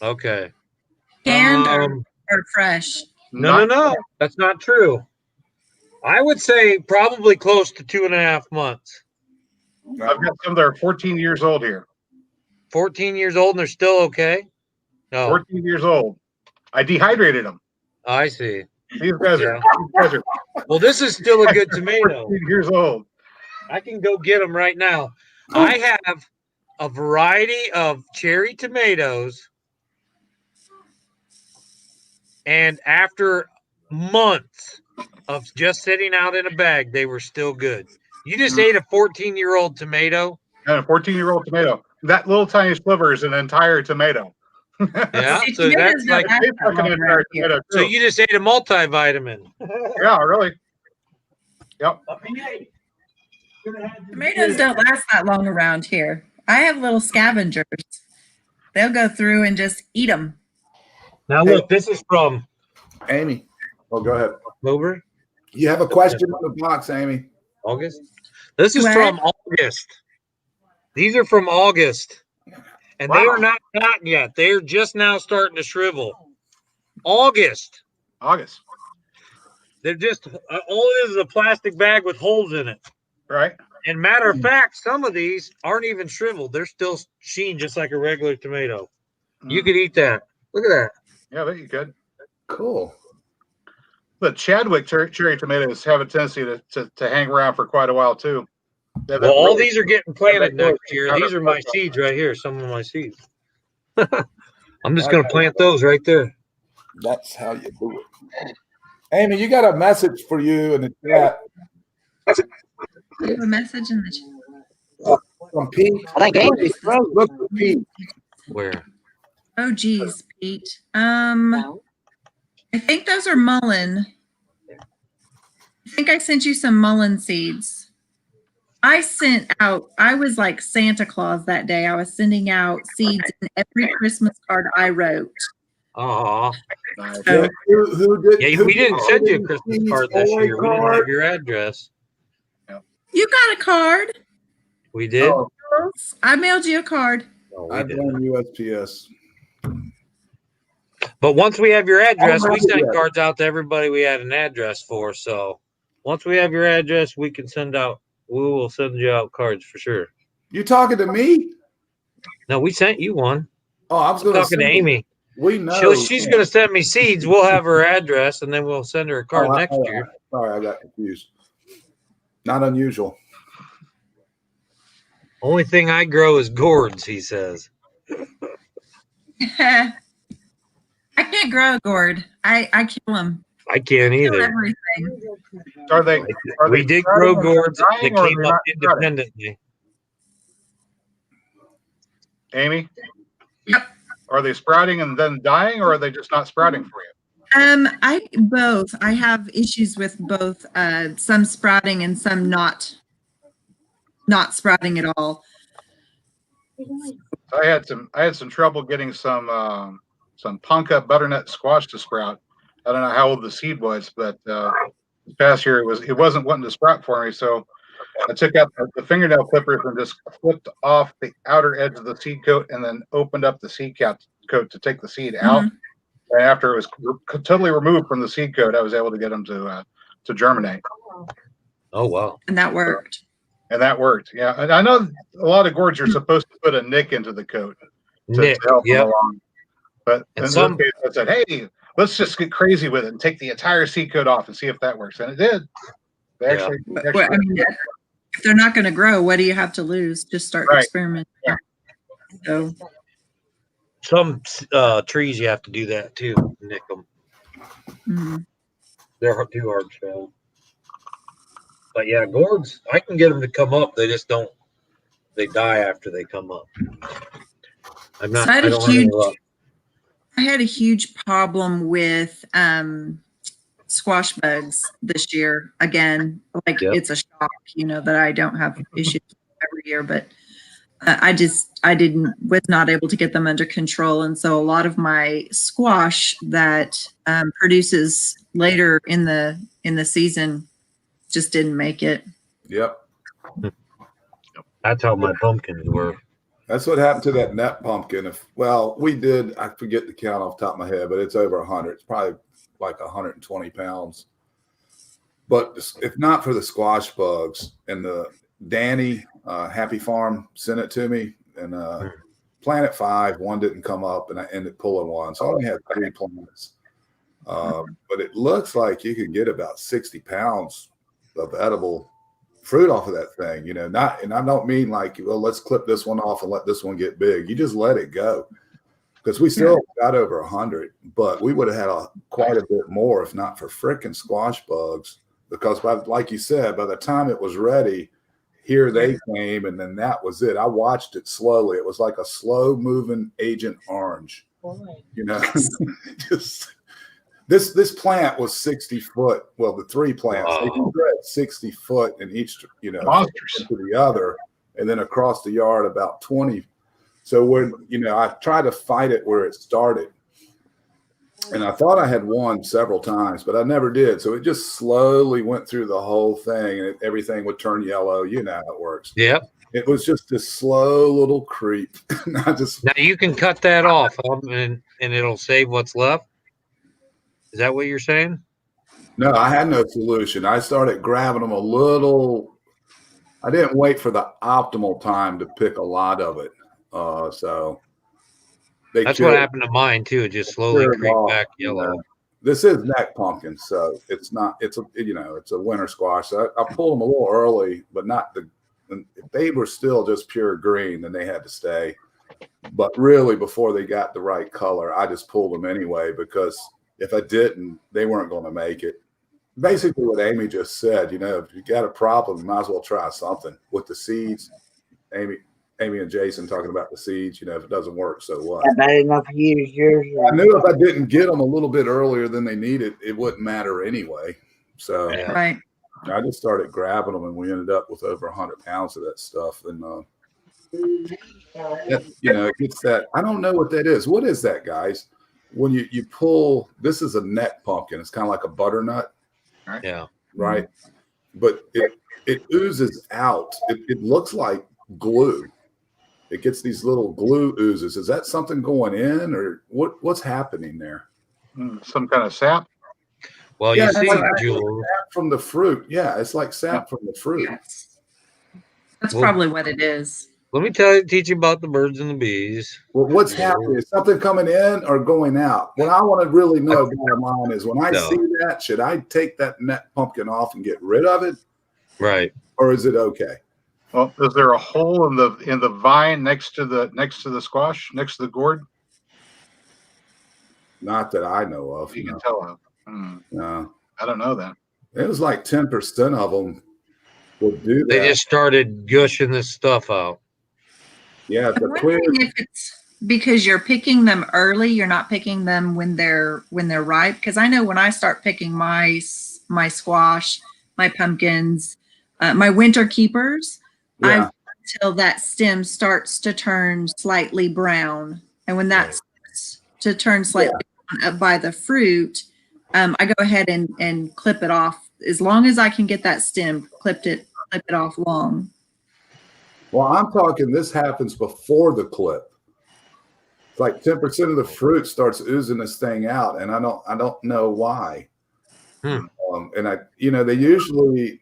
Okay.
Canned or fresh?
No. That's not true. I would say probably close to 2.5 months.
I've got some that are 14 years old here.
14 years old and they're still okay? No.
14 years old. I dehydrated them.
I see.
These guys are.
Well, this is still a good tomato.
14 years old.
I can go get them right now. I have a variety of cherry tomatoes, and after months of just sitting out in a bag, they were still good. You just ate a 14-year-old tomato?
And a 14-year-old tomato. That little tiny sliver is an entire tomato.
Yeah, so that's like
an entire tomato.
So you just ate a multivitamin.
Yeah, really. Yep.
Tomatoes don't last that long around here. I have little scavengers. They'll go through and just eat them.
Now look, this is from
Amy. Oh, go ahead.
October.
You have a question on the box, Amy.
August. This is from August. These are from August. And they are not cotton yet. They're just now starting to shrivel. August. They're just, all it is a plastic bag with holes in it.
Right.
And matter of fact, some of these aren't even shriveled. They're still sheen just like a regular tomato. You could eat that. Look at that.
Yeah, I bet you could.
Cool.
The Chadwick cherry tomatoes have a tendency to hang around for quite a while, too.
Well, all these are getting planted next year. These are my seeds right here. Some of my seeds. I'm just going to plant those right there.
That's how you do it. Amy, you got a message for you in the chat.
I have a message in the chat.
From Pete.
I think Amy's frozen.
Look for Pete.
Where?
Oh, geez, Pete. I think those are mullein. I think I sent you some mullein seeds. I was like Santa Claus that day. I was sending out seeds in every Christmas card I wrote.
Oh,
So,
we didn't send you a Christmas card this year. We didn't have your address.
you got a card.
We did.
I mailed you a card.
No,
I blame USPS.
But once we have your address, we send cards out to everybody we had an address for. So once we have your address, we can send out. We will send you out cards for sure.
You talking to me?
No, we sent you one.
Oh, I was going
talking to Amy.
We know.
She's going to send me seeds. We'll have her address, and then we'll send her a card next year.
Sorry, I got confused. Not unusual.
Only thing I grow is gourds, he says.
I can't grow a gourd. I kill them.
I can't either.
Everything.
We did grow gourds that came up independently.
Amy?
Yep.
Are they sprouting and then dying, or are they just not sprouting for you?
Both. I have issues with both. Some sprouting and some not sprouting at all.
I had some trouble getting some punk up butternut squash to sprout. I don't know how old the seed was, but this past year it wasn't wanting to sprout for me. So I took out the fingernail clippers and just flipped off the outer edge of the seed coat and then opened up the seed coat to take the seed out. And after it was totally removed from the seed coat, I was able to get them to germinate.
Oh, wow.
And that worked.
Yeah. And I know a lot of gourds are supposed to put a nick into the coat to help them along. But in some cases, I said, hey, let's just get crazy with it and take the entire seed coat off and see if that works. And it did.
I mean, if they're not going to grow, what do you have to lose? Just start experimenting.
Yeah.
So
some trees you have to do that too. Nick them.
Mm-hmm.
They're too hard to show. But yeah, gourds, I can get them to come up. They just don't. They die after they come up. I'm not. I don't have any luck.
I had a huge problem with squash bugs this year. Again, it's a shock, that I don't have issues every year, but I was not able to get them under control. And so a lot of my squash that produces later in the season just didn't make it.
Yep.
That's how my pumpkins were.
That's what happened to that net pumpkin. We did, I forget the count off the top of my head, but it's over 100. It's probably like 120 pounds. But if not for the squash bugs and the Danny Happy Farm sent it to me, and Planet 5, one didn't come up, and I ended up pulling one. So I only had 3 plants. But it looks like you can get about 60 pounds of edible fruit off of that thing, and I don't mean like, well, let's clip this one off and let this one get big. You just let it go, because we still got over 100, but we would have had quite a bit more if not for frickin' squash bugs, because like you said, by the time it was ready, here they came, and then that was it. I watched it slowly. It was like a slow moving Agent Orange, just This plant was 60 foot. Well, the 3 plants, they can spread 60 foot in each,
monsters
to the other, and then across the yard about 20. So when, I tried to fight it where it started, and I thought I had won several times, but I never did. So it just slowly went through the whole thing, and everything would turn yellow. You know how it works.
Yep.
It was just this slow little creep.
Now you can cut that off, and it'll save what's left. Is that what you're saying?
No, I had no solution. I started grabbing them a little. I didn't wait for the optimal time to pick a lot of it. So
that's what happened to mine too. It just slowly creeped back yellow.
This is neck pumpkin, so it's not. It's a winter squash. So I pulled them a little early, but not the. If they were still just pure green, then they had to stay. But really, before they got the right color, I just pulled them anyway, because if I didn't, they weren't going to make it. Basically what Amy just said, if you got a problem, you might as well try something with the seeds. Amy and Jason talking about the seeds, if it doesn't work, so what?
I didn't know if you used yours.
I knew if I didn't get them a little bit earlier than they needed, it wouldn't matter anyway. So
right.
I just started grabbing them, and we ended up with over 100 pounds of that stuff. And, it gets that. I don't know what that is. What is that, guys? When you pull, this is a neck pumpkin. It's kind of like a butternut.
Right.
Yeah.
Right. But it oozes out. It looks like glue. It gets these little glue oozes. Is that something going in, or what's happening there?
Some kind of sap.
Well,
Yeah,
you see,
like
Jewel,
sap from the fruit. Yeah, it's like sap from the fruit.
That's probably what it is.
let me teach you about the birds and the bees.
Well, what's happening? Is something coming in or going out? What I want to really know, bottom line, is when I see that, should I take that net pumpkin off and get rid of it?
Right.
Or is it okay?
Well, is there a hole in the vine next to the squash, next to the gourd?
Not that I know of.
You can tell.
No.
I don't know that.
It was like 10% of them would do that.
They just started gushing this stuff out.
Yeah,
I'm wondering if it's because you're picking them early, you're not picking them when they're ripe. Because I know when I start picking my squash, my pumpkins, my winter keepers, I wait until that stem starts to turn slightly brown, and when that starts to turn slightly brown up by the fruit, I go ahead and clip it off. As long as I can get that stem, clip it off long.
Well, I'm talking this happens before the clip. It's like 10% of the fruit starts oozing this thing out, and I don't know why. And they usually,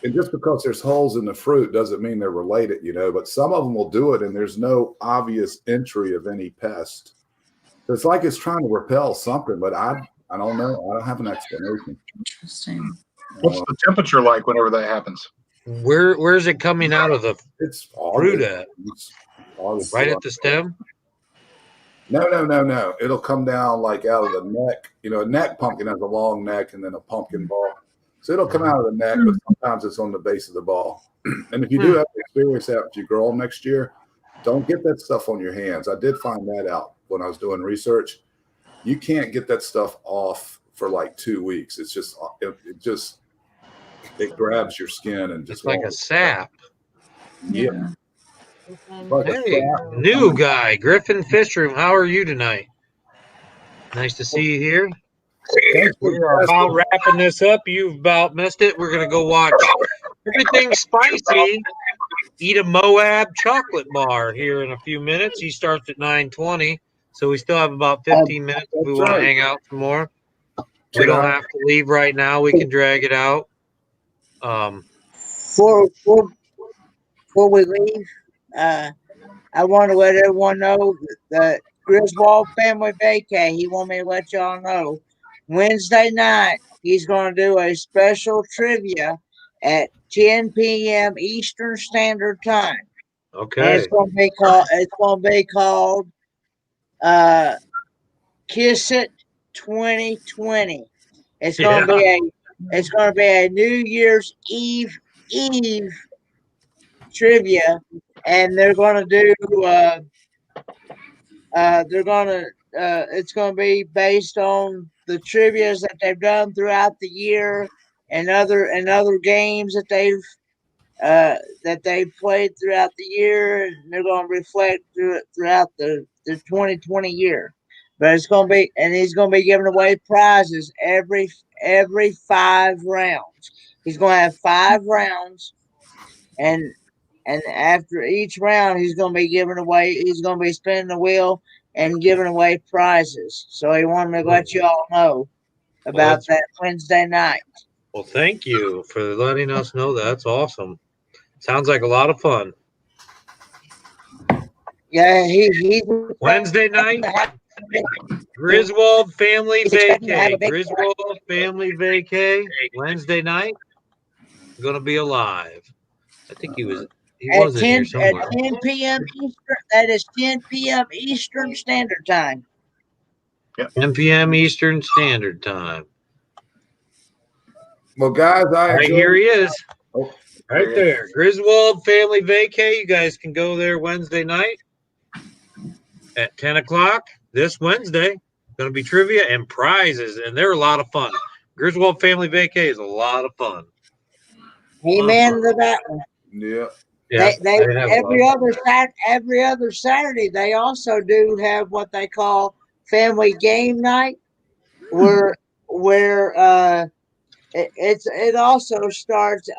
and just because there's holes in the fruit doesn't mean they're related, but some of them will do it and there's no obvious entry of any pest. So it's like it's trying to repel something, but I don't know. I don't have an explanation.
Interesting.
What's the temperature like whenever that happens?
Where's it coming out of the fruit at? Right at the stem?
No. It'll come down like out of the neck. A neck pumpkin has a long neck and then a pumpkin ball. So it'll come out of the neck, but sometimes it's on the base of the ball. And if you do have to experience that if you grow them next year, don't get that stuff on your hands. I did find that out when I was doing research. You can't get that stuff off for like 2 weeks. It's just it grabs your skin and just
it's like a sap.
Yeah.
Hey, new guy, Griffin Fishroom. How are you tonight? Nice to see you here. We're about wrapping this up. You've about missed it. We're gonna go watch Everything Spicy eat a Moab chocolate bar here in a few minutes. He starts at 9:20, so we still have about 15 minutes if we
that's
want
right.
to hang out some more. We don't have to leave right now. We can drag it out.
Before we leave, I want to let everyone know that Griswold Family Vacay, he want me to let y'all know, Wednesday night, he's going to do a special trivia at 10 p.m. Eastern Standard Time. And
Okay.
it's going to be called Kiss It 2020. It's going to be a New Year's Eve trivia, and they're going to do it's going to be based on the trivias that they've done throughout the year and other games that they've played throughout the year, and they're going to reflect throughout the 2020 year. But it's going to be, and he's going to be giving away prizes every 5 rounds. He's going to have 5 rounds, and after each round, he's going to be spinning the wheel and giving away prizes. So he wanted me to let you all know about that Wednesday night.
Well, thank you for letting us know. That's awesome. Sounds like a lot of fun.
Yeah, he
Wednesday night, Griswold Family Vacay. Griswold Family Vacay. Wednesday night, going to be alive. I think he was in here somewhere.
At 10 p.m. Eastern. That is 10 p.m. Eastern Standard Time.
10 p.m. Eastern Standard Time.
Well, guys,
Right here he is. Right there. Griswold Family Vacay. You guys can go there Wednesday night at 10 o'clock this Wednesday. Going to be trivia and prizes, and they're a lot of fun. Griswold Family Vacay is a lot of fun.
Amen to that one.
Yeah.
Yeah,
They every other Saturday they also do have what they call family game night, where it also starts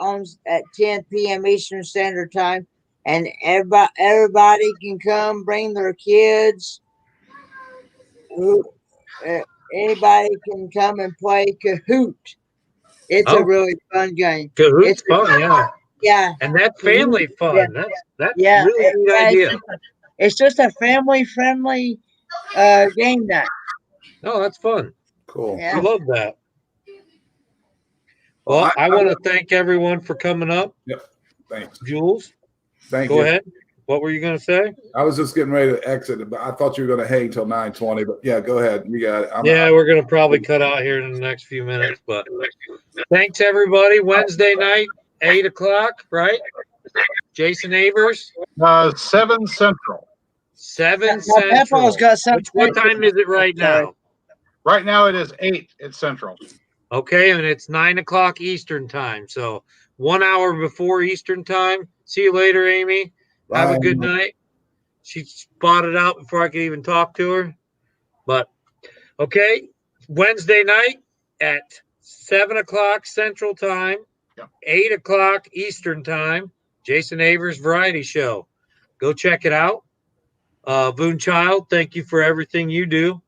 at 10 p.m. Eastern Standard Time, and everybody can come bring their kids. Anybody can come and play Kahoot. It's a really fun game.
Kahoot's fun, yeah.
Yeah,
and that's family fun.
Yeah.
That's really a good idea.
It's just a family friendly game night.
No, that's fun.
Cool.
Yeah.
I love that. Well, I want to thank everyone for coming up.
Yep. Thanks.
Jules,
Thank
go
you.
ahead. What were you going to say?
I was just getting ready to exit, but I thought you were going to hang till 9:20. But yeah, go ahead. You got it.
We're going to probably cut out here in the next few minutes. But thanks, everybody. Wednesday night, 8 o'clock, right? Jason Avers?
7 Central.
7 Central. What time is it right now?
Right now it is 8 at Central.
Okay, and it's 9 o'clock Eastern time. So 1 hour before Eastern time. See you later, Amy. Have a good night. She spotted out before I could even talk to her. But okay, Wednesday night at 7 o'clock Central time, 8 o'clock Eastern time, Jason Avers Variety Show. Go check it out. Boone Child, thank you for everything you do.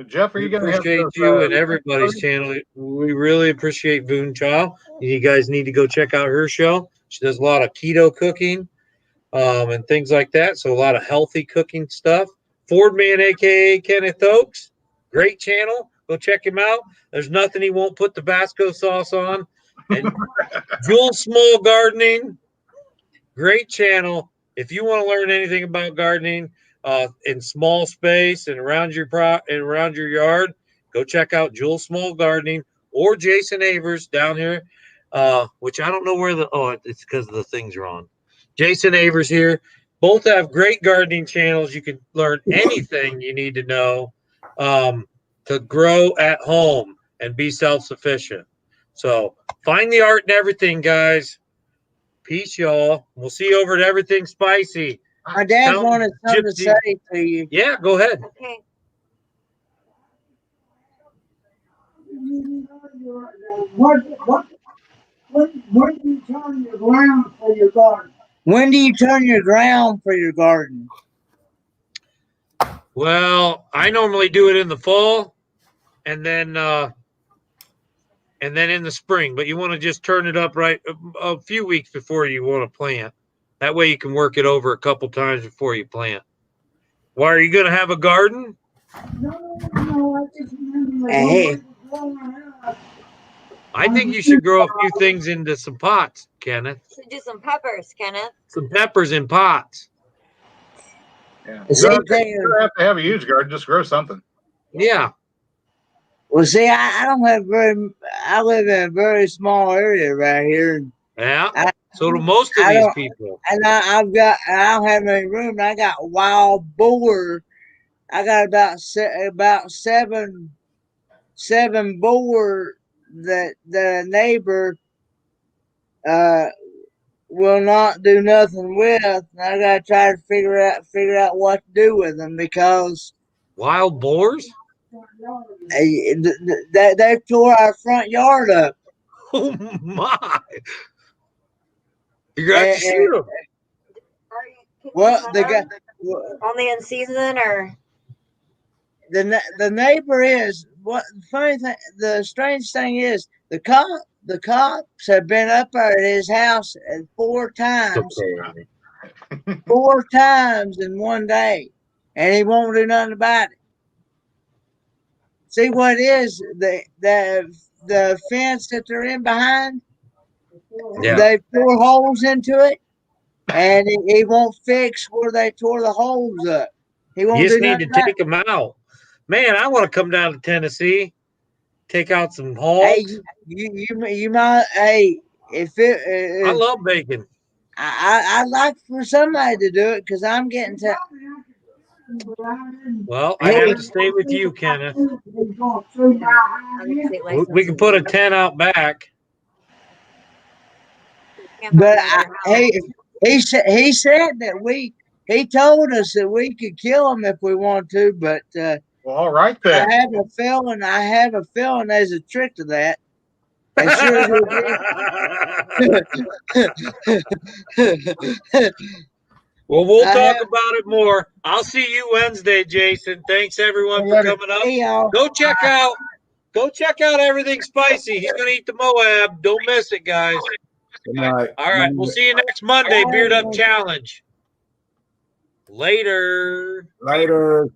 Jeff, are you going to
appreciate you and everybody's channel? We really appreciate Boone Child. You guys need to go check out her show. She does a lot of keto cooking and things like that. So a lot of healthy cooking stuff. Fordman, aka Kenneth Oakes, great channel. Go check him out. There's nothing he won't put Tabasco sauce on. And Jules Small Gardening, great channel. If you want to learn anything about gardening in small space and around your yard, go check out Jules Small Gardening or Jason Avers down here, which I don't know where it's because the things are on. Jason Avers here. Both have great gardening channels. You can learn anything you need to know to grow at home and be self-sufficient. So find the art in everything, guys. Peace, y'all. We'll see you over at Everything Spicy.
My dad wanted something to say to you.
Yeah, go ahead.
Okay.
What do you turn your ground for your garden? When do you turn your ground for your garden?
Well, I normally do it in the fall, and then in the spring. But you want to just turn it up right a few weeks before you want to plant. That way you can work it over a couple times before you plant. Why, are you going to have a garden?
Hey,
I think you should grow a few things into some pots, Kenneth.
Should do some peppers, Kenneth.
Some peppers in pots.
Yeah.
the
You don't
same thing.
you don't have to have a huge garden. Just grow something.
Yeah.
Well, see, I don't have very. I live in a very small area right here.
Yeah.
I,
So do most of
I
these
don't-
people.
And I don't have any room. I got wild boar. I got about seven boar that a neighbor will not do nothing with. And I gotta try to figure out what to do with them because
Wild boars?
they tore our front yard up.
Oh, my. You're going to have to
And-
shoot them.
Well, the guy,
Only in season, or
the neighbor is what the funny thing. The strange thing is the cops have been up there at his house 4 times.
Okay.
4 times in one day, and he won't do nothing about it. See what it is, the fence that they're in behind,
Yeah.
they tore holes into it, and he won't fix where they tore the holes up. He won't
You just
do
need to
nothing about
take them out. Man, I want to come down to Tennessee, take out some
it.
hogs.
Hey, you might. Hey, if it,
I love bacon.
I'd like for somebody to do it because I'm getting to.
Well, I'd have to stay with you, Kenneth. We can put a tent out back.
But he said that he told us that we could kill him if we want to, but
Well, all right then.
I have a feeling there's a trick to that. And sure
Well, we'll
I
talk
have-
about it more. I'll see you Wednesday, Jason. Thanks everyone for
Later.
coming up.
Hey, y'all.
Go check out Everything Spicy. He's gonna eat the Moab. Don't miss it, guys.
Good night.
All right, we'll see you next Monday. Beard Up Challenge. Later.
Later.